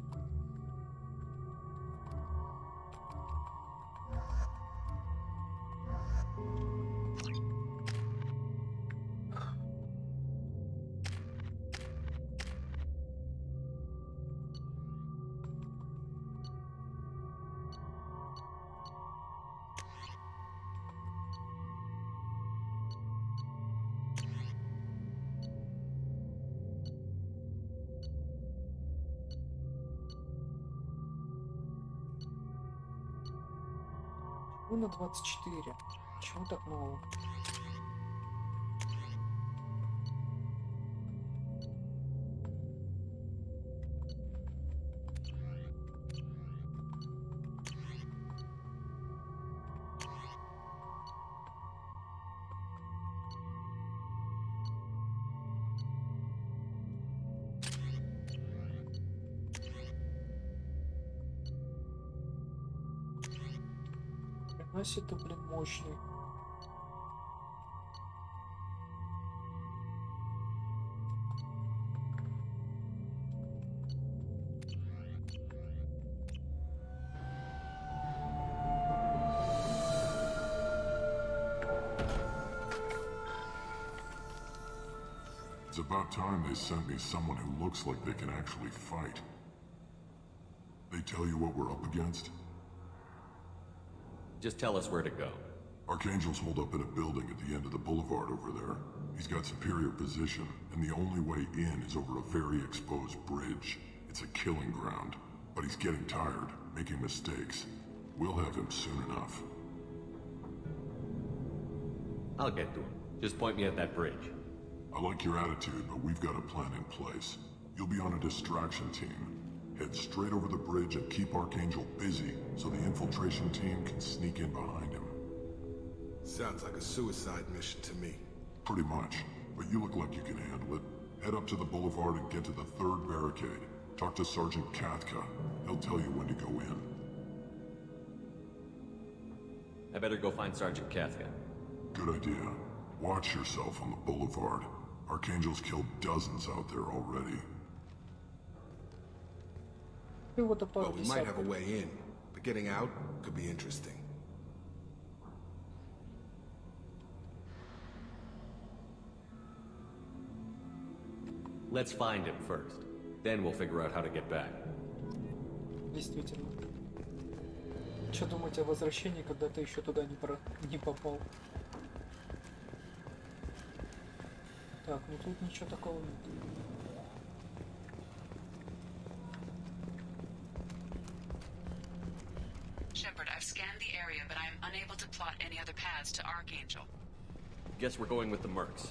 На 24. Почему так мало? Это, блин, мощный. It's about time they sent me someone who looks like they can actually fight. They tell you what we're up against? Just tell us where to go. Archangel's holed up in a building at the end of the boulevard over there. He's got superior position, and the only way in is over a very exposed bridge. It's a killing ground, but he's getting tired, making mistakes. We'll have him soon enough. I'll get to him. Just point me at that bridge. I like your attitude, but we've got a plan in place. You'll be on a distraction team. Head straight over the bridge and keep Archangel busy so the infiltration team can sneak in behind him. Sounds like a suicide mission to me. Pretty much, but you look like you can handle it. Head up to the boulevard and get to the third barricade. Talk to Sergeant Katka. He'll tell you when to go in. I better go find Sergeant Katka. Good idea. Watch yourself on the boulevard. Archangel's killed dozens out there already. Well, we might have a way in, but getting out could be interesting. Let's find him first. Then we'll figure out how to get back. Действительно. Что думать о возвращении, когда ты еще туда не попал? Так, ну тут ничего такого нет. Shepard, I've scanned the area, but I am unable to plot any other paths to Archangel. Guess we're going with the mercs.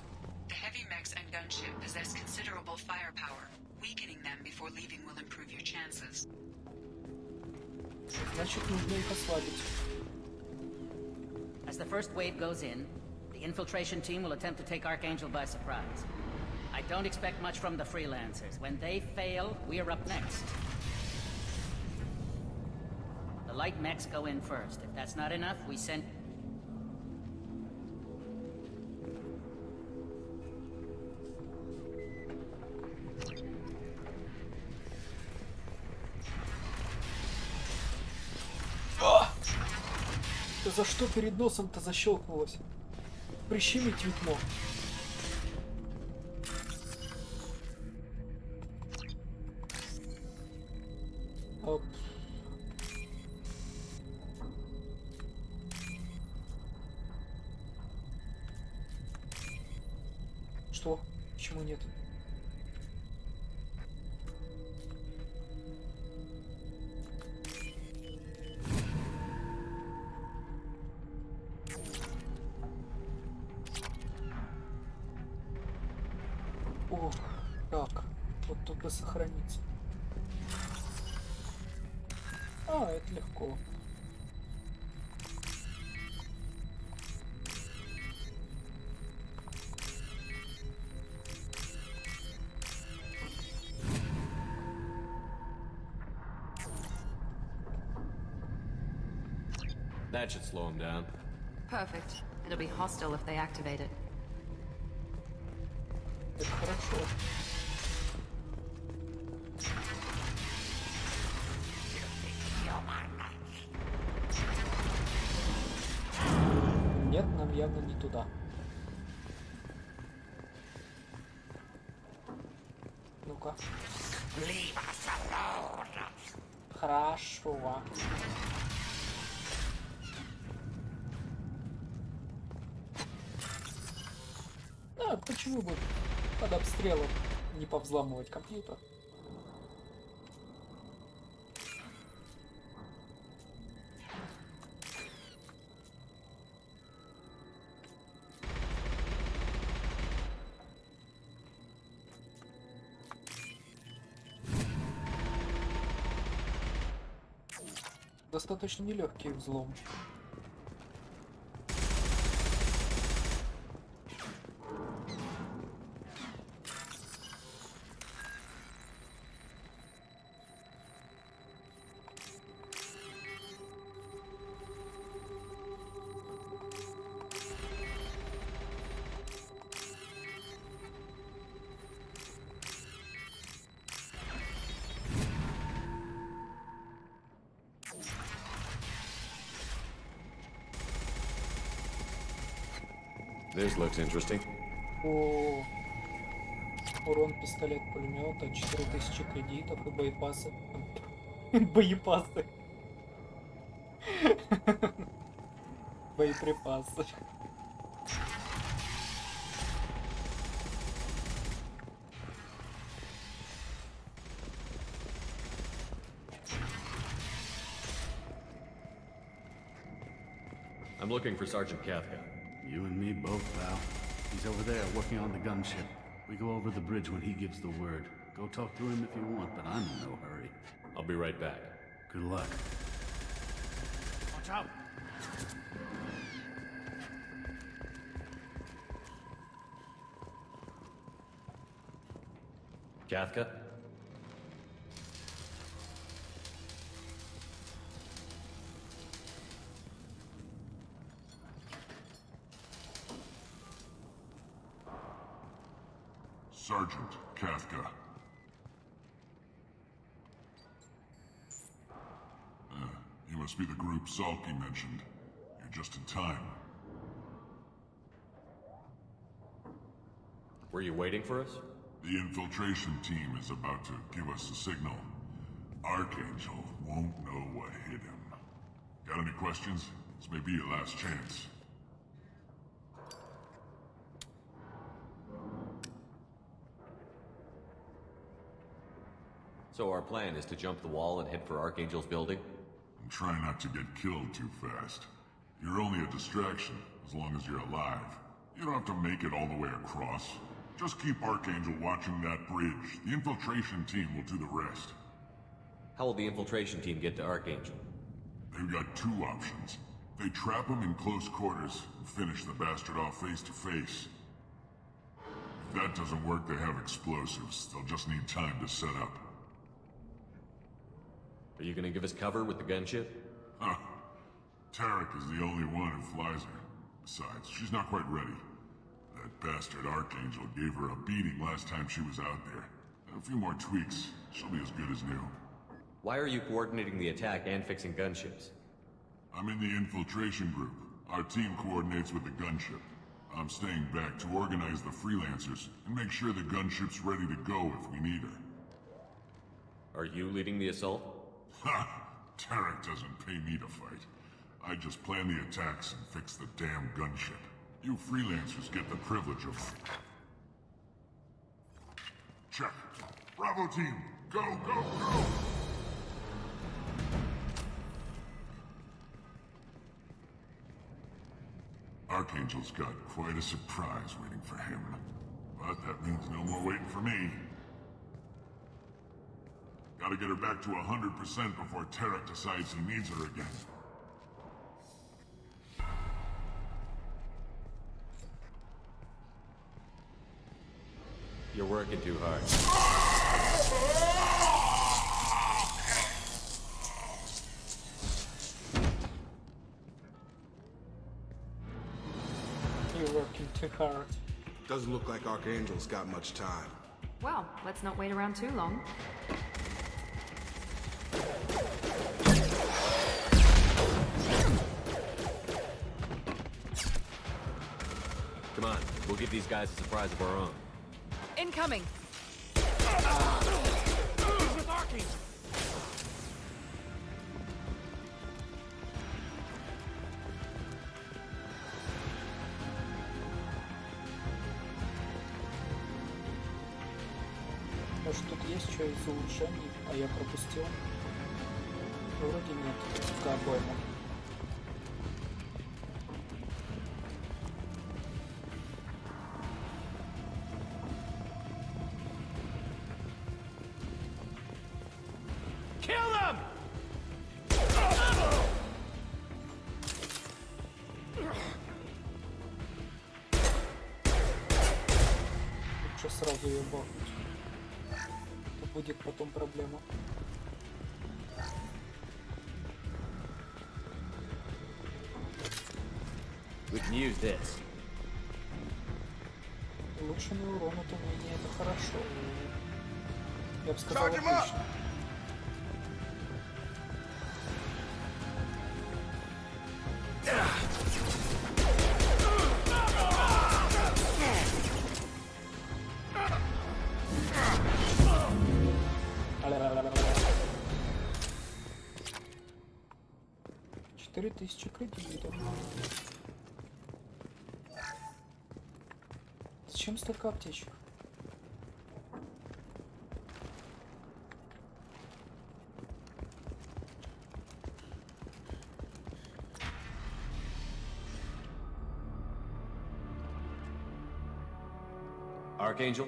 The heavy mechs and gunship possess considerable firepower. Weakening them before leaving will improve your chances. Значит, нужно их ослабить. As the first wave goes in, the infiltration team will attempt to take Archangel by surprise. I don't expect much from the freelancers. When they fail, we're up next. The light mechs go in first. If that's not enough, we send... Да за что перед носом-то защелкнулось? Прищемить ведь мог. Оп. Что? Почему нет? О, так, вот тут бы сохраниться. А, это легко. That should slow him down. Perfect. It'll be hostile if they activate it. Это хорошо. Нет, нам явно не туда. Ну-ка. Хорошо. А почему бы под обстрелом не повзламывать компьютер? Достаточно нелегкий взлом. This looks interesting. О, урон пистолет-пулемета, 4000 кредитов и боепасы. Боепасы. Боеприпасы. I'm looking for Sergeant Kafka. You and me both, pal. He's over there working on the gunship. We go over the bridge when he gives the word. Go talk to him if you want, but I'm in no hurry. I'll be right back. Good luck. Watch out! Kafka? Sergeant Kafka. You must be the group Salky mentioned. You're just in time. Were you waiting for us? The infiltration team is about to give us a signal. Archangel won't know what hit him. Got any questions? This may be your last chance. So our plan is to jump the wall and head for Archangel's building? And try not to get killed too fast. You're only a distraction, as long as you're alive. You don't have to make it all the way across. Just keep Archangel watching that bridge. The infiltration team will do the rest. How will the infiltration team get to Archangel? They've got two options. They trap him in close quarters and finish the bastard off face to face. If that doesn't work, they have explosives. They'll just need time to set up. Are you gonna give us cover with the gunship? Huh. Tarek is the only one who flies her. Besides, she's not quite ready. That bastard Archangel gave her a beating last time she was out there. A few more tweaks, she'll be as good as new. Why are you coordinating the attack and fixing gunships? I'm in the infiltration group. Our team coordinates with the gunship. I'm staying back to organize the freelancers and make sure the gunship's ready to go if we need her. Are you leading the assault? Ha! Tarek doesn't pay me to fight. I just plan the attacks and fix the damn gunship. You freelancers get the privilege of... Check. Bravo team, go, go, go! Archangel's got quite a surprise waiting for him. But that means no more waiting for me. Gotta get her back to 100% before Tarek decides he needs her again. You're working too hard. You're working too hard. Doesn't look like Archangel's got much time. Well, let's not wait around too long. Come on, we'll give these guys a surprise of our own. Incoming! With Archangel! Может, тут есть что из улучшений, а я пропустил? Вроде нет, только обойма. Kill them! Лучше сразу ее бахнуть. Это будет потом проблема. We can use this. Улучшенный урон от умения, это хорошо. Я бы сказал, отлично. Четыре тысячи кредитов. Зачем столько аптечек? Archangel?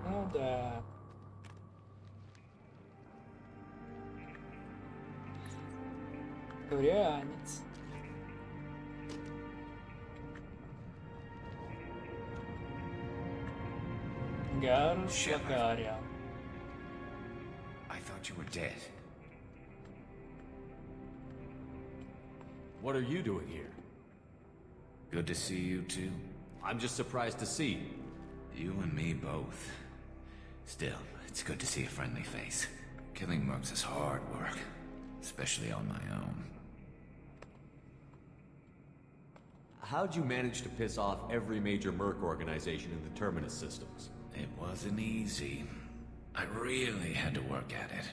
Ну да. Дворянец. Гарус Лагаря. I thought you were dead. What are you doing here? Good to see you too. I'm just surprised to see you. You and me both. Still, it's good to see a friendly face. Killing mercs is hard work, especially on my own. How'd you manage to piss off every major merc organization in the Terminus systems? It wasn't easy. I really had to work at it.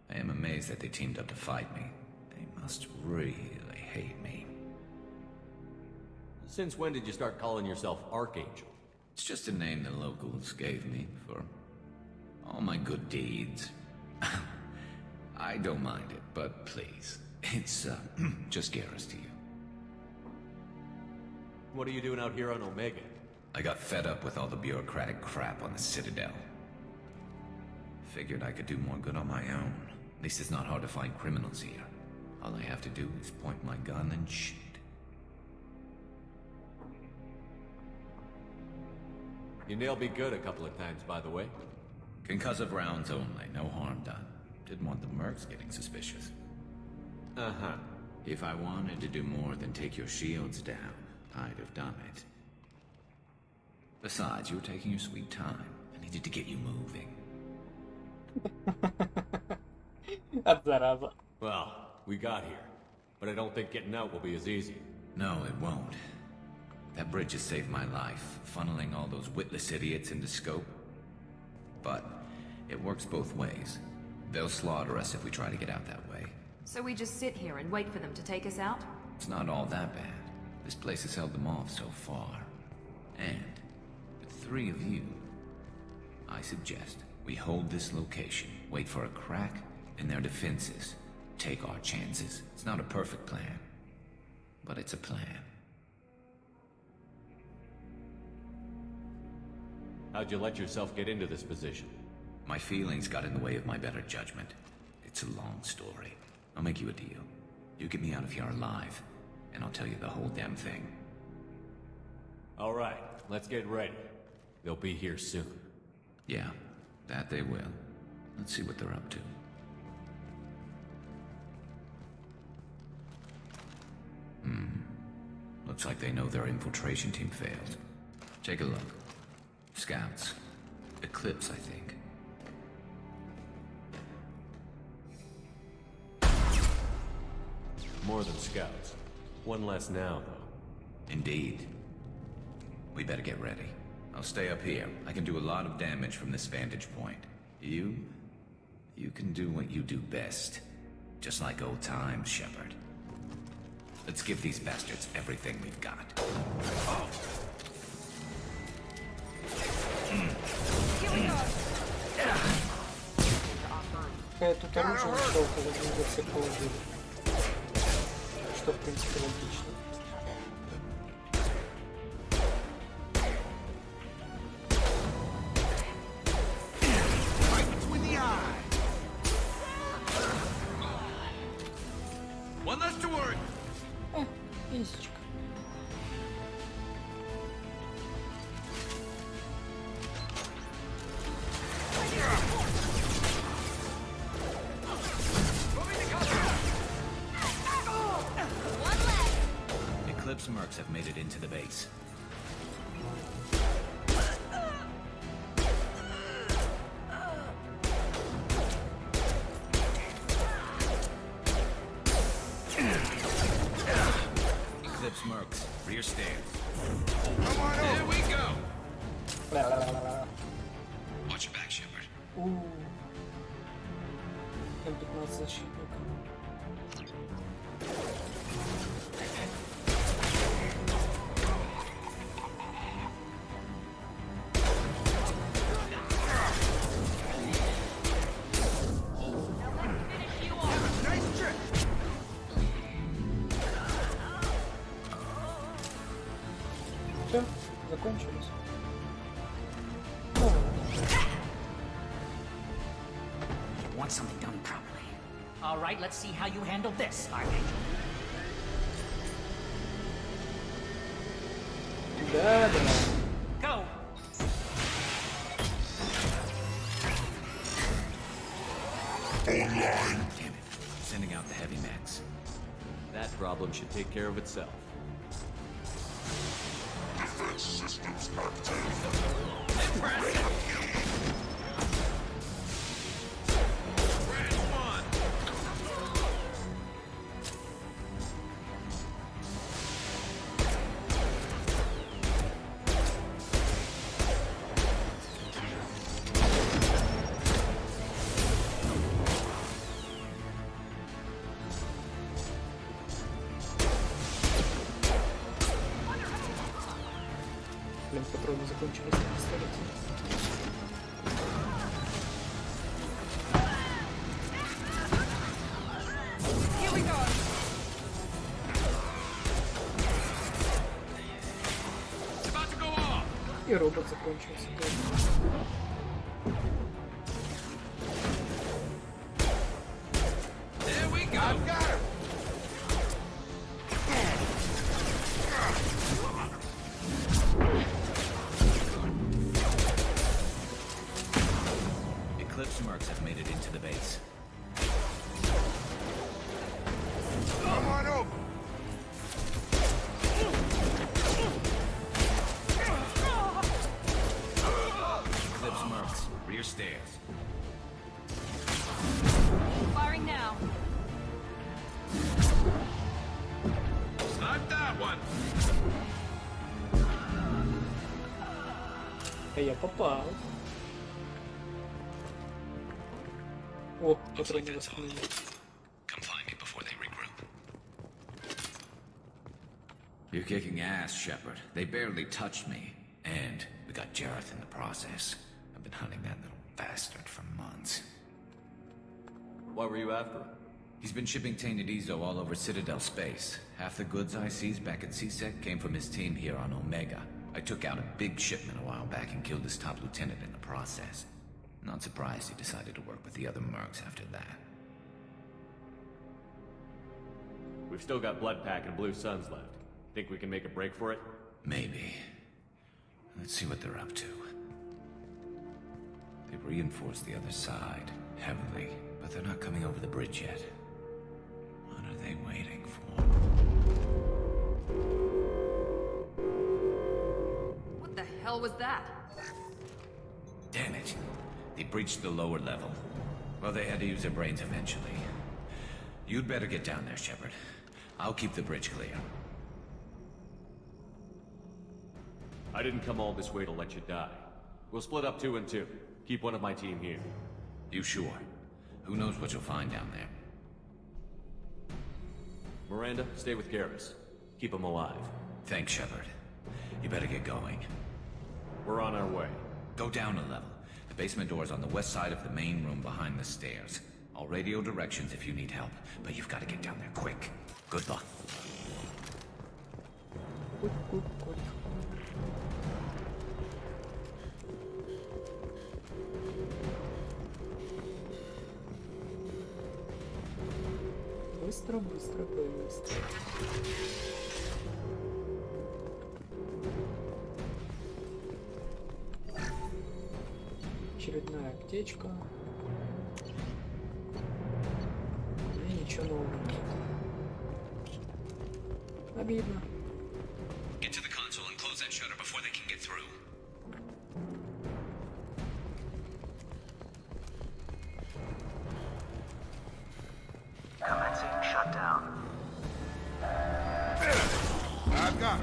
I am amazed that they teamed up to fight me. They must really hate me. Since when did you start calling yourself Archangel? It's just a name the locals gave me for All my good deeds. I don't mind it, but please. It's, just Garrus to you. What are you doing out here on Omega? I got fed up with all the bureaucratic crap on the Citadel. Figured I could do more good on my own. At least it's not hard to find criminals here. All I have to do is point my gun and shoot. You nailed me good a couple of times, by the way. Concussive rounds only, no harm done. Didn't want the mercs getting suspicious. Uh-huh. If I wanted to do more than take your shields down, I'd have done it. Besides, you were taking your sweet time. I needed to get you moving. От зараза. Well, we got here. But I don't think getting out will be as easy. No, it won't. That bridge has saved my life, funneling all those witless idiots into scope. But it works both ways. They'll slaughter us if we try to get out that way. So we just sit here and wait for them to take us out? It's not all that bad. This place has held them off so far. And with 3 of you, I suggest we hold this location, wait for a crack in their defenses, take our chances. It's not a perfect plan, but it's a plan. How'd you let yourself get into this position? My feelings got in the way of my better judgment. It's a long story. I'll make you a deal. You get me out of here alive, and I'll tell you the whole damn thing. All right, let's get ready. They'll be here soon. Yeah, that they will. Let's see what they're up to. Looks like they know their infiltration team failed. Take a look. Scouts. Eclipse, I think. More than scouts. One less now, though. Indeed. We better get ready. I'll stay up here. I can do a lot of damage from this vantage point. You can do what you do best. Just like old times, Shepard. Let's give these bastards everything we've got. Oh. Какая тут оружие нашел, когда мы всех положили. Что, в принципе, логично. One less to worry. Писечка. Eclipse mercs have made it into the base. Eclipse mercs, rear stairs. Come on There we go. Watch your back, Shepard. М15 защитника. Все, закончилось. You want something done properly. All right, let's see how you handle this, Archangel. Да, да. Go! Damn it. Sending out the heavy mechs. That problem should take care of itself. Defense systems active. Impressive. Round one. Блин, патроны закончились на пистолете. робот закончился. There we go. I've got him. Eclipse mercs have made it into the base. Come on over. Eclipse mercs, rear stairs. Firing now. Snipe that one. Я попал. О, патроны восстановили. Come find me before they regroup. You're kicking ass, Shepard. They barely touched me. And we got Jareth in the process. I've been hunting that little bastard for months. Why were you after him? He's been shipping tainted Ezo all over Citadel space. Half the goods I seized back at CSEC came from his team here on Omega. I took out a big shipment a while back and killed his top lieutenant in the process. Not surprised he decided to work with the other mercs after that. We've still got Bloodpack and Blue Suns left. Think we can make a break for it? Maybe. Let's see what they're up to. They've reinforced the other side, heavily, but they're not coming over the bridge yet. What are they waiting for? What the hell was that? Damn it. They breached the lower level. Well, they had to use their brains eventually. You'd better get down there, Shepard. I'll keep the bridge clear. I didn't come all this way to let you die. We'll split up 2 and 2. Keep one of my team here. You sure? Who knows what you'll find down there? Miranda, stay with Garrus. Keep him alive. Thanks, Shepard. You better get going. We're on our way. Go down a level. The basement door's on the west side of the main room behind the stairs. I'll radio directions if you need help, but you've got to get down there quick. Good luck. Быстро, быстро, быстро. Очередная аптечка. И ничего нового нет. Обидно. Get to the console and close that shutter before they can get through. Commencing shutdown. I've got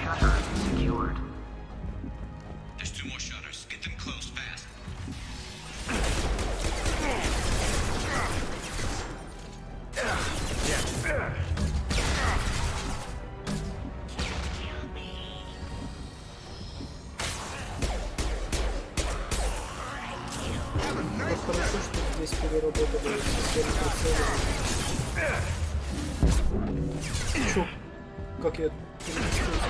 Shutter secured. There's 2 more shutters. Get them closed fast. Как хорошо, что здесь переработали систему прицеливания. Чё? Как я переместился?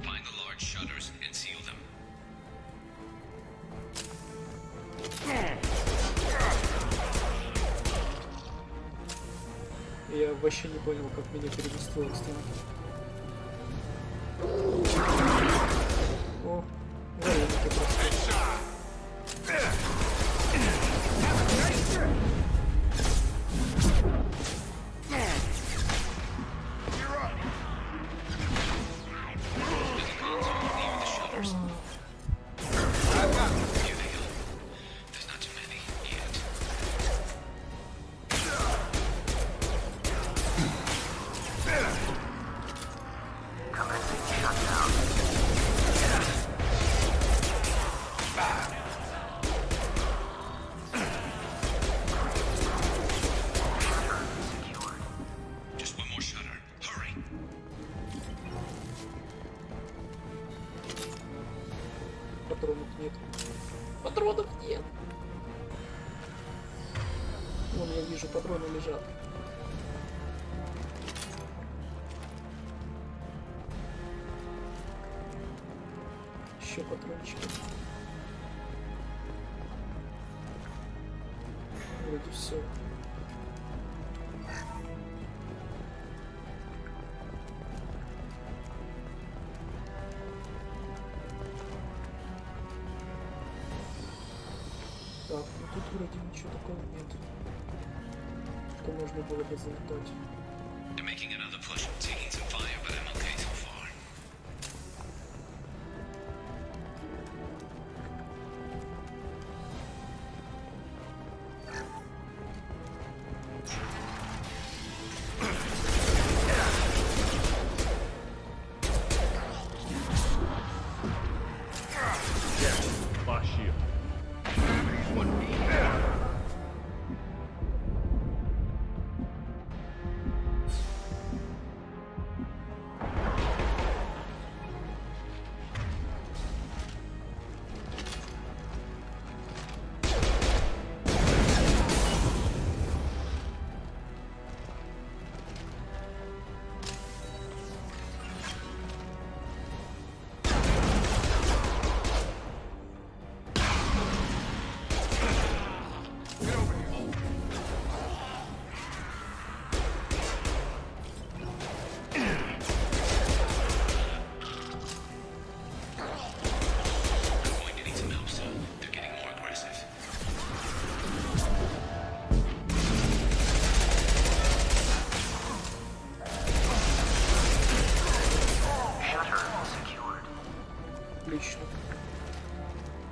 Find the large shutters and seal them. Я вообще не понял, как меня переместило к стене. О, вареники просто. Патронов нет. Патронов нет. Вон я вижу патроны лежат. Еще патрончики. Вроде все. Так, ну тут вроде ничего такого нет. Что можно было бы залутать. You're making another push, taking some fire, but I'm okay so far.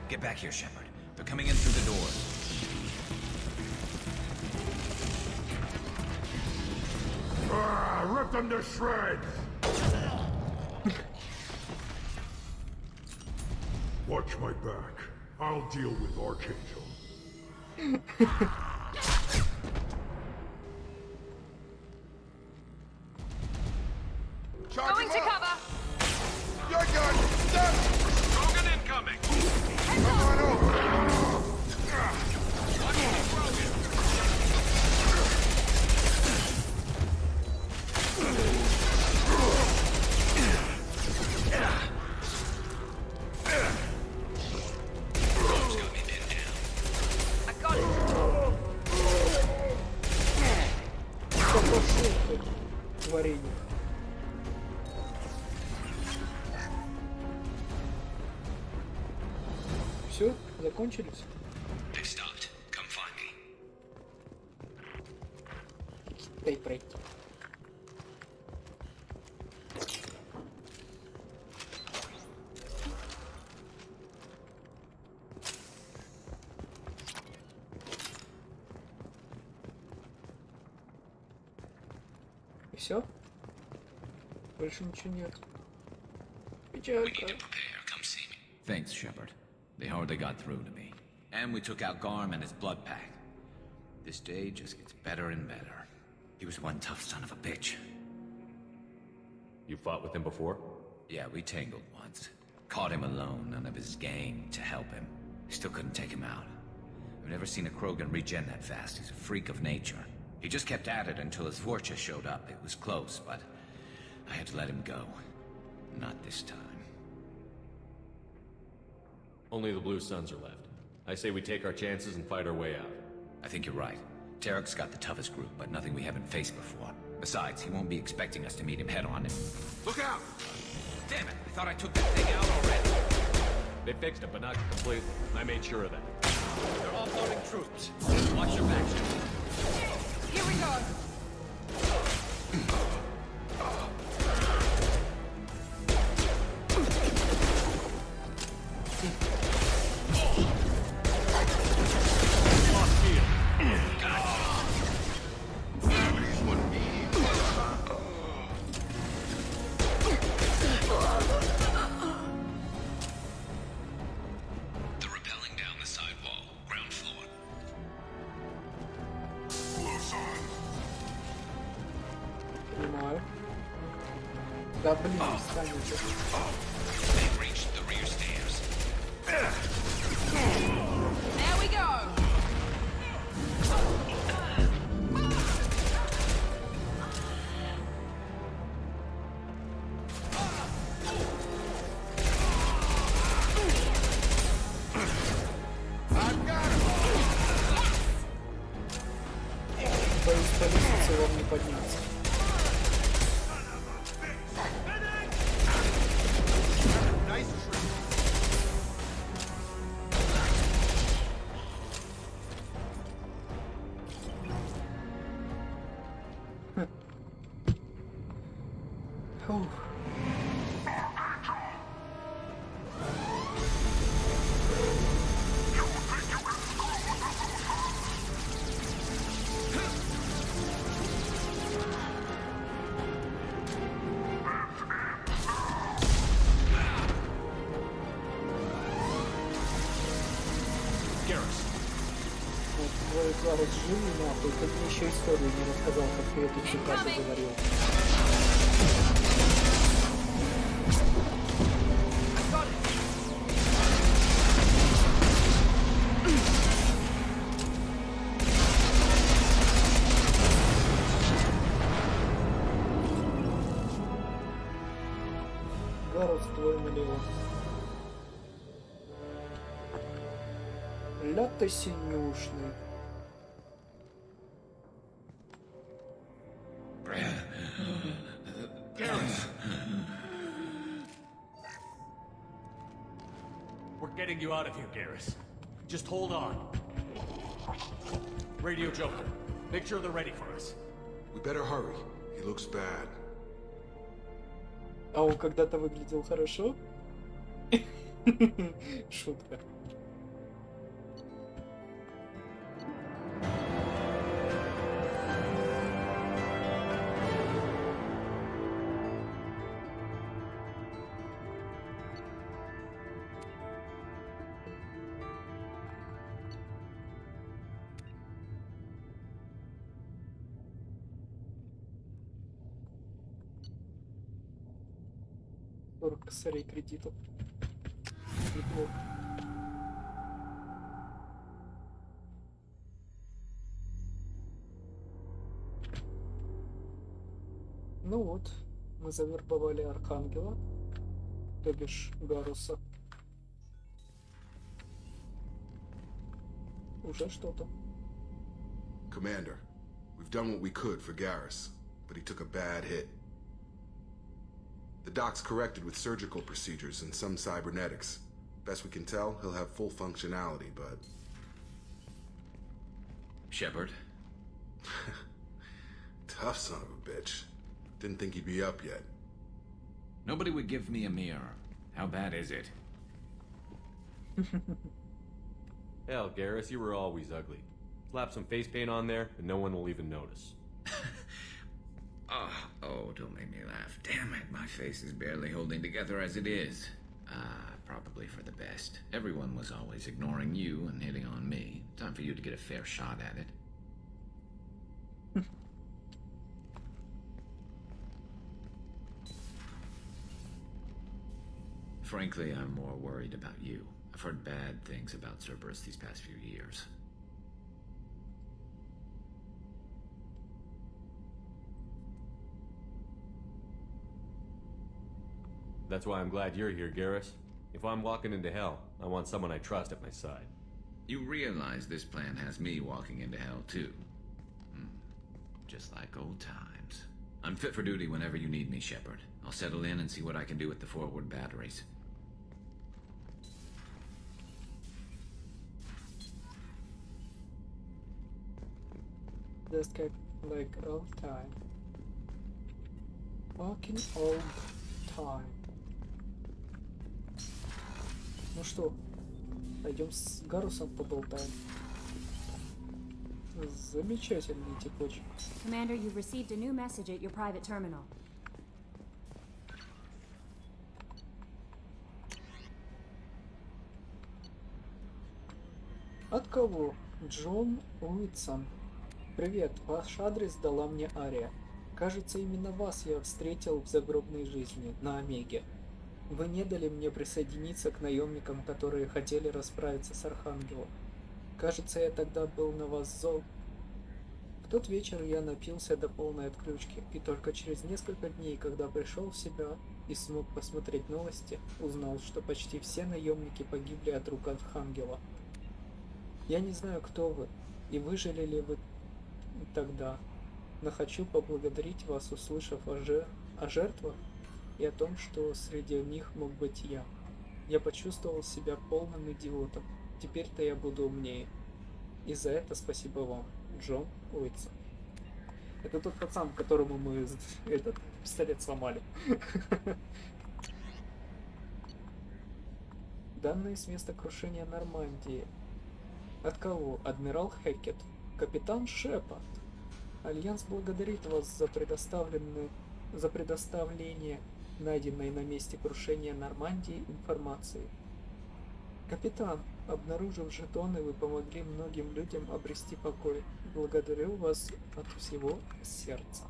Get back here, Shepard. They're coming in through the doors. Rip them to shreds! Watch my back. I'll deal with Archangel. Going to cover! You're good! Stop! Krogan incoming! Come on over! Варенье. Все, закончились. Дай пройти. И все? Больше ничего нет. Печалька. Thanks, Shepard. They hardly got through to me. And we took out Garm and his blood pack. This day just gets better and better. He was one tough son of a bitch. You fought with him before? Yeah, we tangled once. Caught him alone, none of his gang to help him. Still couldn't take him out. I've never seen a Krogan regen that fast. He's a freak of nature. He just kept at it until his Vorcha showed up. It was close, but I had to let him go. Not this time. Only the Blue Suns are left. I say we take our chances and fight our way out. I think you're right. Tarek's got the toughest group, but nothing we haven't faced before. Besides, he won't be expecting us to meet him head-on and... Look out! Damn it! I thought I took that thing out already. They fixed it, but not completely. I made sure of that. They're offloading troops. Watch your back. Here we go! Да блин, встанет. They've reached the rear stairs. There we go! Фух. Твой Кларус живи нахуй, ты мне еще историю не рассказал, как ты эту цитату говорил. Гарус твой налево. Ля ты синюшный. We're getting you out of here, Garrus. Just hold on. Radio Joker, make sure they're ready for us. We better hurry. He looks bad. А он когда-то выглядел хорошо? Шутка. Косарей кредитов. Неплохо. Ну вот, мы завербовали Архангела, то бишь Гаруса. Уже что-то. Commander, we've done what we could for Garrus, but he took a bad hit. The doc's corrected with surgical procedures and some cybernetics. Best we can tell, he'll have full functionality, but... Shepard? Tough son of a bitch. Didn't think he'd be up yet. Nobody would give me a mirror. How bad is it? Hell, Garrus, you were always ugly. Slap some face paint on there, and no one will even notice. Oh, don't make me laugh. Damn it, my face is barely holding together as it is. Probably for the best. Everyone was always ignoring you and hitting on me. Time for you to get a fair shot at it. Frankly, I'm more worried about you. I've heard bad things about Cerberus these past few years. That's why I'm glad you're here, Garrus. If I'm walking into hell, I want someone I trust at my side. You realize this plan has me walking into hell, too. Just like old times. I'm fit for duty whenever you need me, Shepard. I'll settle in and see what I can do with the forward batteries. Just like old time. Fucking old time. Ну что, пойдем с Гарусом поболтаем. Замечательный типочек. Commander, you've received a new message at your private terminal. От кого? Джон Уитсон. Привет, ваш адрес дала мне Ария. Кажется, именно вас я встретил в загробной жизни, на Омеге. Вы не дали мне присоединиться к наемникам, которые хотели расправиться с Архангелом. Кажется, я тогда был на вас зол. В тот вечер я напился до полной отключки, и только через несколько дней, когда пришел в себя и смог посмотреть новости, узнал, что почти все наемники погибли от рук Архангела. Я не знаю, кто вы, и выжили ли вы тогда, Но хочу поблагодарить вас, услышав о жертвах и о том, что среди них мог быть я. Я почувствовал себя полным идиотом. Теперь-то я буду умнее. И за это спасибо вам, Джон Уитсон. Это тот пацан, которому мы этот пистолет сломали. Данные с места крушения Нормандии. От кого? Адмирал Хеккет. Капитан Шепард. Альянс благодарит вас за предоставление найденной на месте крушения Нормандии информации. Капитан, обнаружив жетоны, вы помогли многим людям обрести покой. Благодарю вас от всего сердца.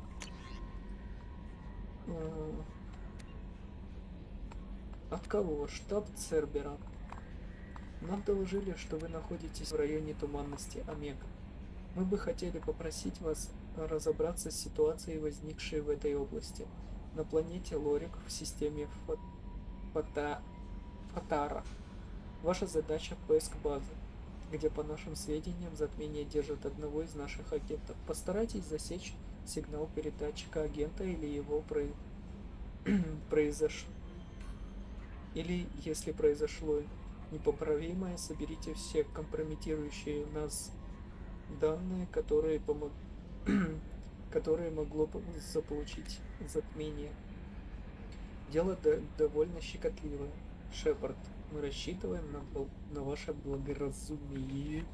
От кого? Штаб Цербера. Нам доложили, что вы находитесь в районе туманности Омега. Мы бы хотели попросить вас разобраться с ситуацией, возникшей в этой области. На планете Лорик в системе Фатара. Ваша задача — поиск базы, где, по нашим сведениям, затмение держит одного из наших агентов. Постарайтесь засечь сигнал передатчика агента или его Или, если произошло непоправимое, соберите все компрометирующие нас данные, которые могло заполучить затмение. Дело довольно щекотливое. Шепард, мы рассчитываем на ваше благоразумие.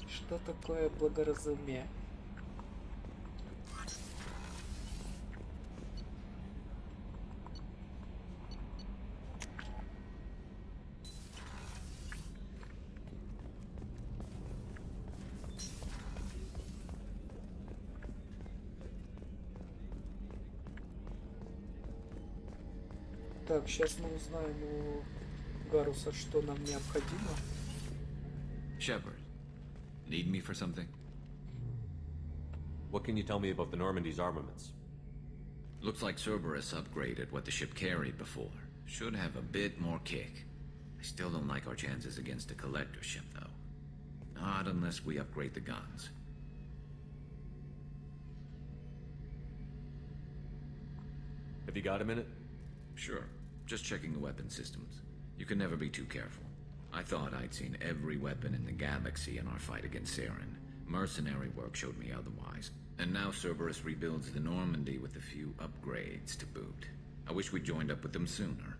Что такое благоразумие? Так, сейчас мы узнаем у Гаруса, что нам необходимо. Shepard, need me for something? What can you tell me about the Normandy's armaments? Looks like Cerberus upgraded what the ship carried before. Should have a bit more kick. I still don't like our chances against a collector ship, though. Not unless we upgrade the guns. Have you got a minute? Sure. Just checking the weapon systems. You can never be too careful. I thought I'd seen every weapon in the galaxy in our fight against Saren. Mercenary work showed me otherwise. And now Cerberus rebuilds the Normandy with a few upgrades to boot. I wish we'd joined up with them sooner.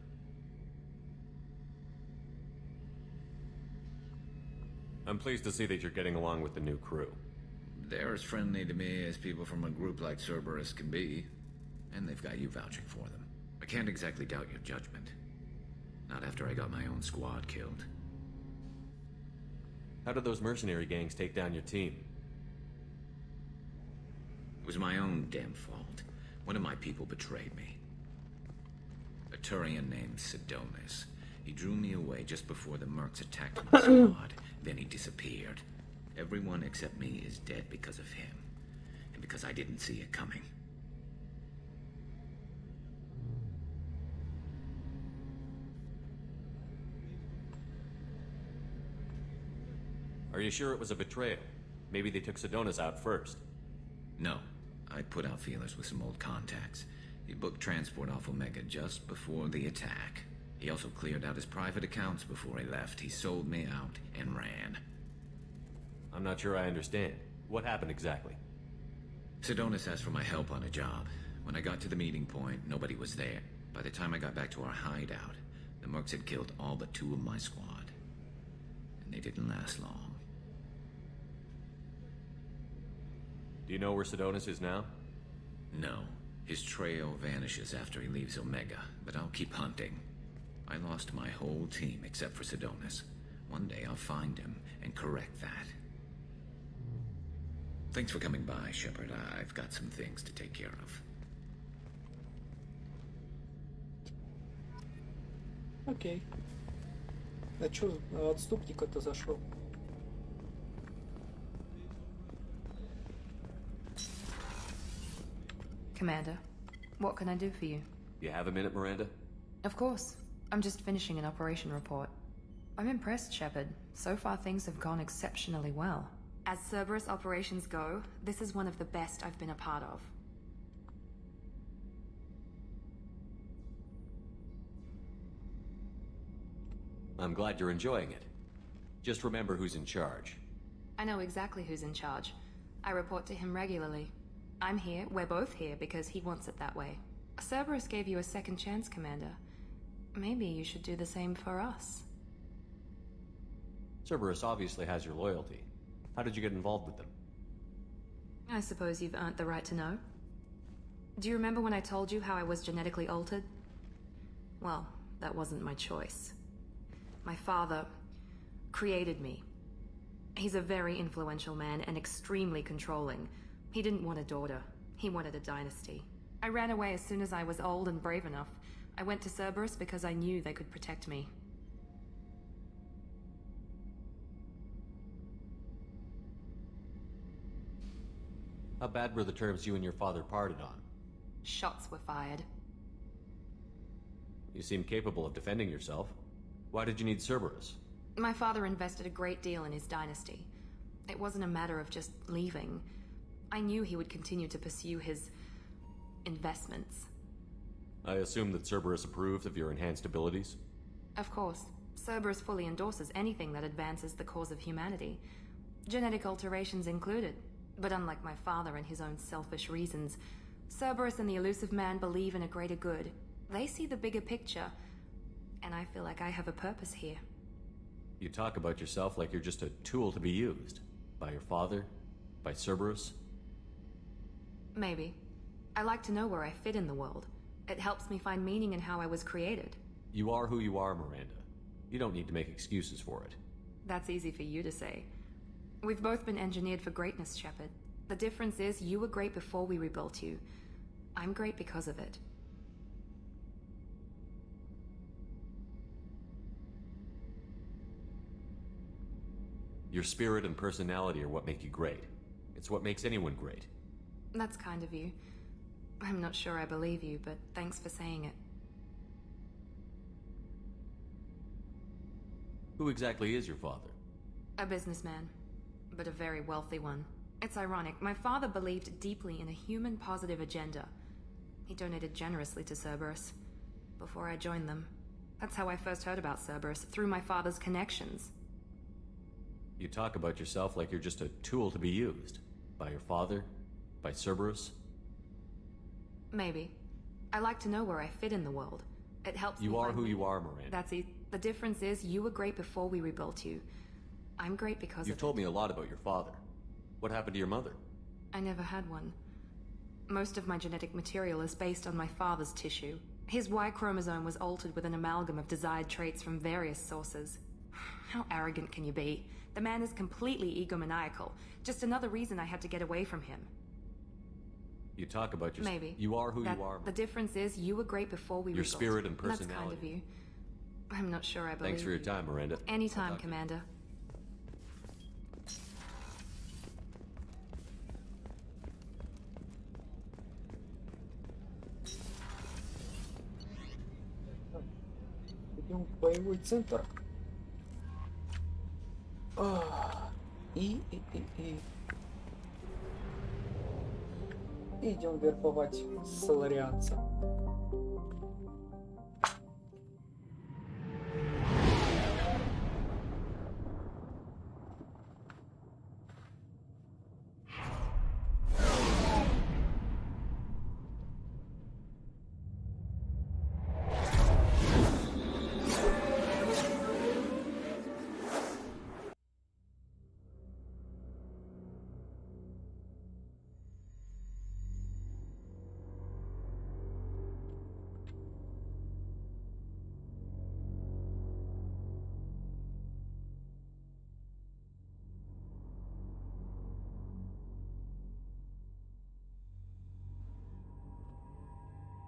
I'm pleased to see that you're getting along with the new crew. They're as friendly to me as people from a group like Cerberus can be. And they've got you vouching for them. I can't exactly doubt your judgment. Not after I got my own squad killed. How did those mercenary gangs take down your team? It was my own damn fault. One of my people betrayed me. A Turian named Sidonis. He drew me away just before the mercs attacked my squad. Then he disappeared. Everyone except me is dead because of him. And because I didn't see it coming. Are you sure it was a betrayal? Maybe they took Sidonis out first. No. I put out feelers with some old contacts. He booked transport off Omega just before the attack. He also cleared out his private accounts before he left. He sold me out and ran. I'm not sure I understand. What happened exactly? Sidonis asked for my help on a job. When I got to the meeting point, nobody was there. By the time I got back to our hideout, the mercs had killed all but 2 of my squad. And they didn't last long. Do you know where Sidonis is now? No. His trail vanishes after he leaves Omega, but I'll keep hunting. I lost my whole team except for Sidonis. One day I'll find him and correct that. Thanks for coming by, Shepard. I've got some things to take care of. Окей. А чё отступник-то зашел? Commander, what can I do for you? You have a minute, Miranda? Of course. I'm just finishing an operation report. I'm impressed, Shepard. So far things have gone exceptionally well. As Cerberus operations go, this is one of the best I've been a part of. I'm glad you're enjoying it. Just remember who's in charge. I know exactly who's in charge. I report to him regularly. I'm here, we're both here, because he wants it that way. Cerberus gave you a second chance, Commander. Maybe you should do the same for us. Cerberus obviously has your loyalty. How did you get involved with them? I suppose you've earned the right to know. Do you remember when I told you how I was genetically altered? Well, that wasn't my choice. My father created me. He's a very influential man and extremely controlling. He didn't want a daughter. He wanted a dynasty. I ran away as soon as I was old and brave enough. I went to Cerberus because I knew they could protect me. How bad were the terms you and your father parted on? Shots were fired. You seem capable of defending yourself. Why did you need Cerberus? My father invested a great deal in his dynasty. It wasn't a matter of just leaving. I knew he would continue to pursue his investments. I assume that Cerberus approved of your enhanced abilities? Of course. Cerberus fully endorses anything that advances the cause of humanity. Genetic alterations included. But unlike my father and his own selfish reasons, Cerberus and the Elusive Man believe in a greater good. They see the bigger picture, and I feel like I have a purpose here. You talk about yourself like you're just a tool to be used. By your father? By Cerberus? Maybe. I like to know where I fit in the world. It helps me find meaning in how I was created. You are who you are, Miranda. You don't need to make excuses for it. That's easy for you to say. We've both been engineered for greatness, Shepard. The difference is you were great before we rebuilt you. I'm great because of it. Your spirit and personality are what make you great. It's what makes anyone great. That's kind of you. I'm not sure I believe you, but thanks for saying it. Who exactly is your father? A businessman, but a very wealthy one. It's ironic. My father believed deeply in a human-positive agenda. He donated generously to Cerberus before I joined them. That's how I first heard about Cerberus, through my father's connections. You talk about yourself like you're just a tool to be used. By your father? By Cerberus? Maybe. I like to know where I fit in the world. It helps me You are find who me- you are, Miranda. That's it. The difference is you were great before we rebuilt you. I'm great because You've of told me a lot about your father. What happened to your mother? I never had one. Most of my genetic material is based on my father's tissue. His Y chromosome was altered with an amalgam of desired traits from various sources. How arrogant can you be? The man is completely egomaniacal. Just another reason I had to get away from him. You talk about yourself. Maybe. You are who you are. The difference is you were great before we Your rebuilt. spirit and That's kind personality. of you. I'm not sure I believe Thanks for your you. time, Miranda. Anytime, I'll talk to you. Commander. Идем в боевой центр. И идем вербовать соларианца.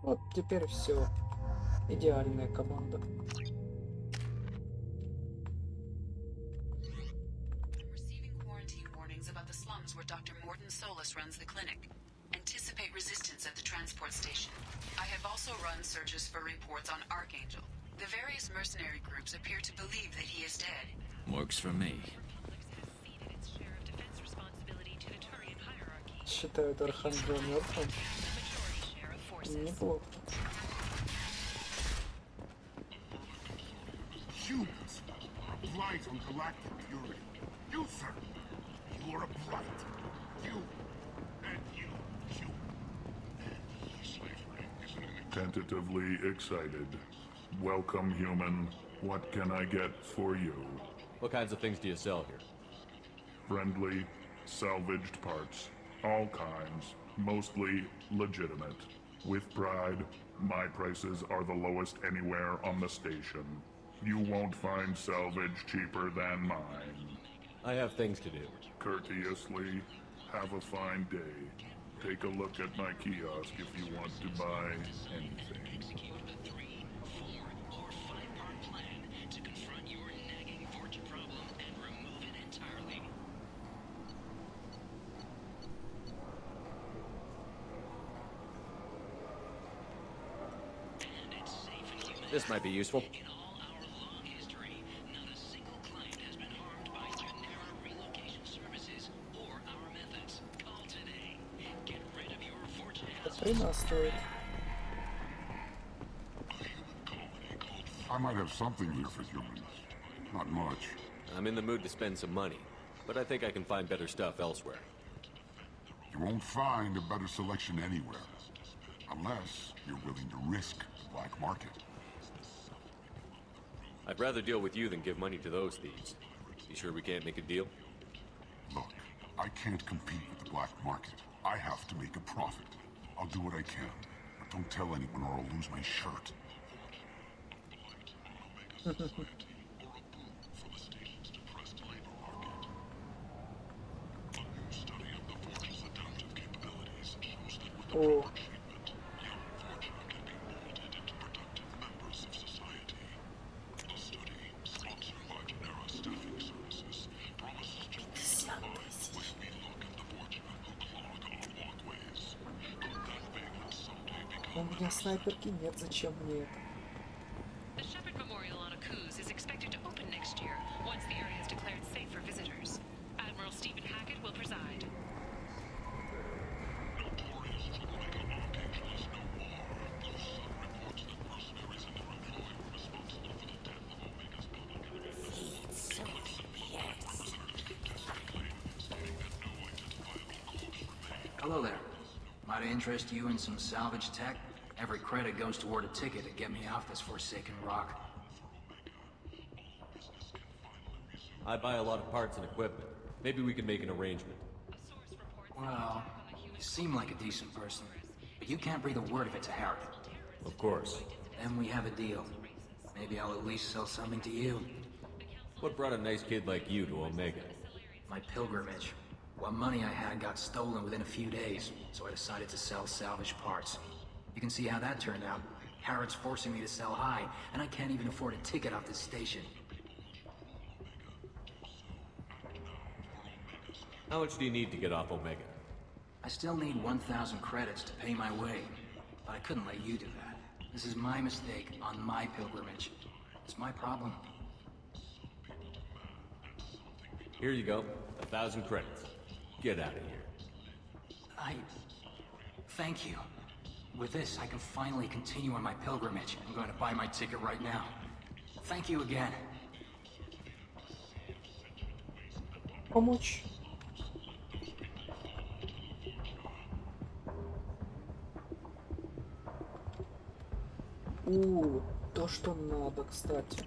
Вот теперь все. Идеальная команда. Receiving quarantine warnings about the slums where Dr. Morton Solus runs the clinic. Anticipate resistance at the transport station. I have also run searches for reports on Archangel. The various mercenary groups appear to believe that he is dead. Works for me. Считают Архангела мертвым. Неплохо. Humans are a blight on galactic purity. You, sir, you are a blight. You and you. Tentatively excited. Welcome, human. What can I get for you? What kinds of things do you sell here? Friendly, salvaged parts. All kinds. Mostly legitimate. With pride, my prices are the lowest anywhere on the station. You won't find salvage cheaper than mine. I have things to do. Courteously, have a fine day. Take a look at my kiosk if you want to buy anything. This might be useful. I might have something here for humans. Not much. I'm in the mood to spend some money, but I think I can find better stuff elsewhere. You won't find a better selection anywhere. Unless you're willing to risk the black market. I'd rather deal with you than give money to those thieves. You sure we can't make a deal? Look, I can't compete with the black market. I have to make a profit. I'll do what I can, but don't tell anyone or I'll lose my shirt. Oh. У меня снайперки нет, зачем мне это? The Shepherd Memorial on Akuz is expected to open next year, once the area is declared safe for visitors. Admiral Stephen Hackett will preside. Hello there. Might I interest you in some salvage tech? Every credit goes toward a ticket to get me off this forsaken rock. I buy a lot of parts and equipment. Maybe we can make an arrangement. Well, you seem like a decent person, but you can't breathe a word of it to Harry. Of course. Then we have a deal. Maybe I'll at least sell something to you. What brought a nice kid like you to Omega? My pilgrimage. What money I had got stolen within a few days, so I decided to sell salvage parts. You can see how that turned out. Harrod's forcing me to sell high, and I can't even afford a ticket off this station. How much do you need to get off Omega? I still need 1,000 credits to pay my way, but I couldn't let you do that. This is my mistake on my pilgrimage. It's my problem. Here you go. 1,000 credits. Get out of here. Thank you. With this, I can finally continue on my pilgrimage. I'm going to buy my ticket right now. Thank you again. Помочь. То, что надо, кстати.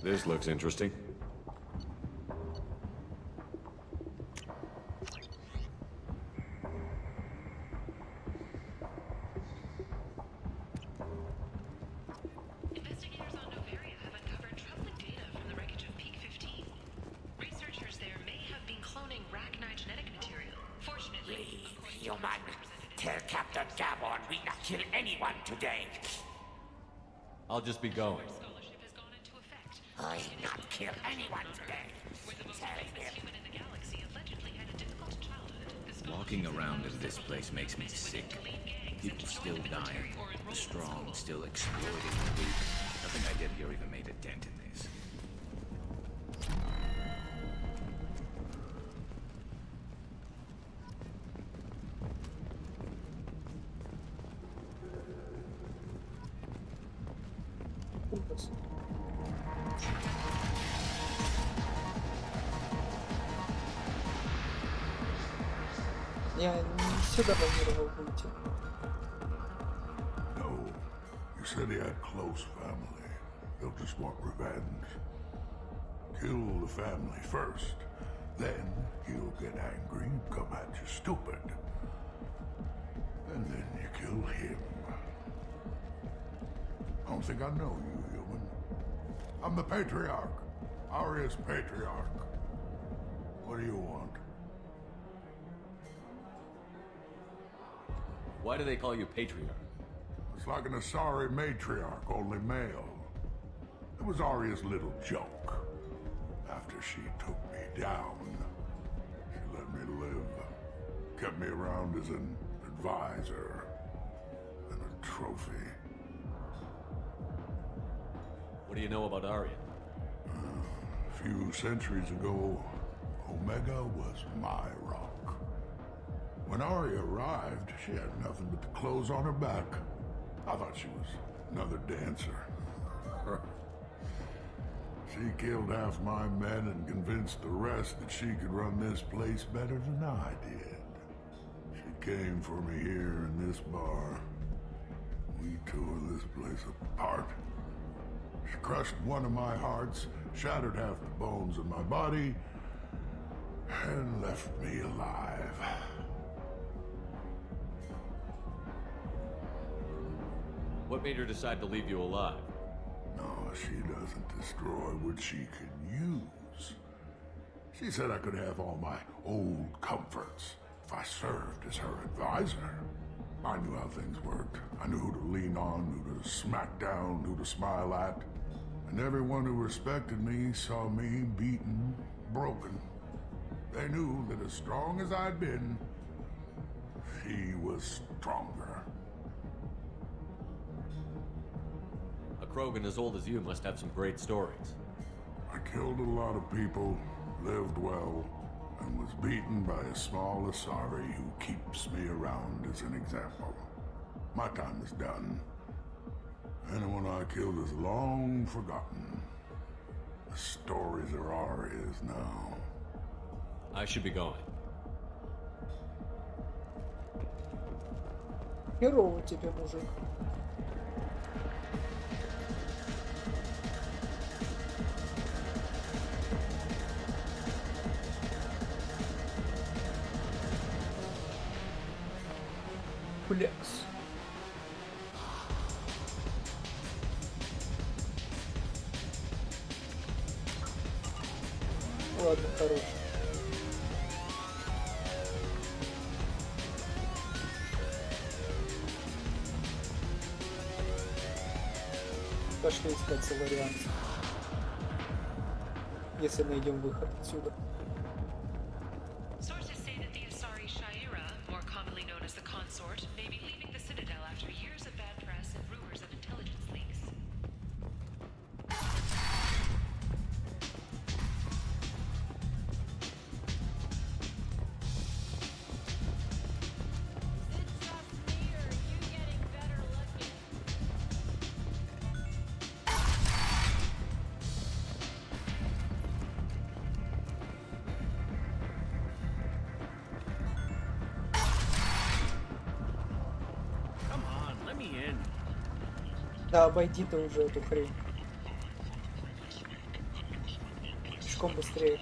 This looks interesting. Investigators on Novaria have uncovered troubling data from the wreckage of Peak 15. Researchers there may have been cloning Rachni genetic material. Fortunately, Human, tell Captain Gabon we not kill anyone today. I'll just be going. I not kill anyone today. We're the most faceless human in the galaxy allegedly had a difficult childhood. Walking around in this place makes me sick. People still dying, the strong still exploiting the weak. Nothing I did here even made a dent in this. Ужас. Я не сюда планировал выйти. No. You said he had close family. They'll just want revenge. Kill the family first. Then he'll get angry and come at you stupid. And then you kill him. I don't think I know you, human. I'm the Patriarch. Aria's Patriarch. What do you want? Why do they call you Patriarch? It's like an Asari matriarch, only male. It was Aria's little joke. After she took me down, she let me live. Kept me around as an advisor and a trophy. What do you know about Arya? A few centuries ago, Omega was my rock. When Arya arrived, she had nothing but the clothes on her back. I thought she was another dancer. She killed half my men and convinced the rest that she could run this place better than I did. She came for me here in this bar. We tore this place apart. She crushed one of my hearts, shattered half the bones in my body, and left me alive. What made her decide to leave you alive? No, she doesn't destroy what she can use. She said I could have all my old comforts if I served as her advisor. I knew how things worked. I knew who to lean on, who to smack down, who to smile at. And everyone who respected me saw me beaten, broken. They knew that as strong as I'd been, she was stronger. A Krogan as old as you must have some great stories. I killed a lot of people, lived well, and was beaten by a small Asari who keeps me around as an example. My time is done. Anyone I killed is long forgotten. The stories are Aria's now. I should be going. Херово тебе, мужик. Флекс. Ладно, хорош. Пошли искать соларианцев. Если найдем выход отсюда. Sources say that the Asari Shaira, more commonly known as the Consort, may be leaving the Citadel after years of bad press and rumors of intelligence leaks. Да обойди ты уже эту хрень. Пешком быстрее.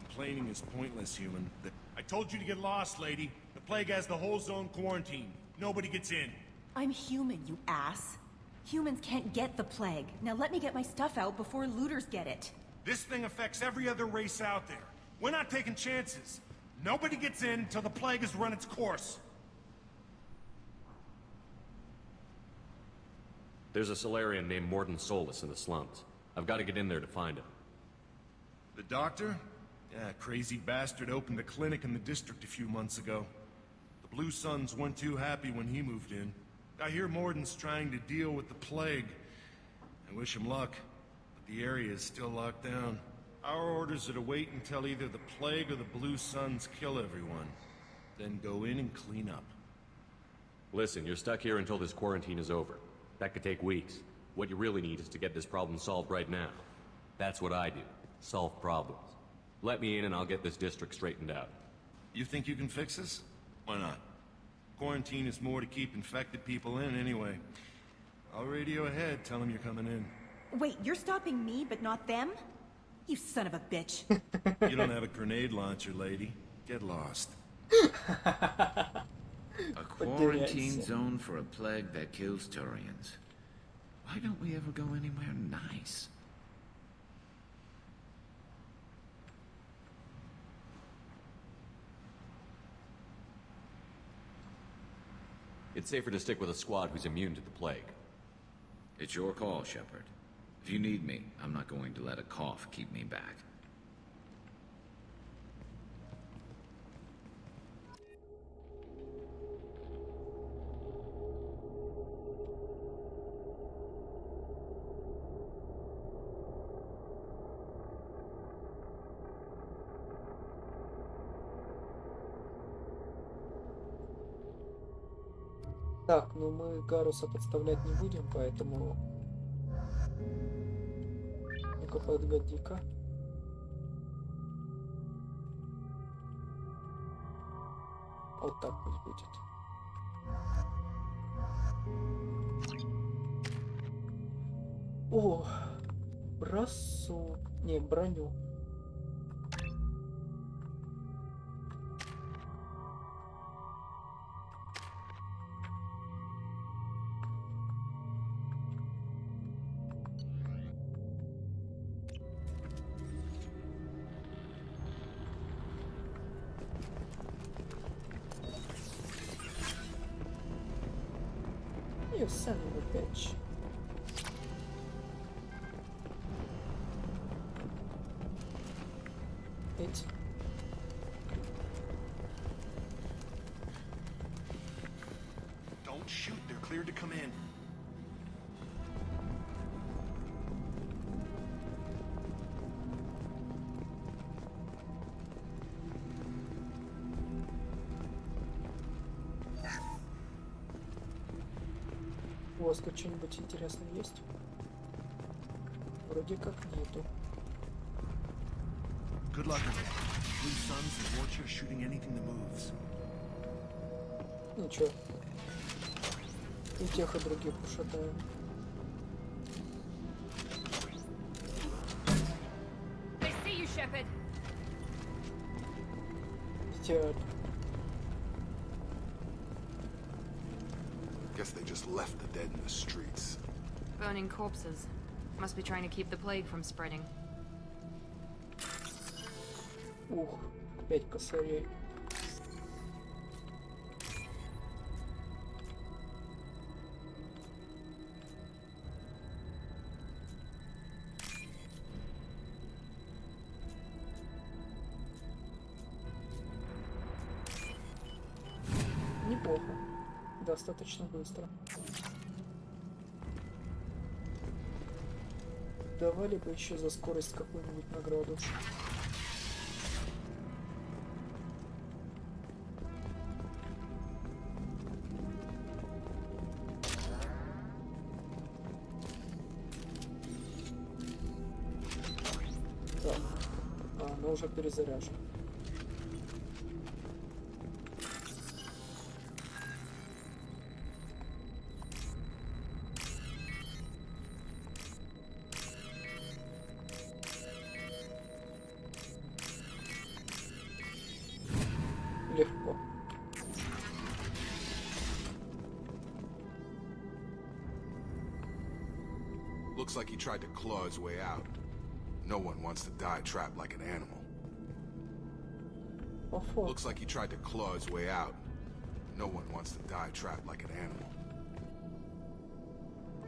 Complaining is pointless, human. I told you to get lost, lady. The plague has the whole zone quarantined. Nobody gets in. I'm human, you ass. Humans can't get the plague. Now let me get my stuff out before looters get it. This thing affects every other race out there. We're not taking chances. Nobody gets in until the plague has run its course. There's a Solarian named Morden Solus in the slums. I've got to get in there to find him. The doctor? Yeah, crazy bastard opened a clinic in the district a few months ago. The Blue Suns weren't too happy when he moved in. I hear Morden's trying to deal with the plague. I wish him luck, but the area is still locked down. Our orders are to wait until either the plague or the Blue Suns kill everyone. Then go in and clean up. Listen, you're stuck here until this quarantine is over. That could take weeks. What you really need is to get this problem solved right now. That's what I do. Solve problems. Let me in and I'll get this district straightened out. You think you can fix this? Why not? Quarantine is more to keep infected people in anyway. I'll radio ahead, tell them you're coming in. Wait, you're stopping me, but not them? You son of a bitch. You don't have a grenade launcher, lady. Get lost. A quarantine zone for a plague that kills Turians. Why don't we ever go anywhere nice? It's safer to stick with a squad who's immune to the plague. It's your call, Shepard. If you need me, I'm not going to let a cough keep me back. Так, ну мы Гаруса подставлять не будем, поэтому... Ну-ка, подгоди-ка. Вот так пусть будет. О, бросу. Не, броню. You son of a bitch. Bitch. Don't shoot, they're cleared to come in. У вас тут что-нибудь интересное есть? Вроде как нету. Good luck with it. Blue Suns and Watcher shooting anything that moves. Ничего. И тех, и других ушатаем. I see you, Shepard. Идеально. Guess they just left the dead in the streets. Burning corpses. Must be trying to keep the plague from spreading. Ух, 5 косарей. Неплохо. Достаточно быстро. Давали бы еще за скорость какую-нибудь награду. Так, она уже перезаряжена. Легко. Looks like he tried to claw his way out. No one wants to die trapped like an animal. Looks like he tried to claw his way out. No one wants to die trapped like an animal.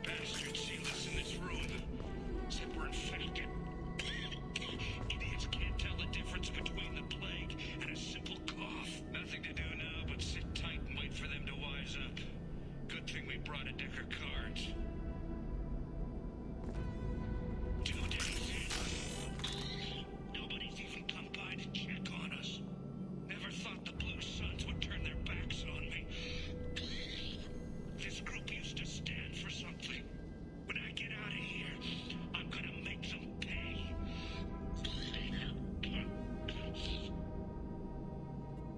Bastards see us in this room. Said we're infected. Idiots can't tell the difference between the plague and a simple cough. Nothing to do now but sit tight and wait for them to wise up. Good thing we brought a deck of cards. 2 days in. Nobody's even come by to check on us. Never thought the Blue Suns would turn their backs on me. This group used to stand for something. When I get out of here, I'm gonna make them pay.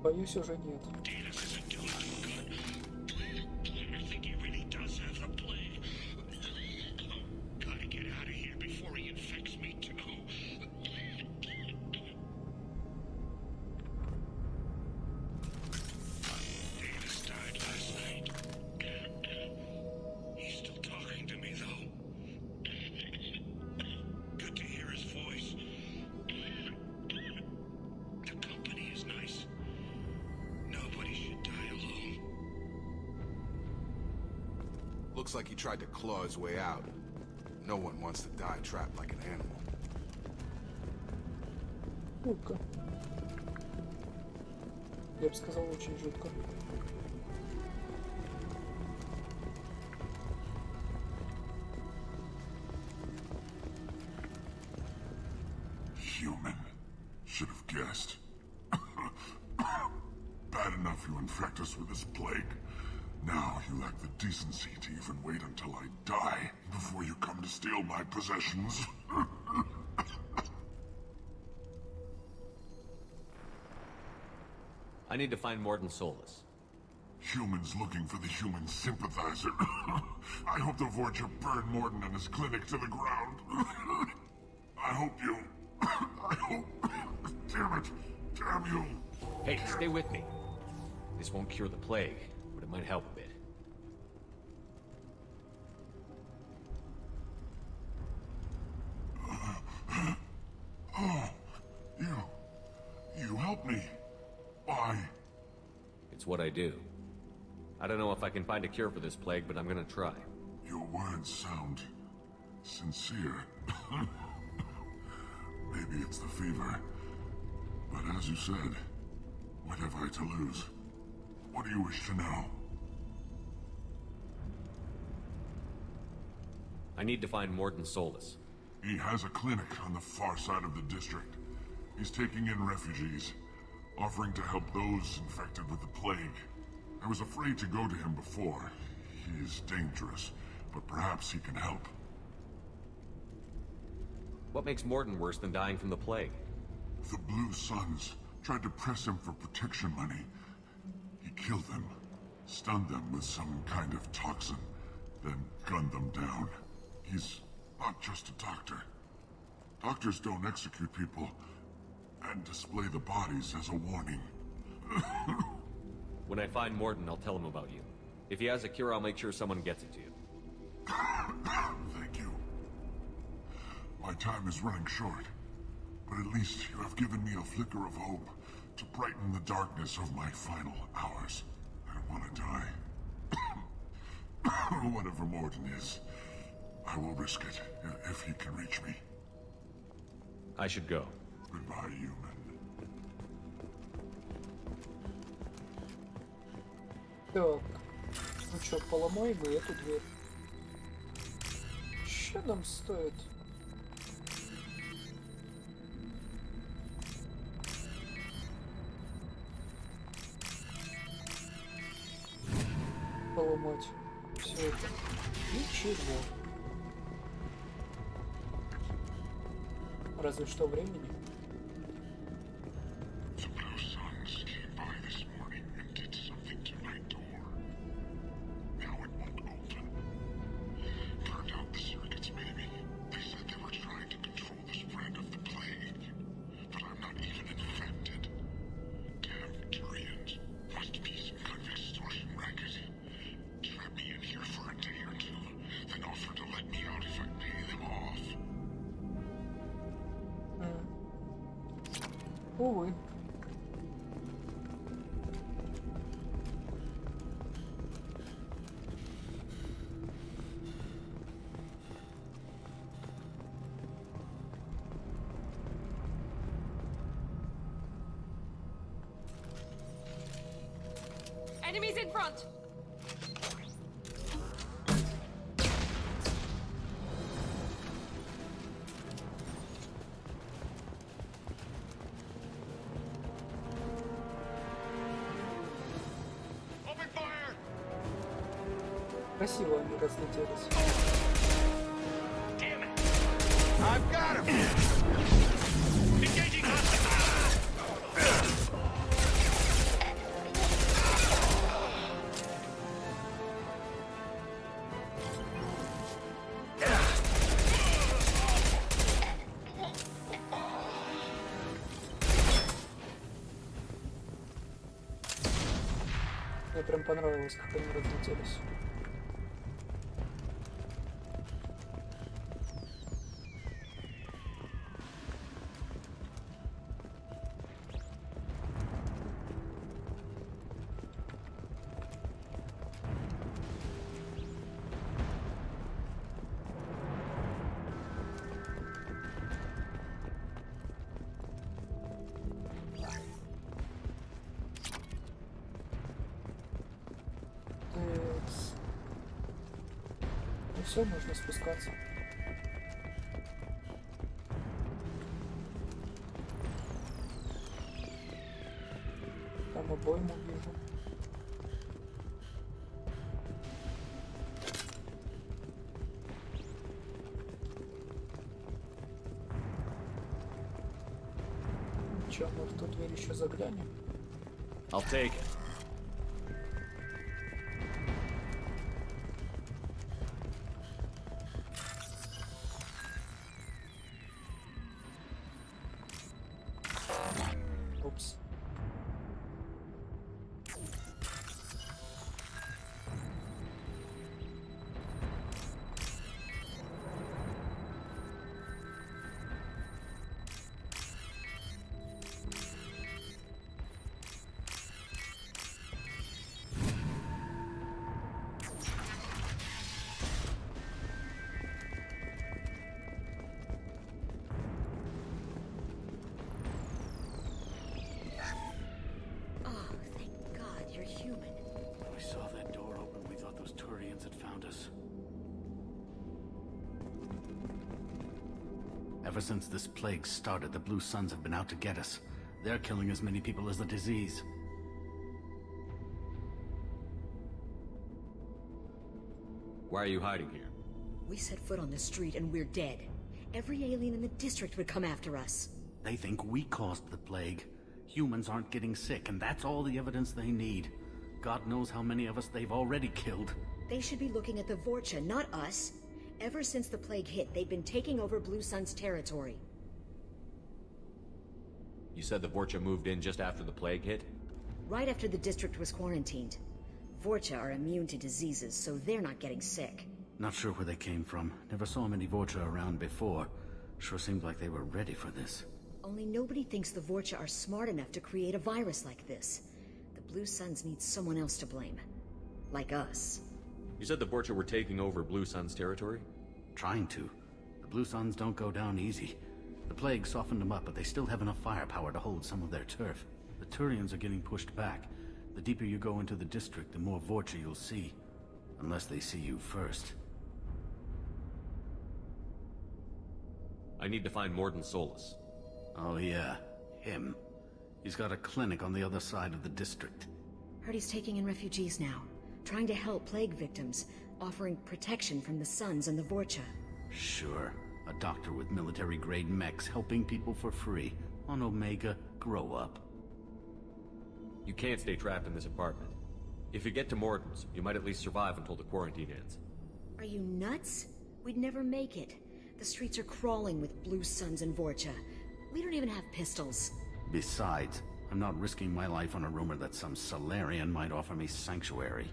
Боюсь, уже нет. Davis isn't doing good. I think he really does have the plague. Gotta get out of here before he infects me too. Davis died last night. He's still talking to me, though. Good to hear his voice. The company is nice. Nobody should die alone. Looks like he tried to claw his way out. No one wants to die trapped like an animal. Жутко. Я бы сказал, очень жутко. Human. Should have guessed. Bad enough you infect us with this plague. Now you lack the decency to even wait until I die before you come to steal my possessions. I need to find Morton Solus. Humans looking for the human sympathizer. I hope the Vorcha burn Morton and his clinic to the ground. I hope you... I hope... Damn it! Damn you! Hey, stay with me. This won't cure the plague, but it might help a bit. Oh, you helped me. Why? It's what I do. I don't know if I can find a cure for this plague, but I'm gonna try. Your words sound sincere. Maybe it's the fever. But as you said, what have I to lose? What do you wish to know? I need to find Morton Solus. He has a clinic on the far side of the district. He's taking in refugees, offering to help those infected with the plague. I was afraid to go to him before. He is dangerous, but perhaps he can help. What makes Morton worse than dying from the plague? The Blue Suns tried to press him for protection money. He killed them, stunned them with some kind of toxin, then gunned them down. He's not just a doctor. Doctors don't execute people and display the bodies as a warning. When I find Morton, I'll tell him about you. If he has a cure, I'll make sure someone gets it to you. Thank you. My time is running short, but at least you have given me a flicker of hope to brighten the darkness of my final hours. I don't want to die. Whatever Morton is, I will risk it if he can reach me. I should go. Goodbye, human. Так, ну чё, поломаем и эту дверь. Чё нам стоит? Поломать все это. Ничего. Разве что времени. The Blue Suns came by this morning and did something to my door. Now it won't open. Turned out the circuits maybe. They said they were trying to control the spread of the plague. But I'm not even infected. Damn Turians. Must be some kind of extortion racket. Trap me in here for a day or two, then offer to let me out if I pay them off. Увы. front! Красиво они разлетелись. I've got him! Engaging Мне прям понравилось, как они разлетелись. Ну все, можно спускаться. Там обойму вижу. Че, мы в ту дверь еще заглянем? I'll take it. Упс. Ever since this plague started, the Blue Suns have been out to get us. They're killing as many people as the disease. Why are you hiding here? We set foot on the street and we're dead. Every alien in the district would come after us. They think we caused the plague. Humans aren't getting sick, and that's all the evidence they need. God knows how many of us they've already killed. They should be looking at the Vorcha, not us. Ever since the plague hit, they've been taking over Blue Sun's territory. You said the Vorcha moved in just after the plague hit? Right after the district was quarantined. Vorcha are immune to diseases, so they're not getting sick. Not sure where they came from. Never saw many Vorcha around before. Sure seemed like they were ready for this. Only nobody thinks the Vorcha are smart enough to create a virus like this. The Blue Suns need someone else to blame. Like us. You said the Vorcha were taking over Blue Sun's territory? Trying to. The Blue Suns don't go down easy. The plague softened them up, but they still have enough firepower to hold some of their turf. The Turians are getting pushed back. The deeper you go into the district, the more Vorcha you'll see. Unless they see you first. I need to find Morden Solus. Oh yeah, him. He's got a clinic on the other side of the district. Heard he's taking in refugees now. Trying to help plague victims, offering protection from the Suns and the Vorcha. Sure. A doctor with military-grade mechs helping people for free. On Omega, grow up. You can't stay trapped in this apartment. If you get to Morden's, you might at least survive until the quarantine ends. Are you nuts? We'd never make it. The streets are crawling with Blue Suns and Vorcha. We don't even have pistols. Besides, I'm not risking my life on a rumor that some Solarian might offer me sanctuary.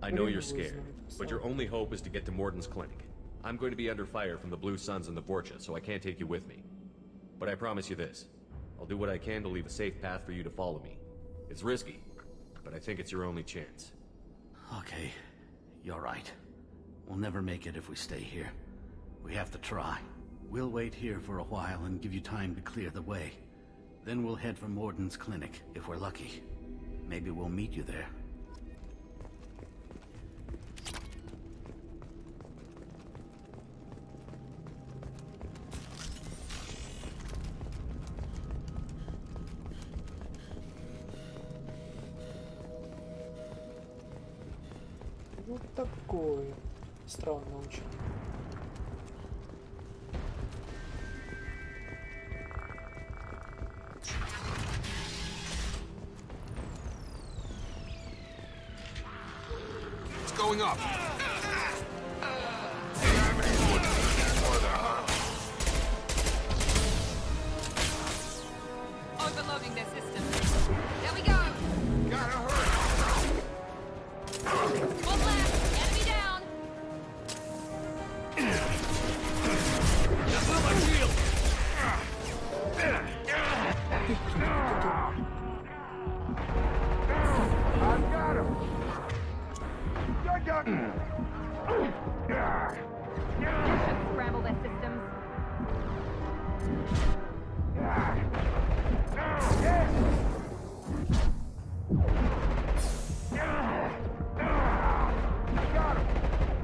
I know you're scared, but your only hope is to get to Morden's clinic. I'm going to be under fire from the Blue Suns and the Vorcha, so I can't take you with me. But I promise you this. I'll do what I can to leave a safe path for you to follow me. It's risky, but I think it's your only chance. Okay, you're right. We'll never make it if we stay here. We have to try. We'll wait here for a while and give you time to clear the way. Then we'll head for Morden's clinic, if we're lucky. Maybe we'll meet you there. Вот такое. Странно очень. It's going up. Overloading their systems. There we go. Gotta hurry. One left. Enemy down. Just my shield. I've got him. Scramble their systems.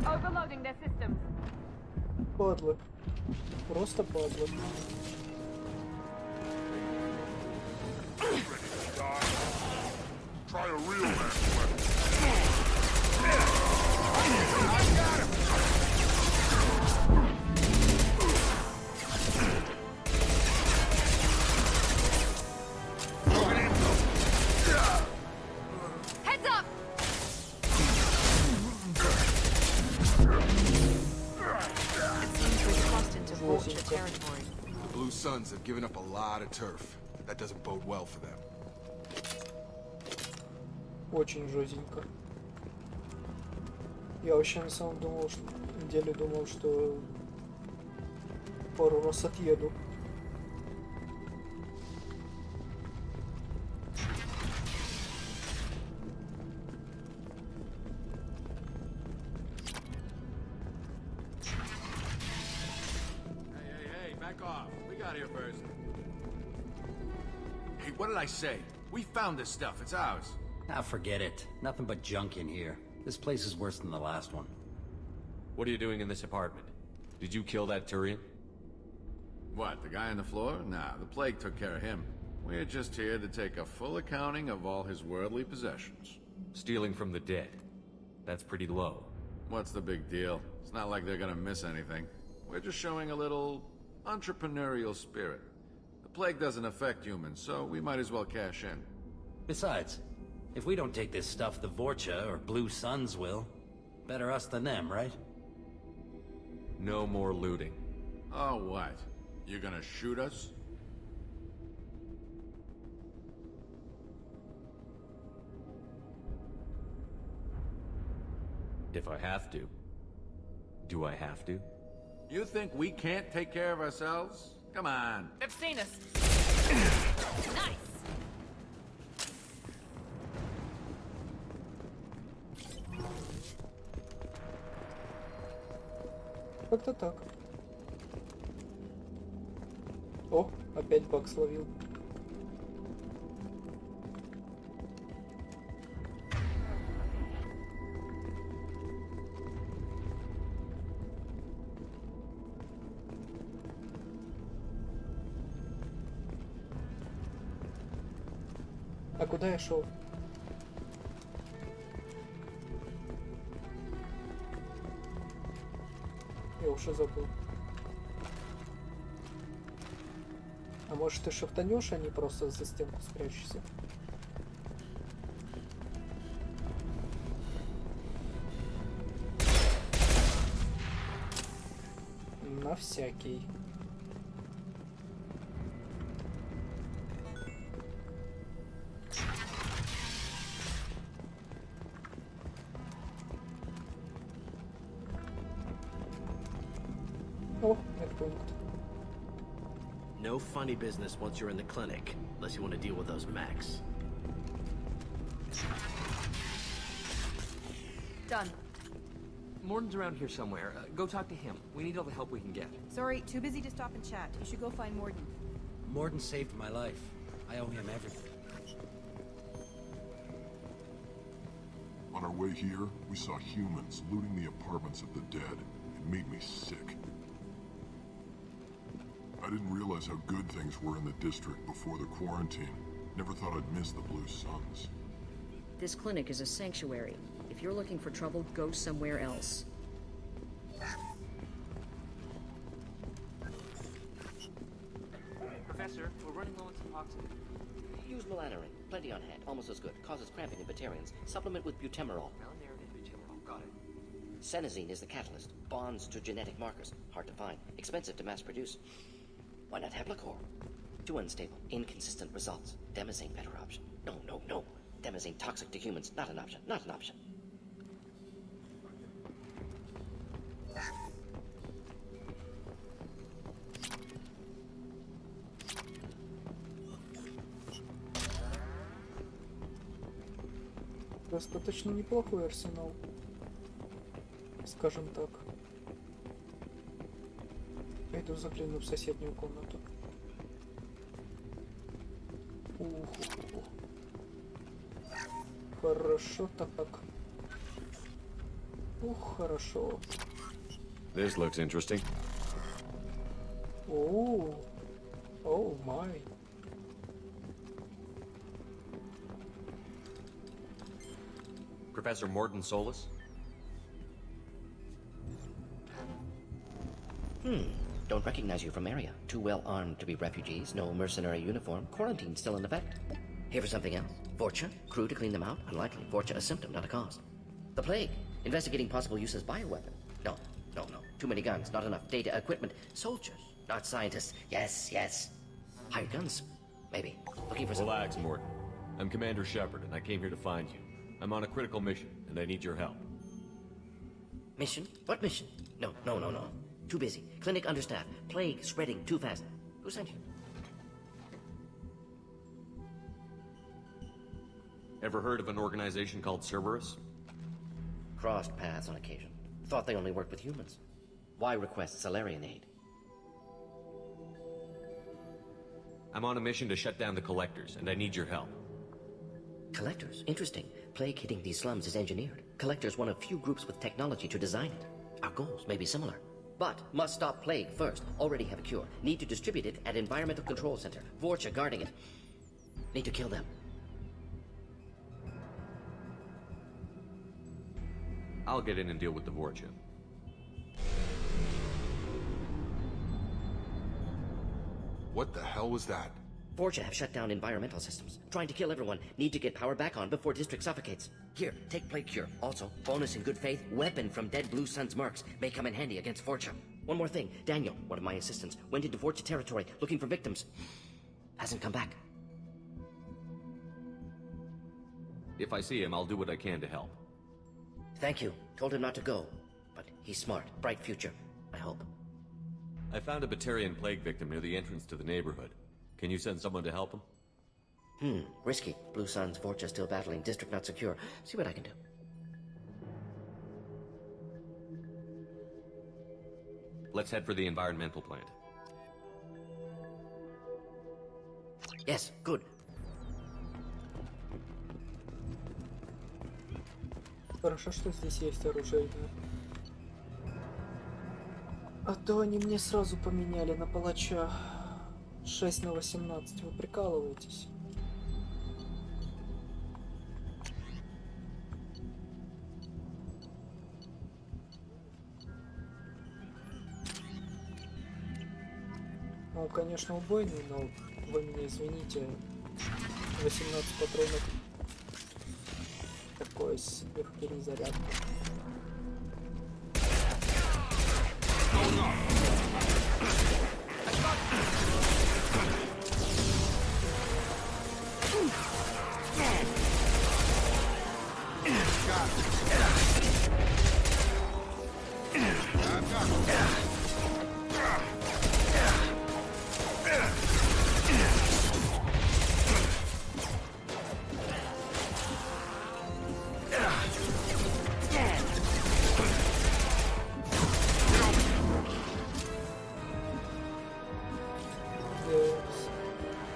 Overloading their systems. Падлы. Просто падлы. Try a real last weapon. I got him. Heads up. It seems we've crossed into Vulture territory. The Blue Suns have given up a lot of turf. That doesn't bode well for them. Очень жестенько. Я вообще на самом деле думал, что пару раз отъеду. Hey, back off. We got here first. Hey, what did I say? We found this stuff. It's ours. Ah, forget it. Nothing but junk in here. This place is worse than the last one. What are you doing in this apartment? Did you kill that Turian? What, the guy on the floor? Nah, the plague took care of him. We're just here to take a full accounting of all his worldly possessions. Stealing from the dead. That's pretty low. What's the big deal? It's not like they're gonna miss anything. We're just showing a little entrepreneurial spirit. The plague doesn't affect humans, so we might as well cash in. Besides, if we don't take this stuff, the Vorcha or Blue Suns will. Better us than them, right? No more looting. Oh, what? You gonna shoot us? If I have to. Do I have to? You think we can't take care of ourselves? Come on. They've seen us. Nice. Как-то так. О, опять баг словил. А куда я шел? Я уже забыл. А может ты шахтанешь, а не просто за стенку спрячешься? На всякий. О, медпункт. No funny business once you're in the clinic, unless you want to deal with those mechs. Done. Morden's around here somewhere. Go talk to him. We need all the help we can get. Sorry, too busy to stop and chat. You should go find Morden. Morden saved my life. I owe him everything. On our way here, we saw humans looting the apartments of the dead. It made me sick. I didn't realize how good things were in the district before the quarantine. Never thought I'd miss the Blue Suns. This clinic is a sanctuary. If you're looking for trouble, go somewhere else. Professor, we're running low on suboxone. Use melanorin. Plenty on hand. Almost as good. Causes cramping in Batarians. Supplement with butemerol. Melanorin and butemerol. Got it. Senesine is the catalyst. Bonds to genetic markers. Hard to find. Expensive to mass produce. Why not Heplicor? Too unstable. Inconsistent results. Demazine better option. No, no, no. Demazine toxic to humans. Not an option. Not an option. Достаточно неплохой арсенал, скажем так. Пойду загляну в соседнюю комнату. Ух. Хорошо так. Ух, хорошо. This looks interesting. Oh my. Professor Morton Solus? Don't recognize you from area. Too well armed to be refugees, no mercenary uniform, quarantine still in effect. Here for something else? Vorcha? Crew to clean them out? Unlikely. Vorcha a symptom, not a cause. The plague? Investigating possible use as bioweapon? No. Too many guns, not enough data, equipment. Soldiers, not scientists. Yes. Hired guns? Maybe. Looking for some... Relax, Morton. I'm Commander Shepard, and I came here to find you. I'm on a critical mission, and I need your help. Mission? What mission? No. Too busy. Clinic understaffed. Plague spreading too fast. Who sent you? Ever heard of an organization called Cerberus? Crossed paths on occasion. Thought they only worked with humans. Why request Salarian aid? I'm on a mission to shut down the Collectors, and I need your help. Collectors? Interesting. Plague hitting these slums is engineered. Collectors one of few groups with technology to design it. Our goals may be similar. But must stop plague first. Already have a cure. Need to distribute it at Environmental Control Center. Vorcha guarding it. Need to kill them. I'll get in and deal with the Vorcha. What the hell was that? Vorcha have shut down environmental systems. Trying to kill everyone. Need to get power back on before district suffocates. Here, take plague cure. Also, bonus in good faith, weapon from dead Blue Sun's mercs. May come in handy against Vorcha. One more thing. Daniel, one of my assistants, went into Vorcha territory looking for victims. Hasn't come back. If I see him, I'll do what I can to help. Thank you. Told him not to go. But he's smart. Bright future. I hope. I found a Batarian plague victim near the entrance to the neighborhood. Can you send someone to help him? Risky. Blue Suns, Vorcha still battling, district not secure. See what I can do. Let's head for the environmental plant. Yes, good. Хорошо, что здесь есть оружейное. А то они мне сразу поменяли на палача. 6 на 18. Вы прикалываетесь? Он, конечно, убойный, но вы меня извините. 18 патронов. Такое себе перезарядка.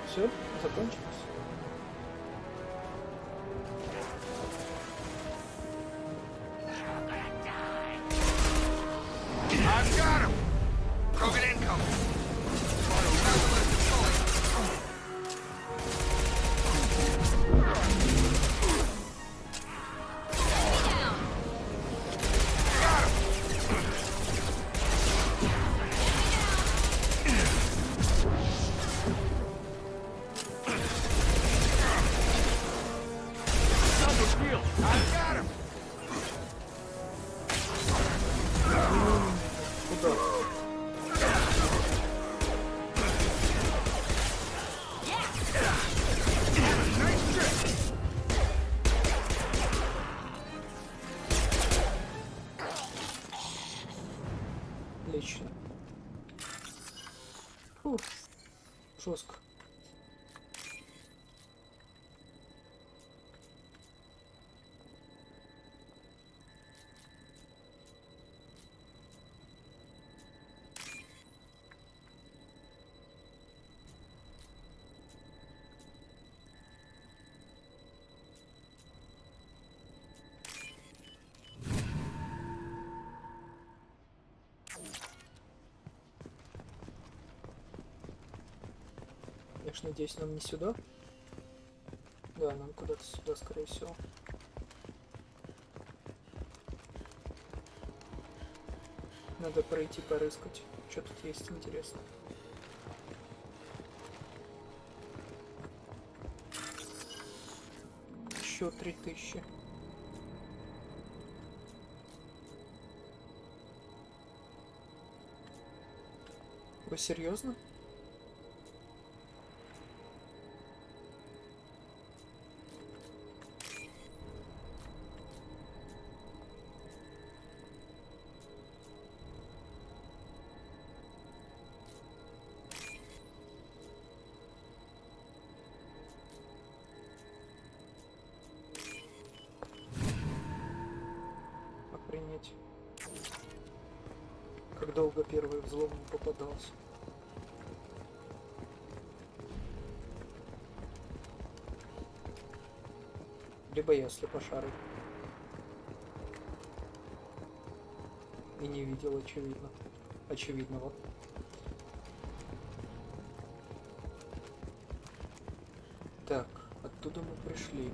Все, закончилось? I've got him! Krogan incoming! I've got him! Отлично. Фух, жестко. Конечно, надеюсь, нам не сюда. Да, нам куда-то сюда, скорее всего. Надо пройти, порыскать. Что тут есть интересно? Еще 3000. Вы серьезно? Охренеть. Как долго первый взлом не попадался. Либо я слепошарый. И не видел очевидного. Так, оттуда мы пришли.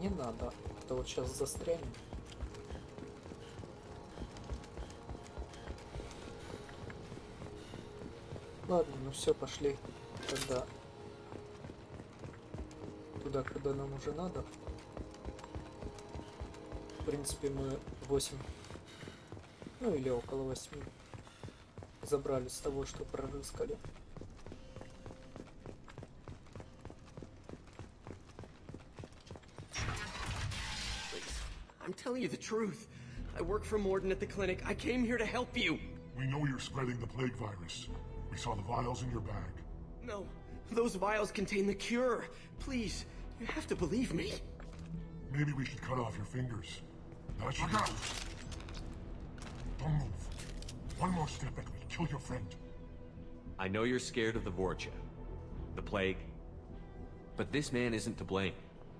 Не надо, а то вот сейчас застрянем. Ладно, ну все, пошли тогда туда, куда нам уже надо. В принципе, мы 8, ну или около 8 забрали с того, что прорыскали. I'm telling you the truth. I work for Morden at the clinic. I came here to help you. We know you're spreading the plague virus. We saw the vials in your bag. No, those vials contain the cure. Please, you have to believe me. Maybe we should cut off your fingers. That should... Look out! Don't move. One more step and we'll kill your friend. I know you're scared of the Vorcha, the plague, but this man isn't to blame.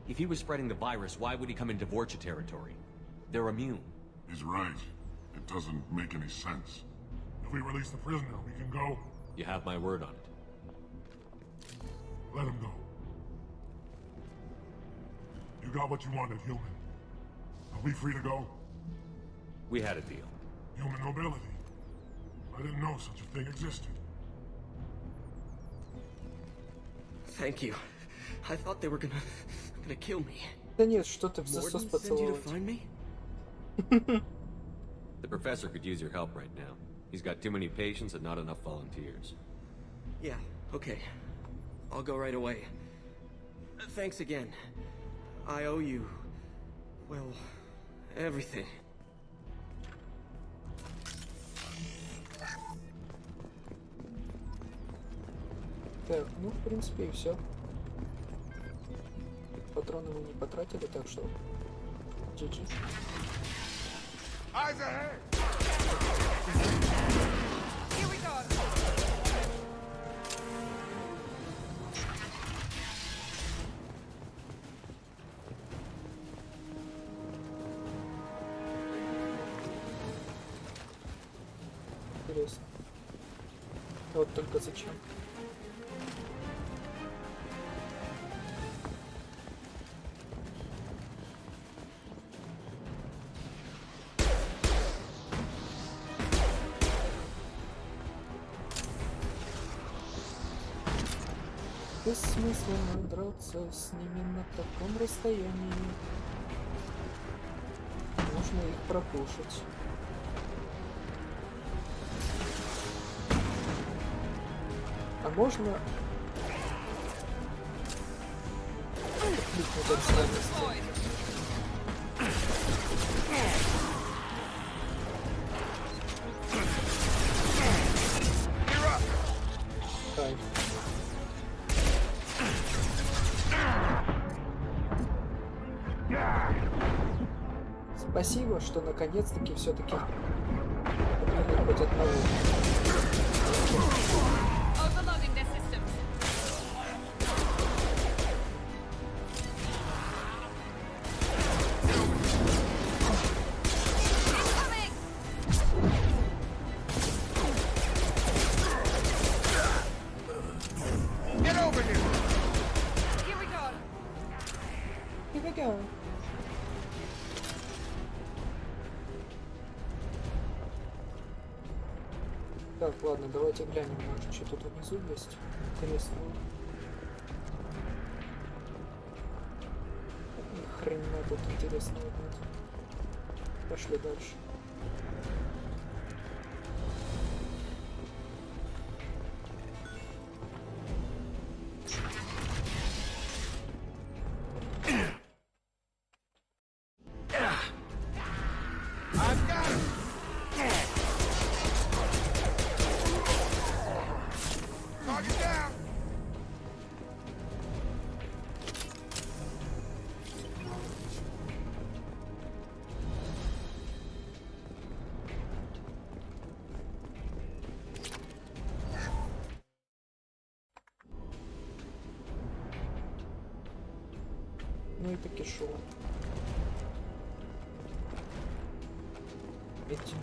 If he was spreading the virus, why would he come into Vorcha territory? They're immune. He's right. It doesn't make any sense. If we release the prisoner, we can go. You have my word on it. Let him go. You got what you wanted, human. Are we free to go? We had a deal. Human nobility. I didn't know such a thing existed. Thank you. I thought they were gonna kill me. Да нет, что ты в засос поцеловать. The professor could use your help right now. He's got too many patients and not enough volunteers. Yeah, okay. I'll go right away. Thanks again. I owe you, well, everything. Так, ну в принципе и все. Патроны мы не потратили, так что GG. Eyes ahead! интересно. Вот только зачем. Бессмысленно драться с ними на таком расстоянии. Нужно их пропушить. А можно кликнуть от слабости? Кайф. Спасибо, что наконец-таки все-таки убили хоть одного. Так, ладно, давайте глянем, может, что тут внизу есть интересного. Ни хрена тут интересного нет. Пошли дальше. Ну и таки шоу. Видите?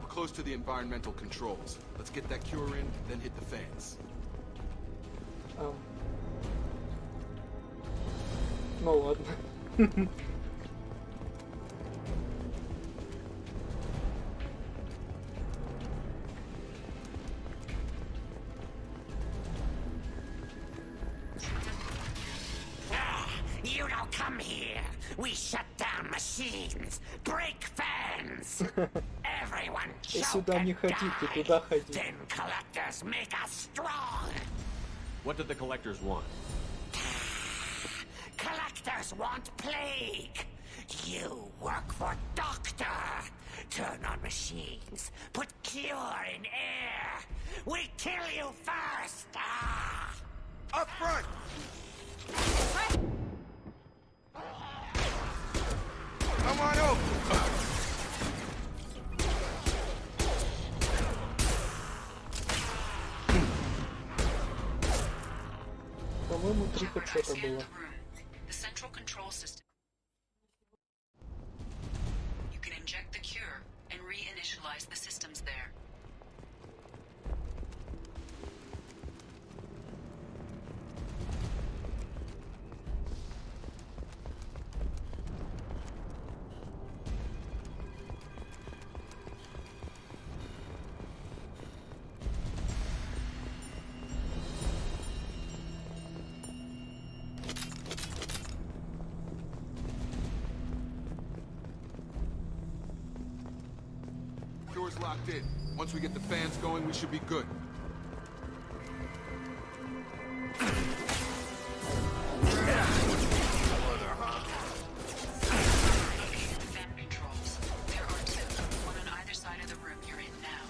We're close to the environmental controls. Let's get that cure in, then hit the fans. Ну ладно. You don't come here. We shut down machines, break fans. Everyone choke Сюда не and ходите, die. туда ходите. Then collectors make us strong. What did the collectors want? Collectors want plague. You work for Doctor. Turn on machines. Put cure in air. We kill you first. Up front! Come on over! По-моему, 3 хедшота было. The central control system. You can inject the cure and reinitialize the systems there. Door's locked in. Once we get the fans going, we should be good. Fan controls. There are 2, one on either side of the room you're in now.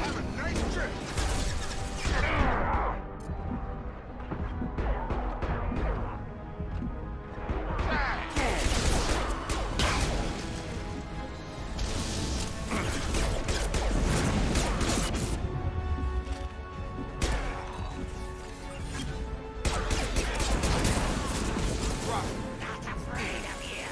Have a nice trip! Not afraid of you.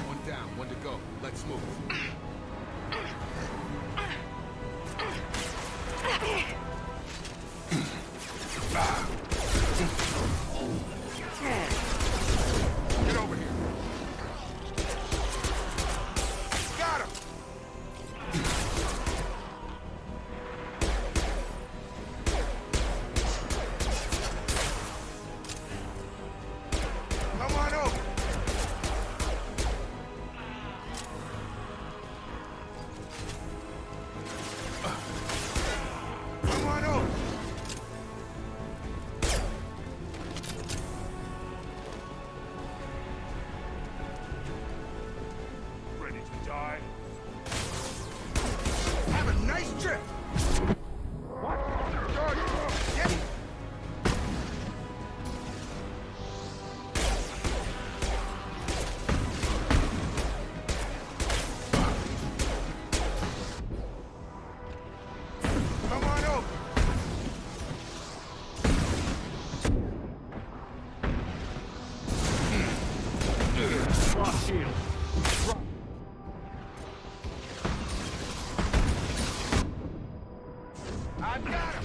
One down, one to go. Let's move. Get over here. Got him. Come on over. Come on over. Ready to die? Have a nice trip. What? Yep. Come on over. Lock shield. I've got him.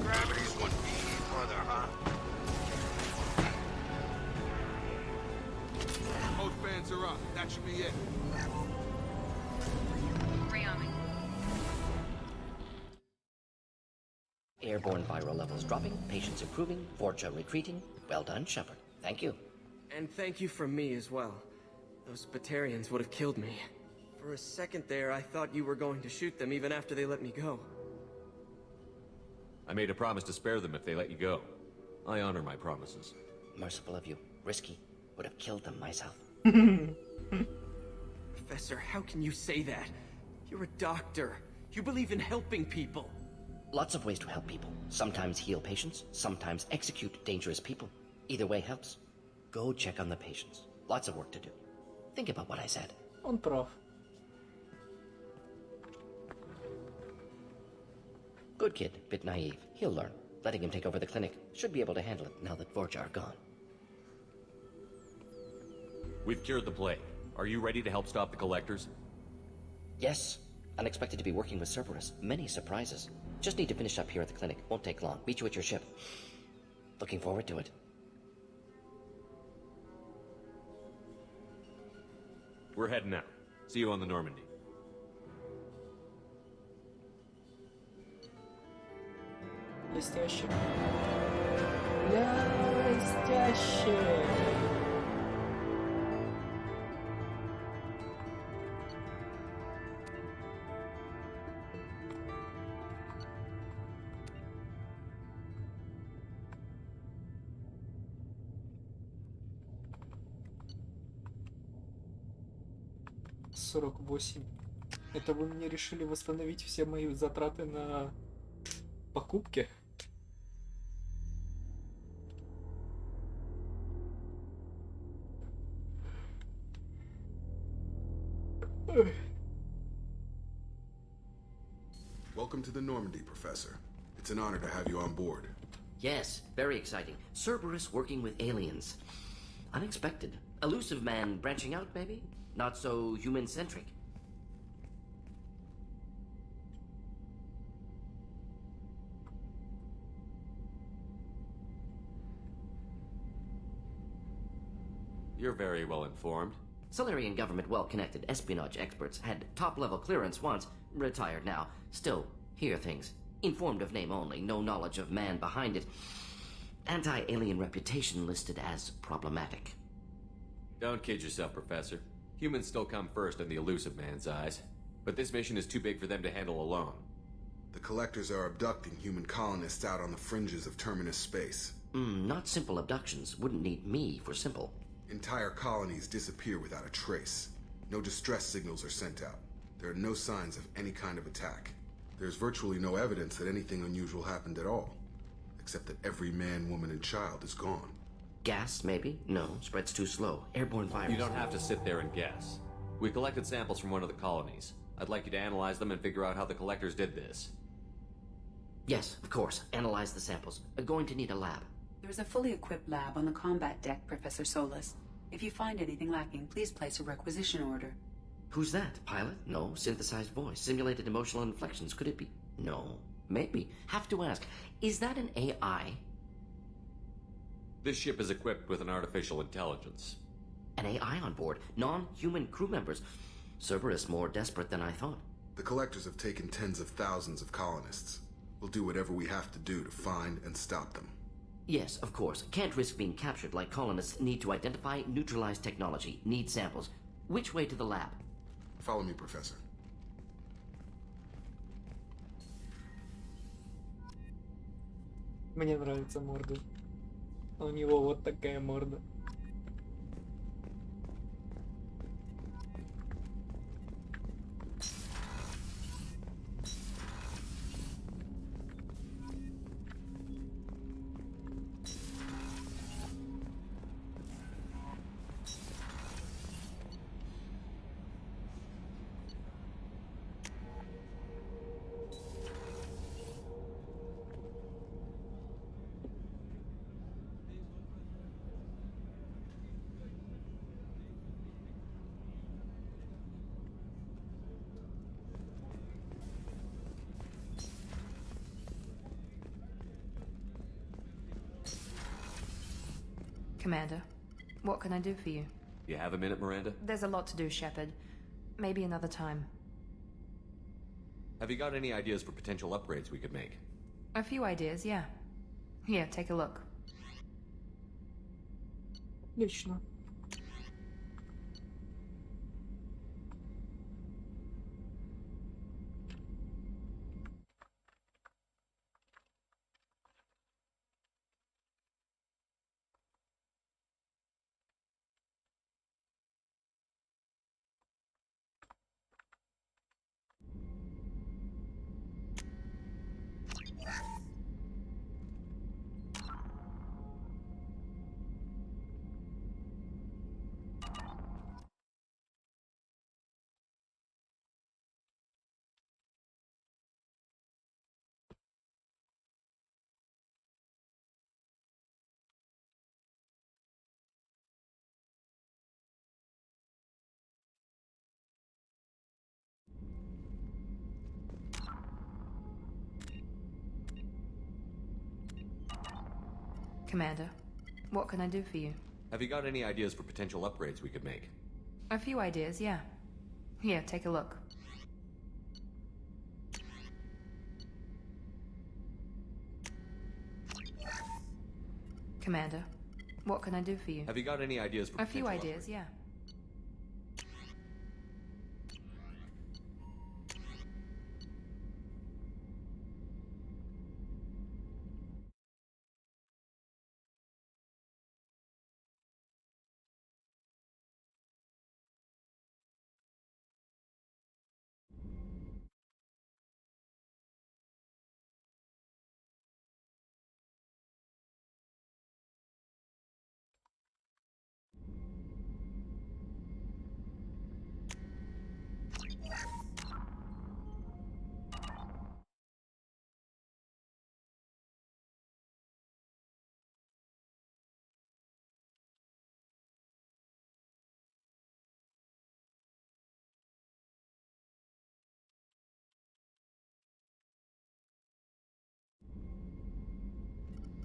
Gravity's 1 feet further, huh? Both fans are up. That should be it. Rearming. Airborne viral levels dropping, patients improving, Vorcha retreating. Well done, Shepard. Thank you. And thank you from me as well. Those Batarians would have killed me. For a second there, I thought you were going to shoot them even after they let me go. I made a promise to spare them if they let you go. I honor my promises. Merciful of you. Risky. Would have killed them myself. Professor, how can you say that? You're a doctor. You believe in helping people. Lots of ways to help people. Sometimes heal patients, sometimes execute dangerous people. Either way helps. Go check on the patients. Lots of work to do. Think about what I said. Он прав. Good kid, bit naive. He'll learn. Letting him take over the clinic. Should be able to handle it now that Vorcha are gone. We've cured the plague. Are you ready to help stop the collectors? Yes. Unexpected to be working with Cerberus. Many surprises. Just need to finish up here at the clinic. Won't take long. Meet you at your ship. Looking forward to it. We're heading out. See you on the Normandy. Блестяще. Блестяще. $48. Это вы мне решили восстановить все мои затраты на покупки? Welcome to the Normandy, Professor. It's an honor to have you on board. Yes, very exciting. Cerberus working with aliens. Unexpected. Elusive man branching out, maybe? Not so human-centric. You're very well informed. Solarian government well-connected espionage experts had top-level clearance once, retired now. Still, hear things. Informed of name only, no knowledge of man behind it. Anti-alien reputation listed as problematic. Don't kid yourself, Professor. Humans still come first in the elusive man's eyes. But this mission is too big for them to handle alone. The Collectors are abducting human colonists out on the fringes of Terminus space. Not simple abductions. Wouldn't need me for simple. Entire colonies disappear without a trace. No distress signals are sent out. There are no signs of any kind of attack. There's virtually no evidence that anything unusual happened at all. Except that every man, woman, and child is gone. Gas, maybe? No, spreads too slow. Airborne virus. You don't have to sit there and guess. We collected samples from one of the colonies. I'd like you to analyze them and figure out how the collectors did this. Yes, of course. Analyze the samples. Going to need a lab. There's a fully equipped lab on the combat deck, Professor Solis. If you find anything lacking, please place a requisition order. Who's that? Pilot? No. Synthesized voice. Simulated emotional inflections. Could it be? No. Maybe. Have to ask. Is that an AI? This ship is equipped with an artificial intelligence. An AI on board? Non-human crew members? Cerberus more desperate than I thought. The collectors have taken tens of thousands of colonists. We'll do whatever we have to do to find and stop them. Yes, of course. Can't risk being captured like colonists need to identify, neutralize technology, need samples. Which way to the lab? Follow me, Professor. Мне нравится морда. У него вот такая морда. Commander, what can I do for you? You have a minute, Miranda? There's a lot to do, Shepard. Maybe another time. Have you got any ideas for potential upgrades we could make? A few ideas, yeah. Here, take a look. Отлично. Commander, what can I do for you? Have you got any ideas for potential upgrades we could make? A few ideas, yeah. Here, take a look. Commander, what can I do for you? Have you got any ideas for A few potential ideas, yeah.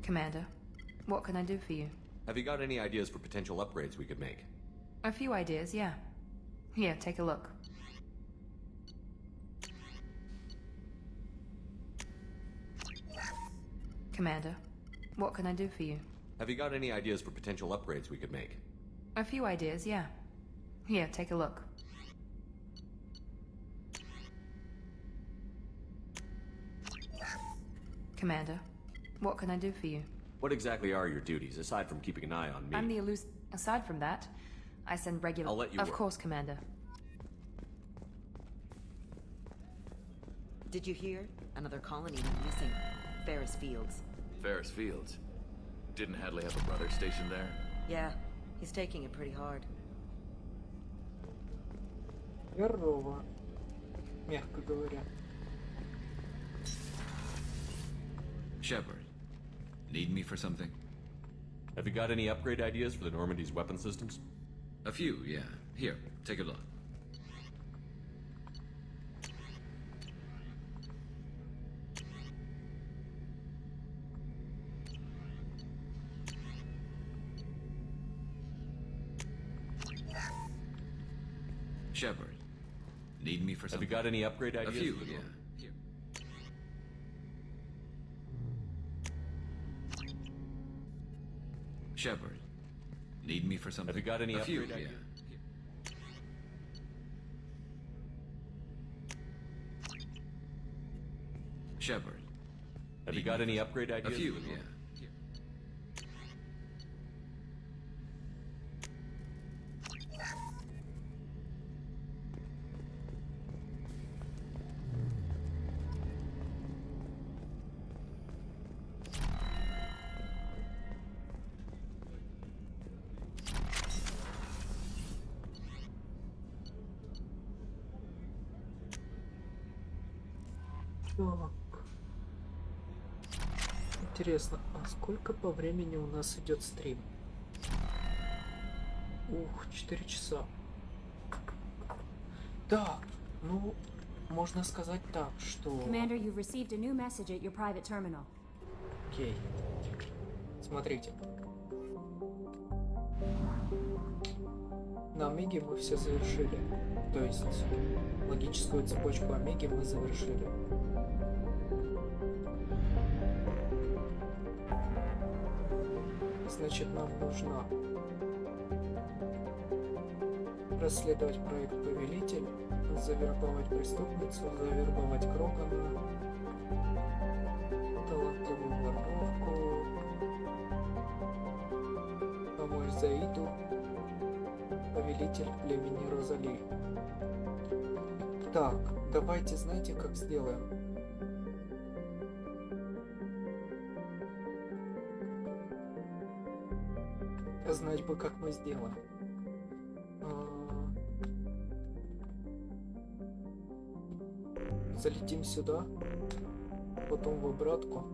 Commander, what can I do for you? Have you got any ideas for potential upgrades we could make? A few ideas, yeah. Here, take a look. Commander, what can I do for you? Have you got any ideas for potential upgrades we could make? A few ideas, yeah. Here, take a look. Commander, what can I do for you? What exactly are your duties, aside from keeping an eye on me? I'm the Aside from that, I send regular... I'll let you Of work. course, Commander. Did you hear? Another colony went missing. Ferris Fields. Ferris Fields. Didn't Hadley have a brother stationed there? Yeah, he's taking it pretty hard. Здорово. Мягко говоря. Shepard, need me for something? Have you got any upgrade ideas for the Normandy's weapon systems? A few, yeah. Here, take a look. Shepard, need me for something? Have you got any upgrade ideas? A few, for the yeah. Normandy? Here. Shepard, need me for something? Have you got any A few, upgrade yeah. ideas? Shepard. Have you got any upgrade A ideas? few, for the yeah. Normandy? Так. Интересно, а сколько по времени у нас идет стрим? Ух, 4 часа. Так, ну, можно сказать так, что... Commander, you've received a new message at your private terminal. Окей. Смотрите. На Омеге мы все завершили. То есть логическую цепочку Омеги мы завершили. Значит, нам нужно расследовать проект Повелитель, завербовать преступницу, завербовать Крогана, талантливую воровку, помочь Заиду, повелитель племени Розали. Так, давайте, знаете, как сделаем? Знать бы, как мы сделаем. Залетим сюда, потом в обратку.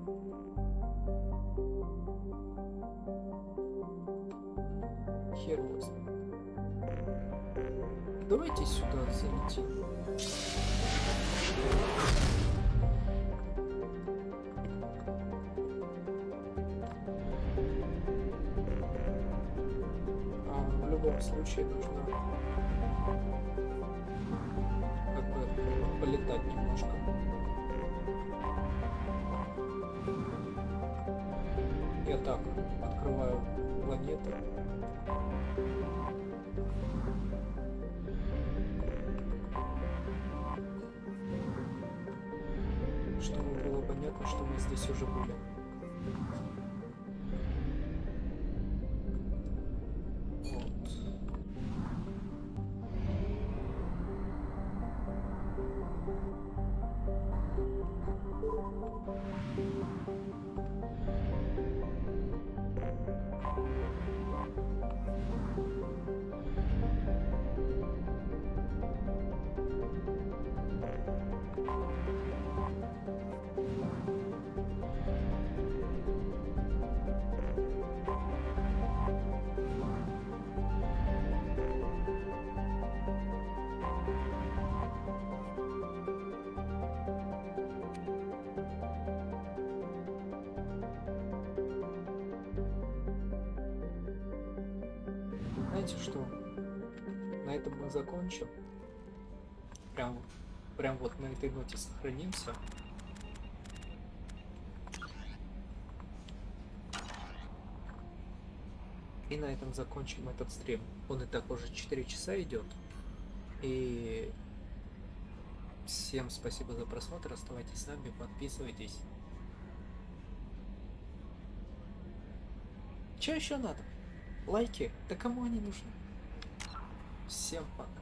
Хер его знает. Давайте сюда залетим. В любом случае нужно как бы полетать немножко. Я так открываю планеты. Чтобы было понятно, что мы здесь уже были. Знаете что? На этом мы закончим. Прям вот на этой ноте сохранимся. И на этом закончим этот стрим. Он и так уже 4 часа идет. И всем спасибо за просмотр. Оставайтесь с нами, подписывайтесь. Что еще надо? Лайки? Да кому они нужны? Всем пока.